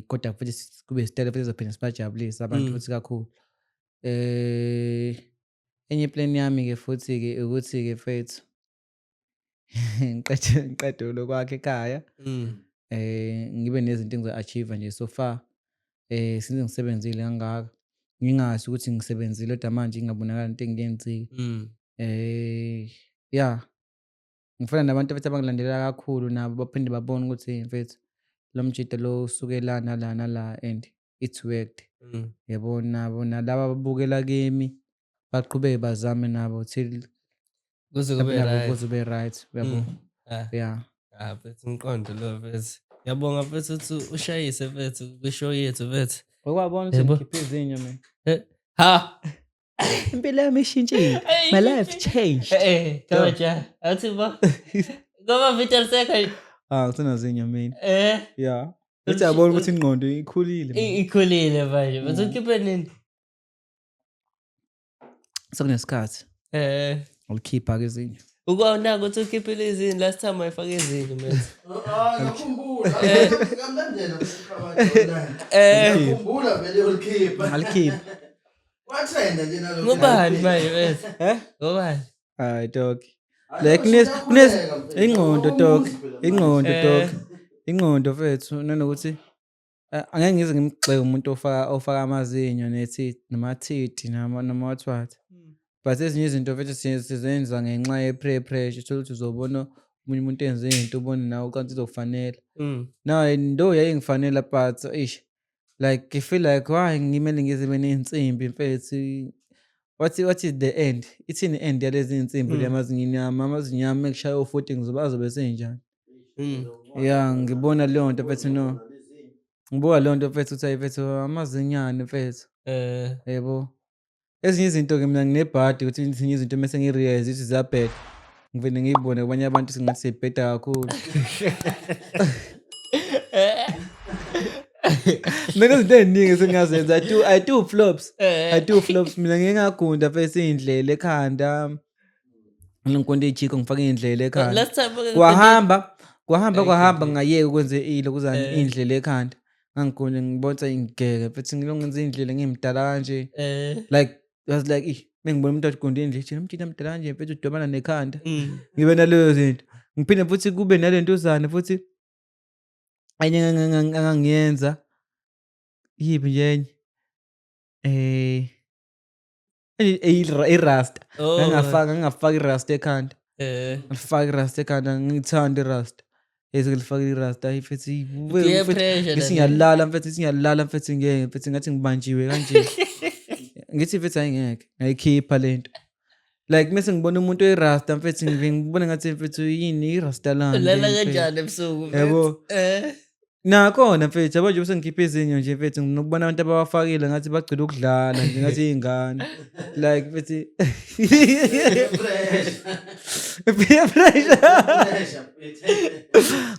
kodwa futhi kube istyle futhi ezophinda sibajabulisa abantu futhi kakhulu. Enye plan yami ke futhi ke ukuthi ke mfethu ngiqede lokwakhe ekhaya. Ngibe nezinto engizo-achieve nje so far. Since ngisebenzile kangaka ngingazi ukuthi ngisebenzile kodwa manje ingabonakala into engiyenzile. Yeah ngifana nabantu futhi abangilandela kakhulu nabo baphinde babone ukuthi mfethu lo mjito lo usukela nala and it worked. Yabo nabo nalaba ababukela kimi baqhubeke bazame nabo till kuze kube right. Yabo. Yeah. Mfethu ngiqonde lo mfethu. Ngiyabonga mfethu ukuthi ushayise mfethu kwishow yethu mfethu. Ukwabona ukuthi ngikhiphe izinyo mina. Ha. Impilo yami ishintshile. My life changed. Kawaja. Athi ba. Ngoba Victor second. Kusenazinyo mina. Yeah. Uthi yabona ukuthi ingqondo ikhulile. Ikhulile manje. Bese ukhiphe nini? sekunesikhathi ulikhipha ke ezinye Ukwaunaka ukuthi ukhiphile izini last time wayifaka izini mate. Ngiyakhumbula. Ngamlandela mfowethu. Ngikhumbula vele ulikhipha. alikhipha Wathenda nje nalo. Ngubani manje mate? Ngubani? hayi dog like ingqondo dog ingqondo mfethu nanokuthi angeke ngize ngimgxeke umuntu ofaka amazinyo nethi namathithi noma wathwathi but ezinye izinto mfethu sizenza ngenxa ye-pressure uthola ukuthi uzobona omunye umuntu enze into ubone nawe kanti izokufanela now ndo yayingifanela but like I feel like why ngimele ngizibe ney'nsimbi mfethu what is the end ithini end yalezi nsimbi amazinyo ami ekushaya o-40 azobe senjani ya ngibona leyo nto mfethu no ngibuka leyo nto mfethu ukuthi mfethu amazinyane mfethu yebo ezinye izinto-ke mina nginebhadi ukuthi ezinye izinto mese ngi-realize ukuthi ziyabheda ngivele ngiyibone kwabanye abantu singathi siyibheda kakhulu nezinto ey'ningi esengazenza I do flops mina ngike ngagunda mfethu iy'ndlela ekhanda ngikonto iy'jiko ngifake iy'ndlela ekhanda Last time kwahamba ngayeka ukwenza ilokuzana iy'ndlela ekhanda ngangigunda ngibonisa ingigeke mfethu ngilongenza iy'ndlela ngimdala kanje like I was like mengibona umuntu agunda indlela umjina mdala kanje mfethu udobana nekhanda ngibe naleyo zinto ngiphinde futhi kube nalentuzana futhi enye angangiyenza yiphi nje enye irasta ngangafaka irasta ekhanda ngifaka irasta ekhanda ngithanda irasta ngilifaka irasta futhi ngiyalala mfethu ngeke mfethu ngathi ngibanjiwe kanje ngithi mfethu ayingeke ngayikhipha lento like mase ngibona umuntu oyirasta mfethu ngibona ngathi mfethu yini irasta lana Lala kanjani ebusuku yebo nakhona mfethu yabo nje bese ngikhipha izinyo nje mfethu nginokubona abantu abawafakile ngathi bagcina ukudlala nje ngathi iy'ngane like mfethu peer pressure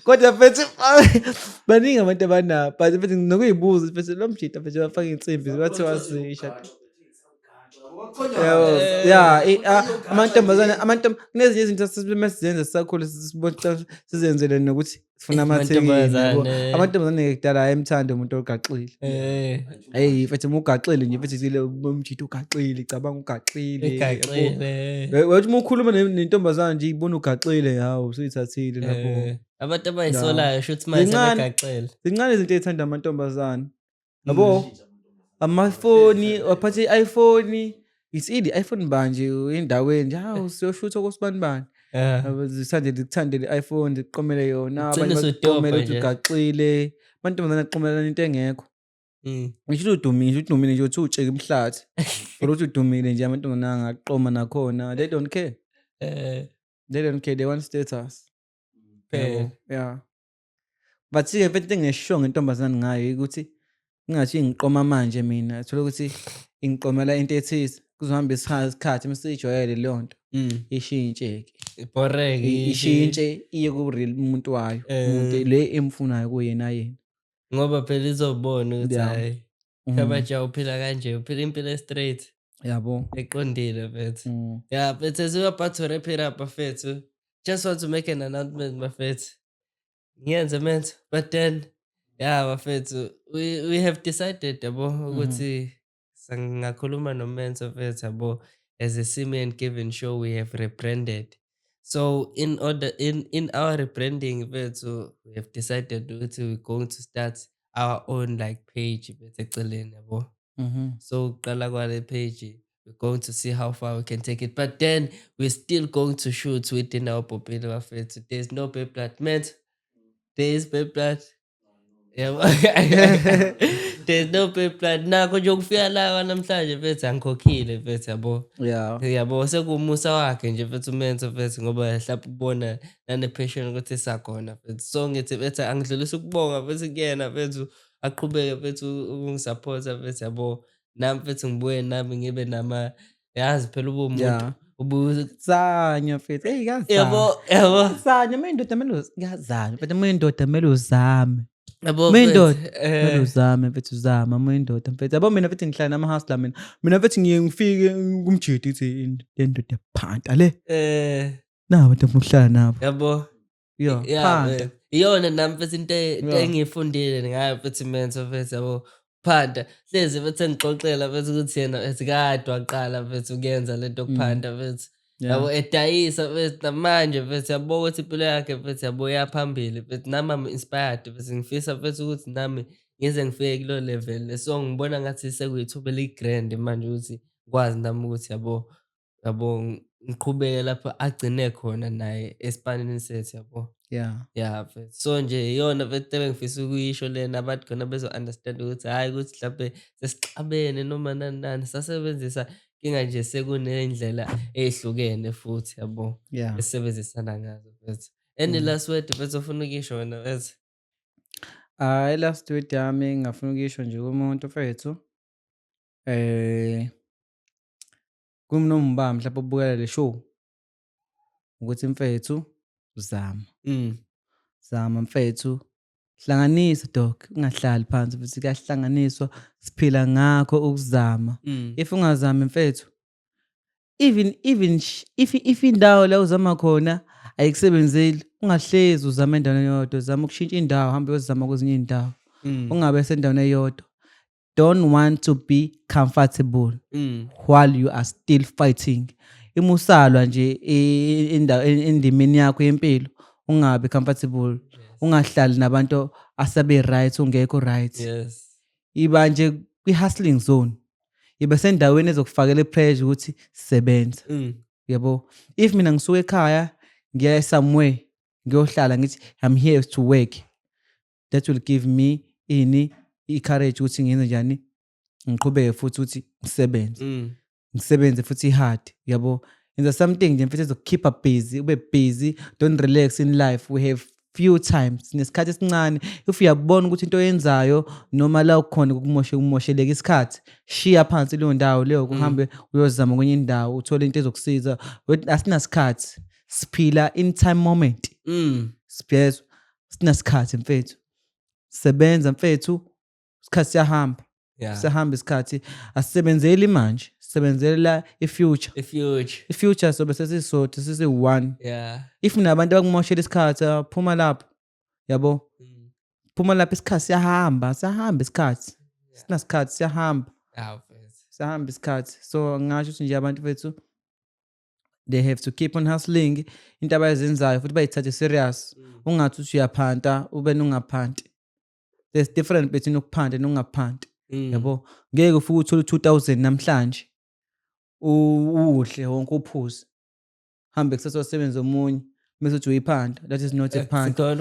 kodwa mfethu baningi abantu abanabo but mfethu nginokuyibuza mfethu lo mjida mfethu bafaka iy'nsimbi bathi wasisha amantombazane kunezinye izinto mesizenza sisakhula sizenzele nokuthi sifuna amantombazane kudala ayemthanda umuntu ogaxile mfethu uma ugaxile nje mfethu umjida ugaxile cabanga ugaxile wathi uma ukhuluma nentombazane nje ibona ugaxile hawu usuyithathile lapho abantu abayisolayo shuthi manje sebegacela zincane izinto ey'thanda amantombazane yabo amafoni waphatha i-iPhone it's i-iPhone banje endaweni nje hawu siyoshutha kosibanibani zithandele i-iPhone ziqomele yona abanye baqomele ukuthi ugaxile amantombazane aqomelana into engekho ngisho udumile nje uthi utsheke emhlathi for ukuthi udumile nje amantombazane angaqoma nakhona they don't care they want status yeah but-ke mfethu into engingasho ngentombazane ngayo ukuthi ngingathi ngiqoma manje mina thola ukuthi ngiqomela into ethize kuzohamba isikhathi mase ijwayele leyo nto ishintshe-ke ishintshe iye ku-real umuntu wayo umuntu le emfunayo kuyena ngoba phela izobona ukuthi hayi kabatsha uphila kanje uphila impilo straight yabo eqondile mfethu but as we are about to wrap it up mfethu just want to make an announcement mfethu ngiyenze mfethu but then mfethu we have decided yabo ukuthi sangakhuluma nomenzo mfethu yabo as a Simi and Kevin show we have rebranded. So in our rebranding mfethu we have decided ukuthi we're going to start our own like page eceleni yabo. So qala kwale page we're going to see how far we can take it, but then we're still going to shoot within our Popile mfethu. There's no pay blood man. There is pay blood. There's no pay blood. Nakho nje ukufika la namhlanje mfethu angikhokhile mfethu yabo. Yabo sekumusa wakhe nje mfethu umenzo mfethu ngoba mhlawumbe ubona nane passion ukuthi sakhona mfethu. So ngithi mfethu angidlulisa ukubonga mfethu kuyena mfethu aqhubeke mfethu ukungisupport mfethu yabo. Nami mfethu ngibuye nami ngibe nama yazi phela ubumuntu ubuzanya mfethu yabo sanya mina indoda melo ngiyazanya mfethu mina indoda melo uzame Yabo Muyindoda mfethu, kumele uzame mfethu uzama muyindoda mfethu. Yabo mina mfethu ngihlala nama-hustler mina. Mina mfethu ngiye ngifike kumjidi ngithi le ndoda phanta le. Naba abantu ngifuna ukuhlala nabo. yabo. Yo, Yeah, phanta. iyona nami mfethu into Yeah. engiyifundile ngayo mfethu imenzo mfethu yabo. Phanda hlezi mfethu engixoxela mfethu ukuthi yena mfethu kade waqala mfethu ukuyenza lento yokuphanda mfethu. Yabo Yeah. edayisa mfethu namanje mfethu yabo ukuthi impilo yakhe mfethu yabo iya phambili mfethu nami am inspired mfethu ngifisa mfethu ukuthi nami ngize ngifike kulo level so ngibona ngathi sekuyithuba eli-grand manje ukuthi ngikwazi nami ukuthi yabo ngiqhubeke lapho agcine khona naye esipanini sethu yabo. Yeah. Yeah mfethu. So nje iyona mfethu into ebengifisa ukuyisho lena abathi khona bezo-understand ukuthi hhayi ukuthi mhlampe sesixabene noma nani nani sasebenzisa inkinga nje sekuney'ndlela ey'hlukene futhi yabo Yeah. esisebenzisana ngazo mfethu. Any last word mfethu ofuna ukuyisho wena mfethu? I-last word yami engingafuna ukuyisho nje kumuntu mfethu. Noma mhlawumbe ubukela le show ukuthi mfethu uzama. Zama mfethu. Hlanganisa dog, ungahlali phansi futhi kuyahlanganiswa siphila ngakho ukuzama. If ungazami mfethu, if indawo la uzama khona ayikusebenzeli, ungahlezi uzama endaweni eyodwa, zama ukushintsha indawo, hambe uyozama kwezinye iy'ndawo. Ungabe sendaweni eyodwa. Don't want to be comfortable while you are still fighting. Imusalwa nje endimeni yakho yempilo, ungabe comfortable. Ungahlali nabantu asabe right ungekho right. Yes. Iba nje kwi-hustling zone. Iba sendaweni ezokufakela pressure ukuthi sebenza. Yabo. If mina ngisuka ekhaya ngiya somewhere ngiyohlala ngithi I'm here to work. That will give me i-courage ukuthi ngenze njani ngiqhubeke futhi ukuthi ngisebenze. Ngisebenze futhi hard. Yabo. Yenza something nje mfethu ezokukhipha busy, ube busy, don't relax in life. We have few times nesikhathi esincane if uyabona ukuthi into oyenzayo noma la ukhona kumosheleka isikhathi shiya phansi leyo ndawo leyo kuhambe uyozama kwenye indawo uthole into ezokusiza asinasikhathi siphila in time moment. Sibhezwe sinasikhathi mfethu sebenza mfethu isikhathi siyahamba. Siyahamba isikhathi asisebenzeli manje sisebenzela i-future sobe sesisodwa sisi-one. If nabantu abakumoshela isikhathi phuma lapho yabo phuma lapho isikhathi siyahamba isikhathi sinasikhathi siyahamba isikhathi. So ngasho ukuthi nje abantu bethu they have to keep on hustling into abayenzayo futhi bayithathe serious. Ungathi uthi uyaphanta ube nungaphanti. There's difference between ukuphanta nokungaphanti. Yabo ngeke ufike uthole 2000 namhlanje uhle wonke uphuze hambe kusasa usebenza omunye bese uthi uyiphanda. That is not a phanda.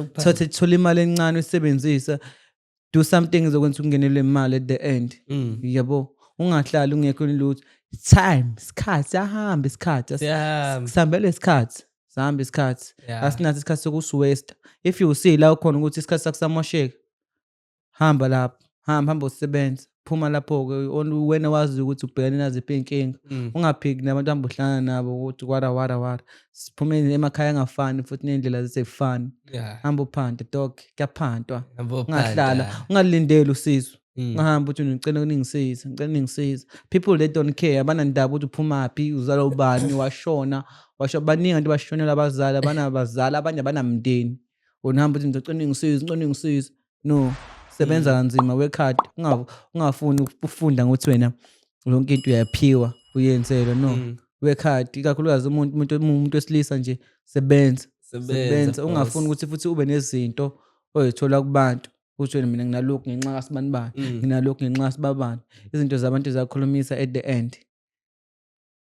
Thola imali encane usebenzisa, do something ezokwenza ungenelwe imali at the end. Yabo ungahlali ungekho lutho. Time isikhathi siyahamba isikhathi sihambele isikhathi sihamba isikhathi asinathi isikhathi sokusiwaste. If you see la ukhona ukuthi isikhathi sakusamosheka hamba lapho hamba usebenza phuma lapho ke wena wazi ukuthi ubhekane nazo inkinga. Ungaphiki nabantu ambuhlana nabo ukuthi wara siphume emakhaya angafani futhi nendlela zisefani. Hamba uphanda dog kuyaphantwa. Ungahlala ungalindeli usizo. Ungahamba uthi ngicela uningisize. People they don't care abanandaba ukuthi uphumaphi uzala ubani washona baningi abantu bashonela abazali abanabazali abanye abanamndeni. Unahamba uthi ngicela uningisize. No. Sebenza kanzima work hard. Ungafuni ukufunda ngokuthi wena yonke into uyaphiwa uyenzelwe. No. Work hard ikakhulukazi umuntu wesilisa nje sebenza. Ungafuni ukuthi futhi ube nezinto oyithola kubantu uthi wena mina nginalokhu ngenxa kasibani bani nginalokhu ngenxa kasibabani. Izinto zabantu ziyakhulumisa at the end.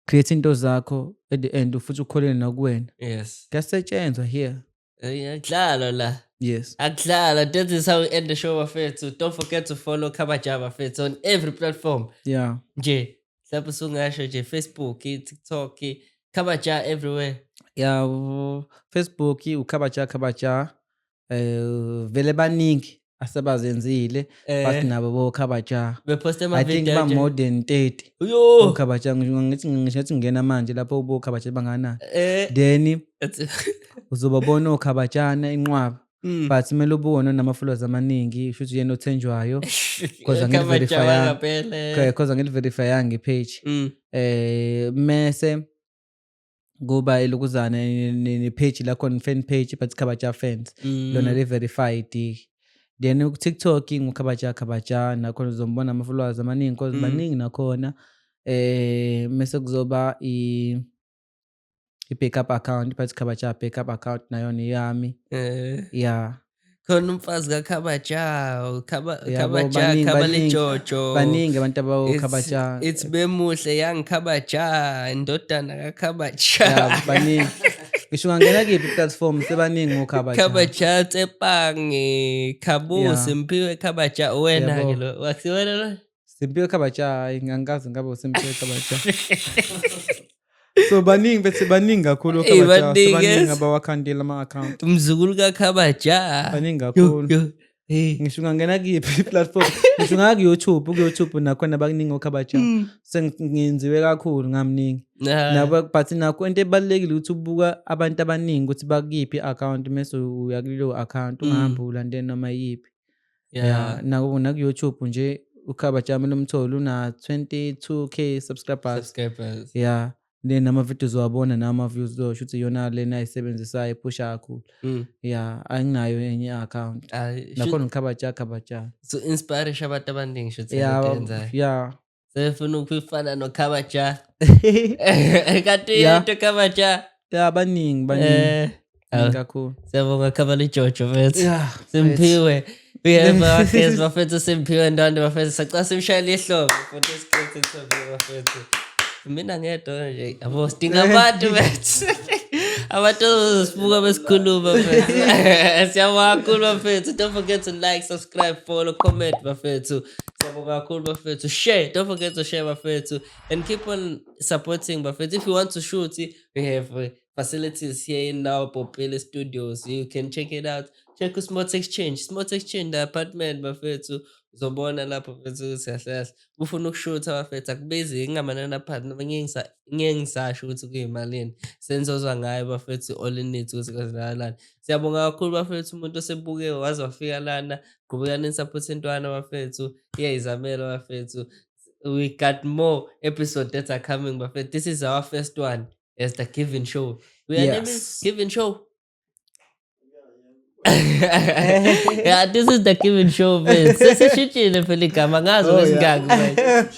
Create into zakho at the end futhi ukholele nakuwena. Kuyasetshenzwa here. Akudlalwa la. Yes. Akudlalwa. That is how we end the show bafethu. Don't forget to follow Khabaja bafethu on every platform. Yeah. Nje lapho sungasho nje Facebook, TikTok, Khabaja everywhere. Yeah, Facebook uKhabaja vele baningi asebazenzile but nabo bo Khabaja. Beposte I think ba more than 30. Uyo. Khabaja ngithi ngena manje lapho ubo Khabaja bangana. Then uzobabona oKhabajana inqwaba but kumele ubone nama-followers amaningi shuthi yena othenjwayo cause angiliverifyanga ipage mese kuba ilokuzana ne-page lakhona fan page but Khabaja fans lona li-verified then ku-TikTok ngukhabaja nakhona uzombona ama-followers amaningi cause baningi nakhona mese kuzoba i-backup account but Khabaja backup account nayona iyami yeah khona umfazi kaKhabaja baningi, Khabalijojo baningi abantu abawukhabaja it's bemuhle young Khabaja indodana kaKhabaja yeah baningi ngisho ungangena kiphi platform sebaningi ngokhabaja Khabaja Tsepange Khabusi Mphiwe Khabaja wena ke lo wasiwena lo Simphiwe Khabaja ngangikazi ngabe uSimphiwe Khabaja so baningi kakhulu Khabaja baningi abawakhandela ama-account umzukulu kaKhabaja baningi kakhulu ngisho ungangena kiphi platform ngisho ngaka ku-YouTube nakhona bakuningi okhabaja sengenziwe kakhulu ngamningi nabo but nakho into ebalulekile ukuthi ubuka abantu abaningi ukuthi bakuphi i-account mase uya kuleyo account ungahambi ulandela noma yiphi naku-YouTube nje uKhabaja mina umtholo una 22k subscribers yeah then nama-videos wabona nama-views zosho ukuthi iyona lena ayisebenzisayo iphusha kakhulu yeah anginayo enye i-account nakhona uKhabaja so inspire abantu abaningi shuthi yeah sefuna ukufana noKhabaja kanti into Khabaja yeah baningi kakhulu siyabonga Khabalijojo mfethu Simphiwe we have our guest bafethu Simphiwe Ndwandwe bafethu sacela simshayele ihlobo for this great interview bafethu mina ngedwa nje yabo sidinga abantu bethu abantu sibuka besikhuluma bafethu siyabonga kakhulu bafethu don't forget to like subscribe follow comment bafethu siyabonga kakhulu bafethu share don't forget to share bafethu and keep on supporting bafethu if you want to shoot we have facilities here in our Popile Studios. You can check it out. Check Smart Exchange, the apartment bafethu uzobona lapho bafethu siyahlala ufuna ukushootha bafethu akubizi ngingamanana partner ngisasho ukuthi kuyimalini senzozwa ngayo bafethu all in needs ukuthi kazilalana siyabonga kakhulu bafethu umuntu osebuke waze wafika lana qhubekani support intwana bafethu iyayizamela bafethu we got more episodes that are coming bafethu this is our first one as the Giving Show. We are naming Giving Show. Yeah, this is the Giving Show, man. Sesishitshile phela igama ngazo lesingaki manje.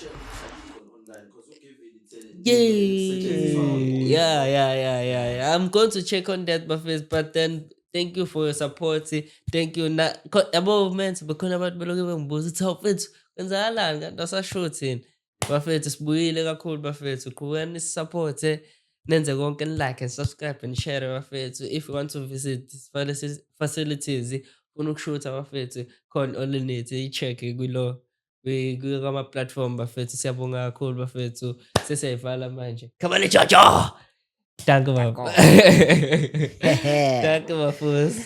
Yeah. I'm going to check on that Buffett, but then thank you for your support. Thank you. Yabo mense bekhona abantu beloke bengibuza ukuthi awufethu kwenzakalani kanti asashoothini. Bafethu sibuyile kakhulu bafethu. Qhubekani support nenze konke like and subscribe and share bafethu if you want to visit these facilities ufuna ukushootha bafethu call all in it i-check kulo kwama platform bafethu siyabonga kakhulu bafethu sesiyayivala manje Khabalijojo danke baba danke bafethu